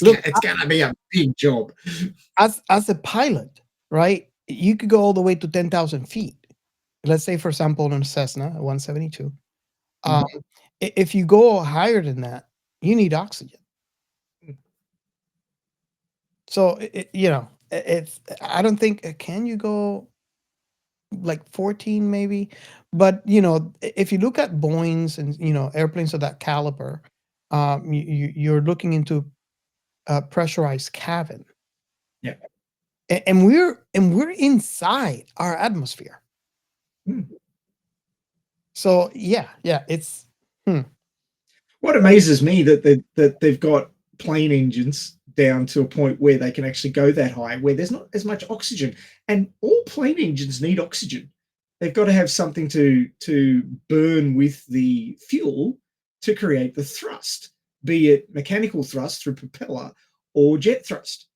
it's gonna be a big job. As a pilot, right? You could go all the way to 10,000 feet. Let's say, for example, on a Cessna 172. If you go higher than that, you need oxygen. So it's I don't think can you go like 14 maybe, but if you look at Boeings and airplanes of that caliber, you're looking into a pressurized cabin. Yeah. And we're inside our atmosphere. So yeah, it's What amazes me that they've got plane engines down to a point where they can actually go that high, where there's not as much oxygen, and all plane engines need oxygen. They've got to have something to burn with the fuel to create the thrust, be it mechanical thrust through propeller or jet thrust.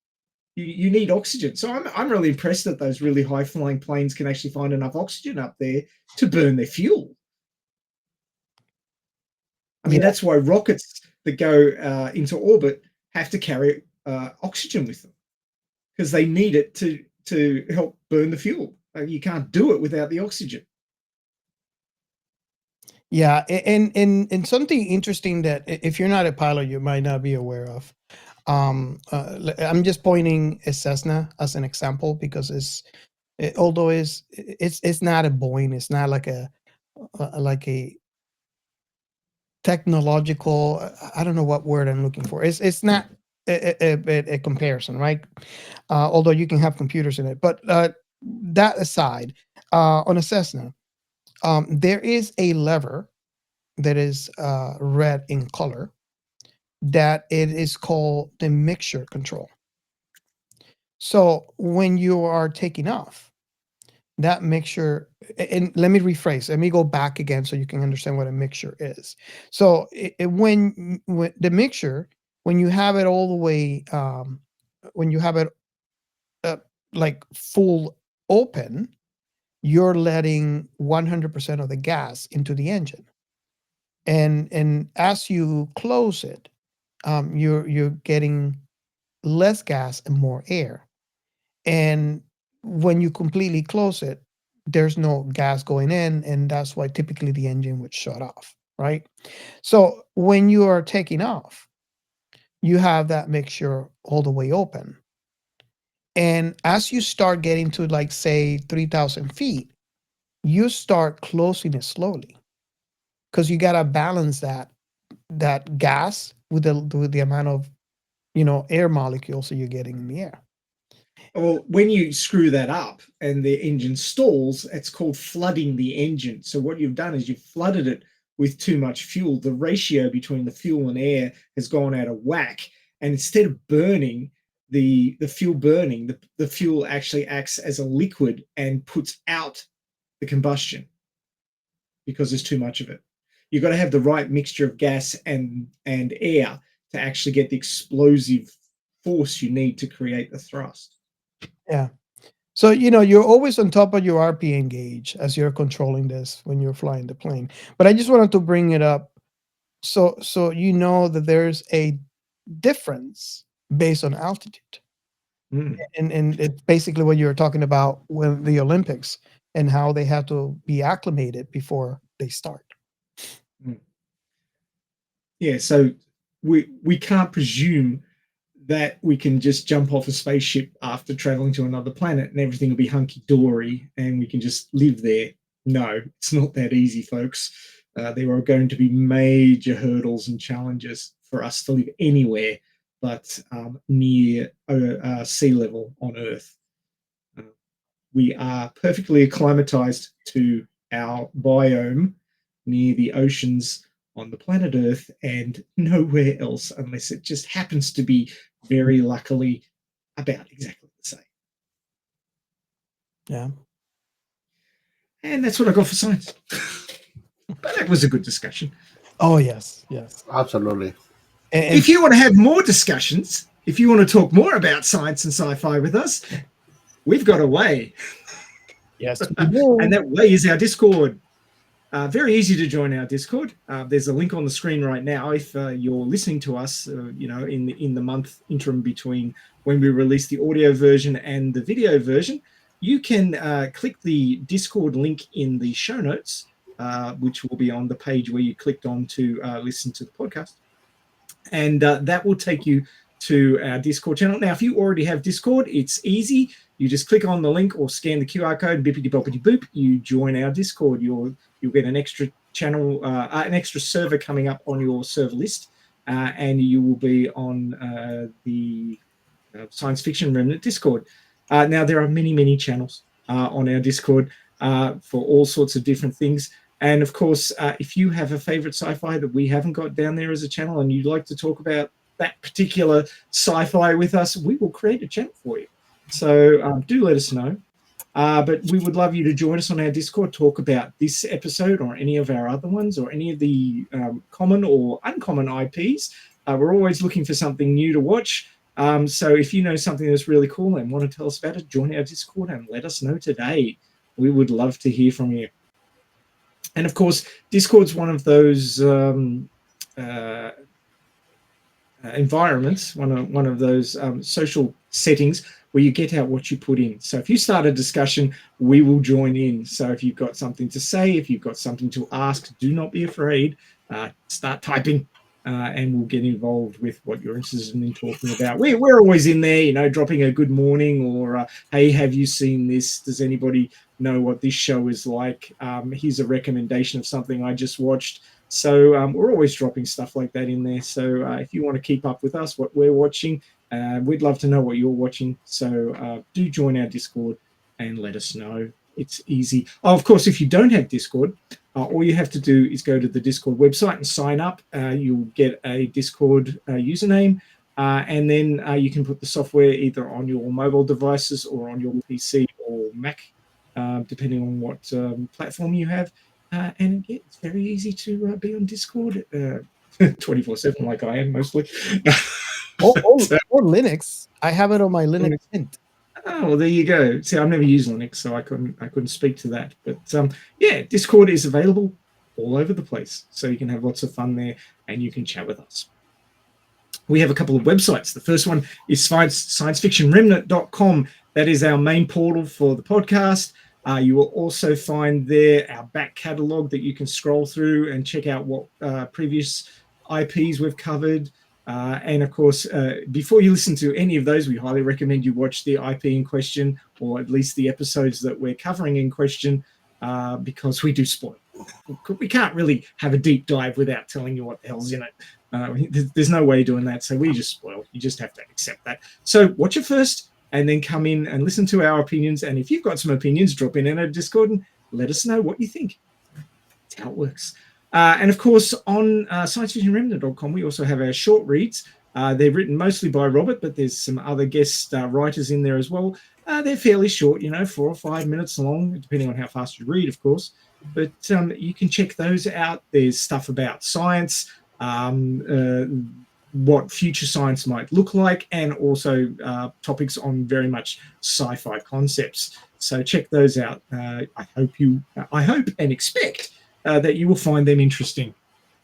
You need oxygen. So I'm really impressed that those really high flying planes can actually find enough oxygen up there to burn their fuel. I mean, that's why rockets that go into orbit have to carry oxygen with them, because they need it to help burn the fuel. You can't do it without the oxygen. Yeah, and something interesting that if you're not a pilot, you might not be aware of. I'm just pointing a Cessna as an example because although it's not a Boeing, it's not like a technological. I don't know what word I'm looking for. It's not a comparison, right? Although you can have computers in it, but that aside, on a Cessna, there is a lever that is red in color that it is called the mixture control. So when you are taking off, that mixture, and let me rephrase, let me go back again so you can understand what a mixture is. So when the mixture, when you have it all the way, when you have it like full open, you're letting 100% of the gas into the engine. And as you close it, you're getting less gas and more air. And when you completely close it, there's no gas going in, and that's why typically the engine would shut off, right? So when you are taking off, you have that mixture all the way open. And as you start getting to, like, say 3,000 feet, you start closing it slowly, because you got to balance that gas with the amount of air molecules that you're getting in the air. Well, when you screw that up and the engine stalls, it's called flooding the engine. So what you've done is you've flooded it with too much fuel. The ratio between the fuel and air has gone out of whack. And instead of burning, the fuel burning, the fuel actually acts as a liquid and puts out the combustion because there's too much of it. You've got to have the right mixture of gas and air to actually get the explosive force you need to create the thrust. Yeah. So, you're always on top of your RPM gauge as you're controlling this when you're flying the plane. But I just wanted to bring it up so that there's a difference based on altitude. And it's basically what you were talking about with the Olympics and how they have to be acclimated before they start. Yeah, so we can't presume that we can just jump off a spaceship after traveling to another planet and everything will be hunky-dory and we can just live there. No, it's not that easy, folks. There are going to be major hurdles and challenges for us to live anywhere but near sea level on Earth. we are perfectly acclimatized to our biome near the oceans on the planet Earth and nowhere else, unless it just happens to be very luckily about exactly the same. Yeah. And that's what I got for science. But that was a good discussion. Oh yes, yes. Absolutely. And If you want to have more discussions, if you want to talk more about science and sci-fi with us, we've got a way. yes, we do. And that way is our Discord. Very easy to join our Discord. There's a link on the screen right now. If you're listening to us, in the month interim between when we release the audio version and the video version, you can click the Discord link in the show notes, which will be on the page where you clicked on to listen to the podcast. And that will take you to our Discord channel. Now, if you already have Discord, it's easy. You just click on the link or scan the QR code, bippity boppity boop, you join our Discord. You'll get an extra channel, an extra server coming up on your server list, and you will be on the Science Fiction Remnant Discord. Now, there are many, many channels on our Discord for all sorts of different things. And of course, if you have a favorite sci-fi that we haven't got down there as a channel and you'd like to talk about that particular sci-fi with us, we will create a channel for you. So do let us know. But we would love you to join us on our Discord, talk about this episode or any of our other ones or any of the common or uncommon IPs. We're always looking for something new to watch. So if you know something that's really cool and want to tell us about it, join our Discord and let us know today. We would love to hear from you. And of course, Discord's one of those environments, one of those social settings where you get out what you put in. So if you start a discussion, we will join in. So if you've got something to say, if you've got something to ask, do not be afraid. Start typing, and we'll get involved with what you're interested in talking about. We're always in there, dropping a good morning or, hey, have you seen this? Does anybody know what this show is like? Here's a recommendation of something I just watched. So we're always dropping stuff like that in there. So if you want to keep up with us, what we're watching, we'd love to know what you're watching. So do join our Discord and let us know. It's easy. Oh, of course, if you don't have Discord, all you have to do is go to the Discord website and sign up. You'll get a Discord username, and then you can put the software either on your mobile devices or on your PC or Mac, depending on what platform you have. And yeah, it's very easy to be on Discord 24/7, like I am mostly. or Linux. I have it on my Linux Mint. Oh, well, there you go. See, I've never used Linux, so I couldn't speak to that. But yeah, Discord is available all over the place, so you can have lots of fun there and you can chat with us. We have a couple of websites. The first one is sciencefictionremnant.com. That is our main portal for the podcast. You will also find there our back catalogue that you can scroll through and check out what previous IPs we've covered. And of course, before you listen to any of those, we highly recommend you watch the IP in question, or at least the episodes that we're covering in question, because we do spoil. We can't really have a deep dive without telling you what the hell's in it. There's no way of doing that, so we just spoil. You just have to accept that. So watch it first, and then come in and listen to our opinions. And if you've got some opinions, drop in our Discord and let us know what you think. That's how it works. And of course, on sciencefictionremnant.com, we also have our short reads. They're written mostly by Robert, but there's some other guest writers in there as well. They're fairly short, 4 or 5 minutes long, depending on how fast you read, of course. But you can check those out. There's stuff about science, what future science might look like, and also topics on very much sci-fi concepts. So check those out. I hope and expect that you will find them interesting.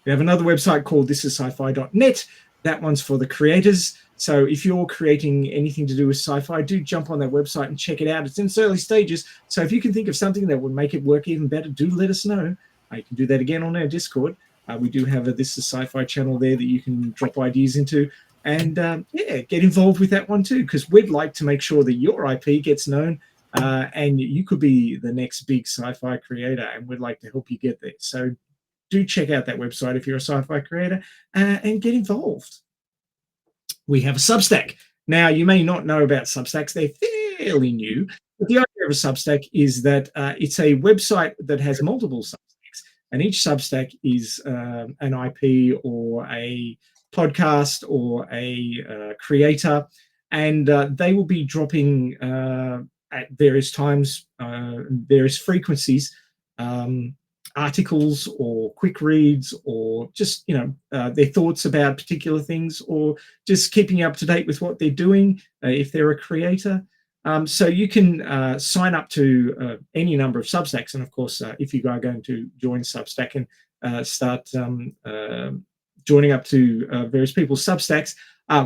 We have another website called thisissci-fi.net. That one's for the creators. So if you're creating anything to do with sci-fi, do jump on that website and check it out. It's in its early stages. So if you can think of something that would make it work even better, do let us know. You can do that again on our Discord. We do have a This Is Sci-Fi channel there that you can drop ideas into. And get involved with that one too, because we'd like to make sure that your IP gets known. And you could be the next big sci-fi creator, and we'd like to help you get there. So do check out that website if you're a sci-fi creator and get involved. We have a Substack. Now, you may not know about Substacks. They're fairly new. But the idea of of a Substack is that it's a website that has multiple Substacks, and each Substack is an IP or a podcast or a creator, and they will be dropping at various times, various frequencies, articles or quick reads, or just their thoughts about particular things, or just keeping up to date with what they're doing if they're a creator. So you can sign up to any number of Substacks, and of course, if you are going to join Substack and start joining up to various people's Substacks,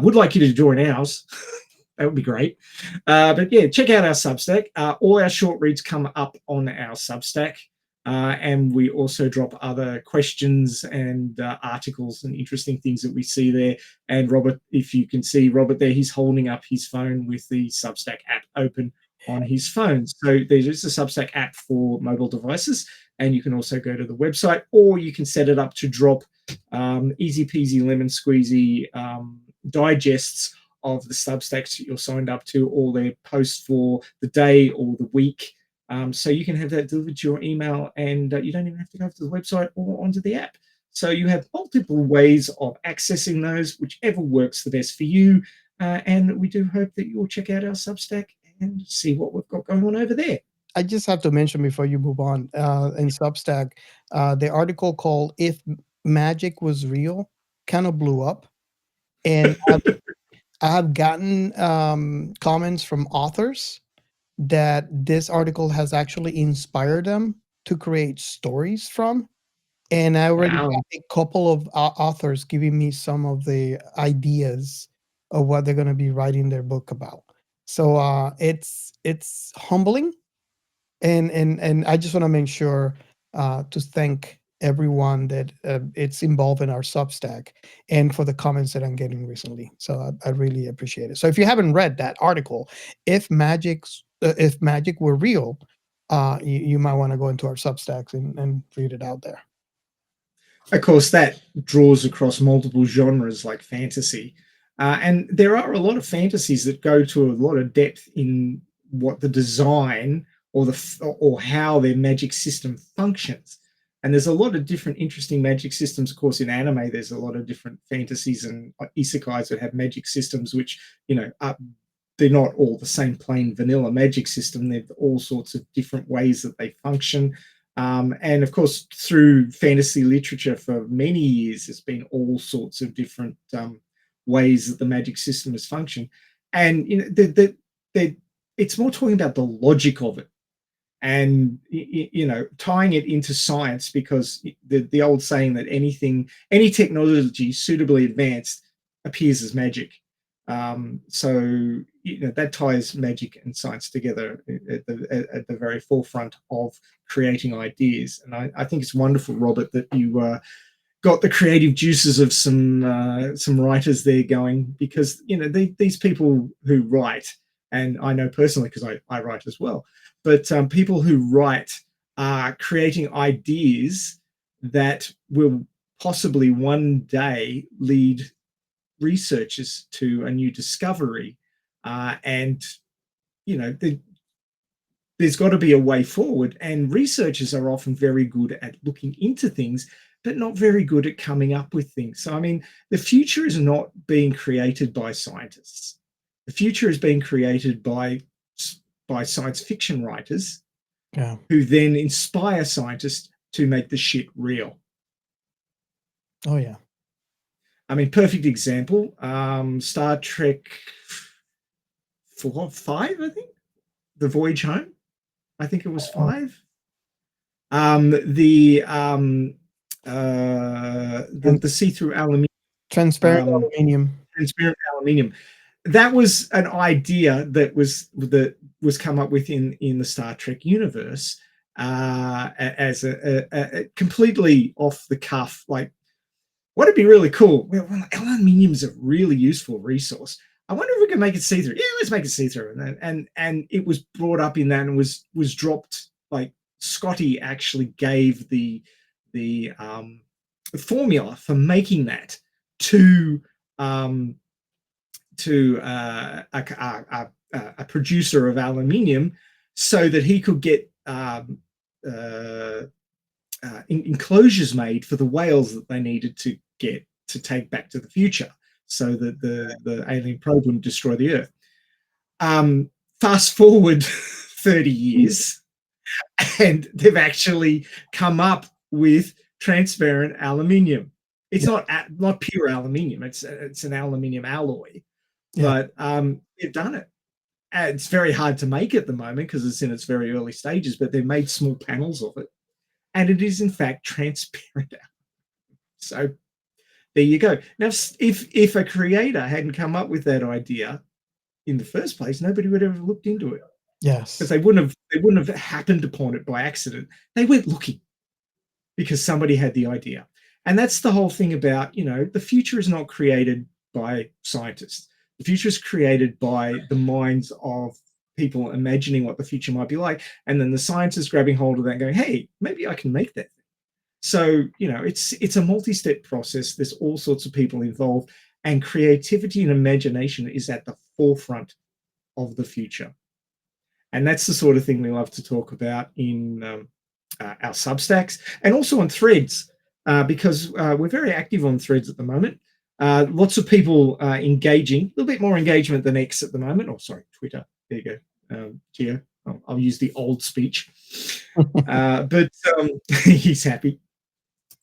would like you to join ours. That would be great. But yeah, check out our Substack. All our short reads come up on our Substack. And we also drop other questions and articles and interesting things that we see there. And Robert, if you can see Robert there, he's holding up his phone with the Substack app open on his phone. So there's a Substack app for mobile devices, and you can also go to the website, or you can set it up to drop easy peasy lemon squeezy digests of the Substacks that you're signed up to, all their posts for the day or the week. So you can have that delivered to your email, and you don't even have to go to the website or onto the app. So you have multiple ways of accessing those, whichever works the best for you. And we do hope that you'll check out our Substack and see what we've got going on over there. I just have to mention before you move on, in Substack, the article called "If Magic Was Real" kind of blew up, and I have gotten comments from authors that this article has actually inspired them to create stories from. And I already Wow. got a couple of authors giving me some of the ideas of what they're going to be writing their book about. So it's humbling, and I just want to make sure to thank everyone that it's involved in our Substack, and for the comments that I'm getting recently. So I really appreciate it. So if you haven't read that article, if magic were real, you might want to go into our Substacks and read it out there. Of course, that draws across multiple genres like fantasy. And there are a lot of fantasies that go to a lot of depth in what the design or how their magic system functions. And there's a lot of different interesting magic systems. Of course, in anime, there's a lot of different fantasies and isekais that have magic systems, which, they're not all the same plain vanilla magic system. They're all sorts of different ways that they function. And of course, through fantasy literature for many years, there's been all sorts of different ways that the magic system has functioned. And it's more talking about the logic of it, and tying it into science, because the old saying that any technology suitably advanced appears as magic. So that ties magic and science together at the very forefront of creating ideas. And I think it's wonderful, Robert, that you got the creative juices of some writers there going, because these people who write, and I know personally because I write as well, but people who write are creating ideas that will possibly one day lead researchers to a new discovery, and there's got to be a way forward. And researchers are often very good at looking into things, but not very good at coming up with things. So I mean, the future is not being created by scientists. The future is being created by science fiction writers, who then inspire scientists to make the shit real. Oh yeah. I mean, perfect example, Star Trek 5, I think, The Voyage Home. I think it was 5. The see-through aluminium. Transparent aluminium. Transparent aluminium. That was an idea that was come up with in the Star Trek universe, as a completely off the cuff, like, what would be really cool? Well, aluminium is a really useful resource. I wonder if we can make it see-through. Yeah, let's make it see-through. And it was brought up in that and was dropped. Like, Scotty actually gave the formula for making that to a producer of aluminium, so that he could get enclosures made for the whales that they needed to get to take back to the future, so that the alien probe wouldn't destroy the Earth. Fast forward 30 years, and they've actually come up with transparent aluminium. It's not pure aluminium. It's an aluminium alloy, but they've done it. It's very hard to make at the moment because it's in its very early stages, but they've made small panels of it, and it is in fact transparent. So there you go. Now, if a creator hadn't come up with that idea in the first place, nobody would have looked into it. Yes, because they wouldn't have happened upon it by accident. They went looking because somebody had the idea. And that's the whole thing about, the future is not created by scientists. The future is created by the minds of people imagining what the future might be like, and then the scientists grabbing hold of that and going, hey, maybe I can make that thing. So, it's a multi-step process. There's all sorts of people involved, and creativity and imagination is at the forefront of the future. And that's the sort of thing we love to talk about in our Substacks and also on Threads, because we're very active on Threads at the moment. Lots of people engaging, a little bit more engagement than X at the moment. Oh, sorry, Twitter. There you go. Geo. I'll use the old speech. But he's happy.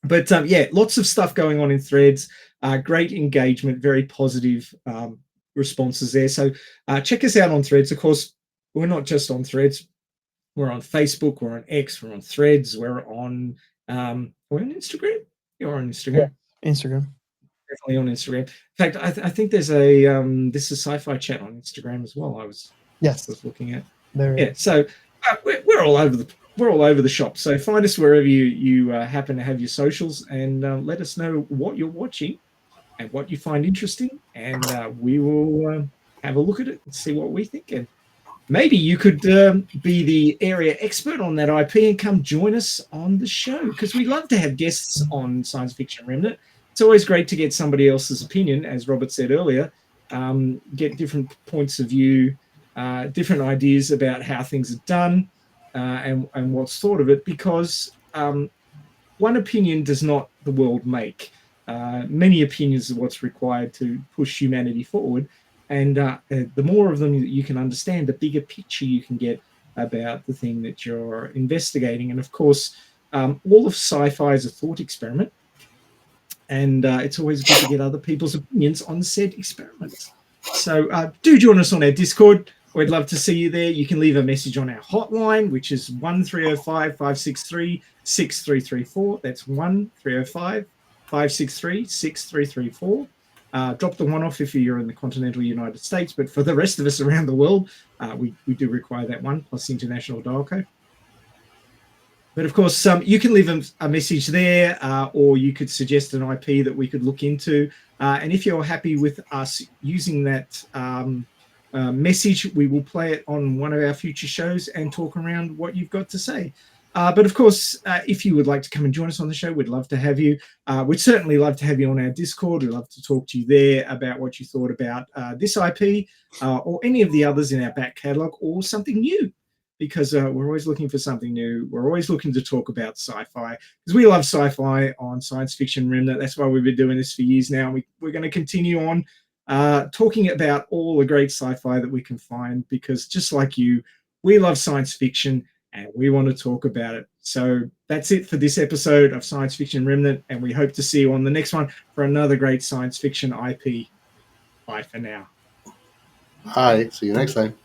But lots of stuff going on in Threads. Great engagement, very positive responses there. So check us out on Threads. Of course, we're not just on Threads. We're on Facebook. We're on X. We're on Threads. We're on Instagram. You're on Instagram. Yeah, Instagram. Definitely on Instagram. In fact, I think there's a this is Sci-Fi chat on Instagram as well. I was looking at. There so we're all over the shop. So find us wherever you happen to have your socials, and let us know what you're watching and what you find interesting, and we will have a look at it and see what we think. And maybe you could be the area expert on that IP and come join us on the show, because we love to have guests on Science Fiction Remnant. It's always great to get somebody else's opinion, as Robert said earlier, get different points of view, different ideas about how things are done, and what's thought of it, because one opinion does not the world make. Many opinions are what's required to push humanity forward. And the more of them that you can understand, the bigger picture you can get about the thing that you're investigating. And of course, all of sci-fi is a thought experiment. And it's always good to get other people's opinions on said experiments. So do join us on our Discord. We'd love to see you there. You can leave a message on our hotline, which is 1305-563-6334. That's 1305-563-6334. Drop the one off if you're in the continental United States, but for the rest of us around the world, we do require that one plus international dial code. But of course, you can leave a message there, or you could suggest an IP that we could look into. And if you're happy with us using that message, we will play it on one of our future shows and talk around what you've got to say. But of course, if you would like to come and join us on the show, we'd love to have you. We'd certainly love to have you on our Discord. We'd love to talk to you there about what you thought about this IP or any of the others in our back catalogue, or something new, because we're always looking for something new. We're always looking to talk about sci-fi, because we love sci-fi on Science Fiction Remnant. That's why we've been doing this for years now. We're going to continue on talking about all the great sci-fi that we can find, because just like you, we love science fiction, and we want to talk about it. So that's it for this episode of Science Fiction Remnant, and we hope to see you on the next one for another great science fiction IP. Bye for now. All right. See you next time.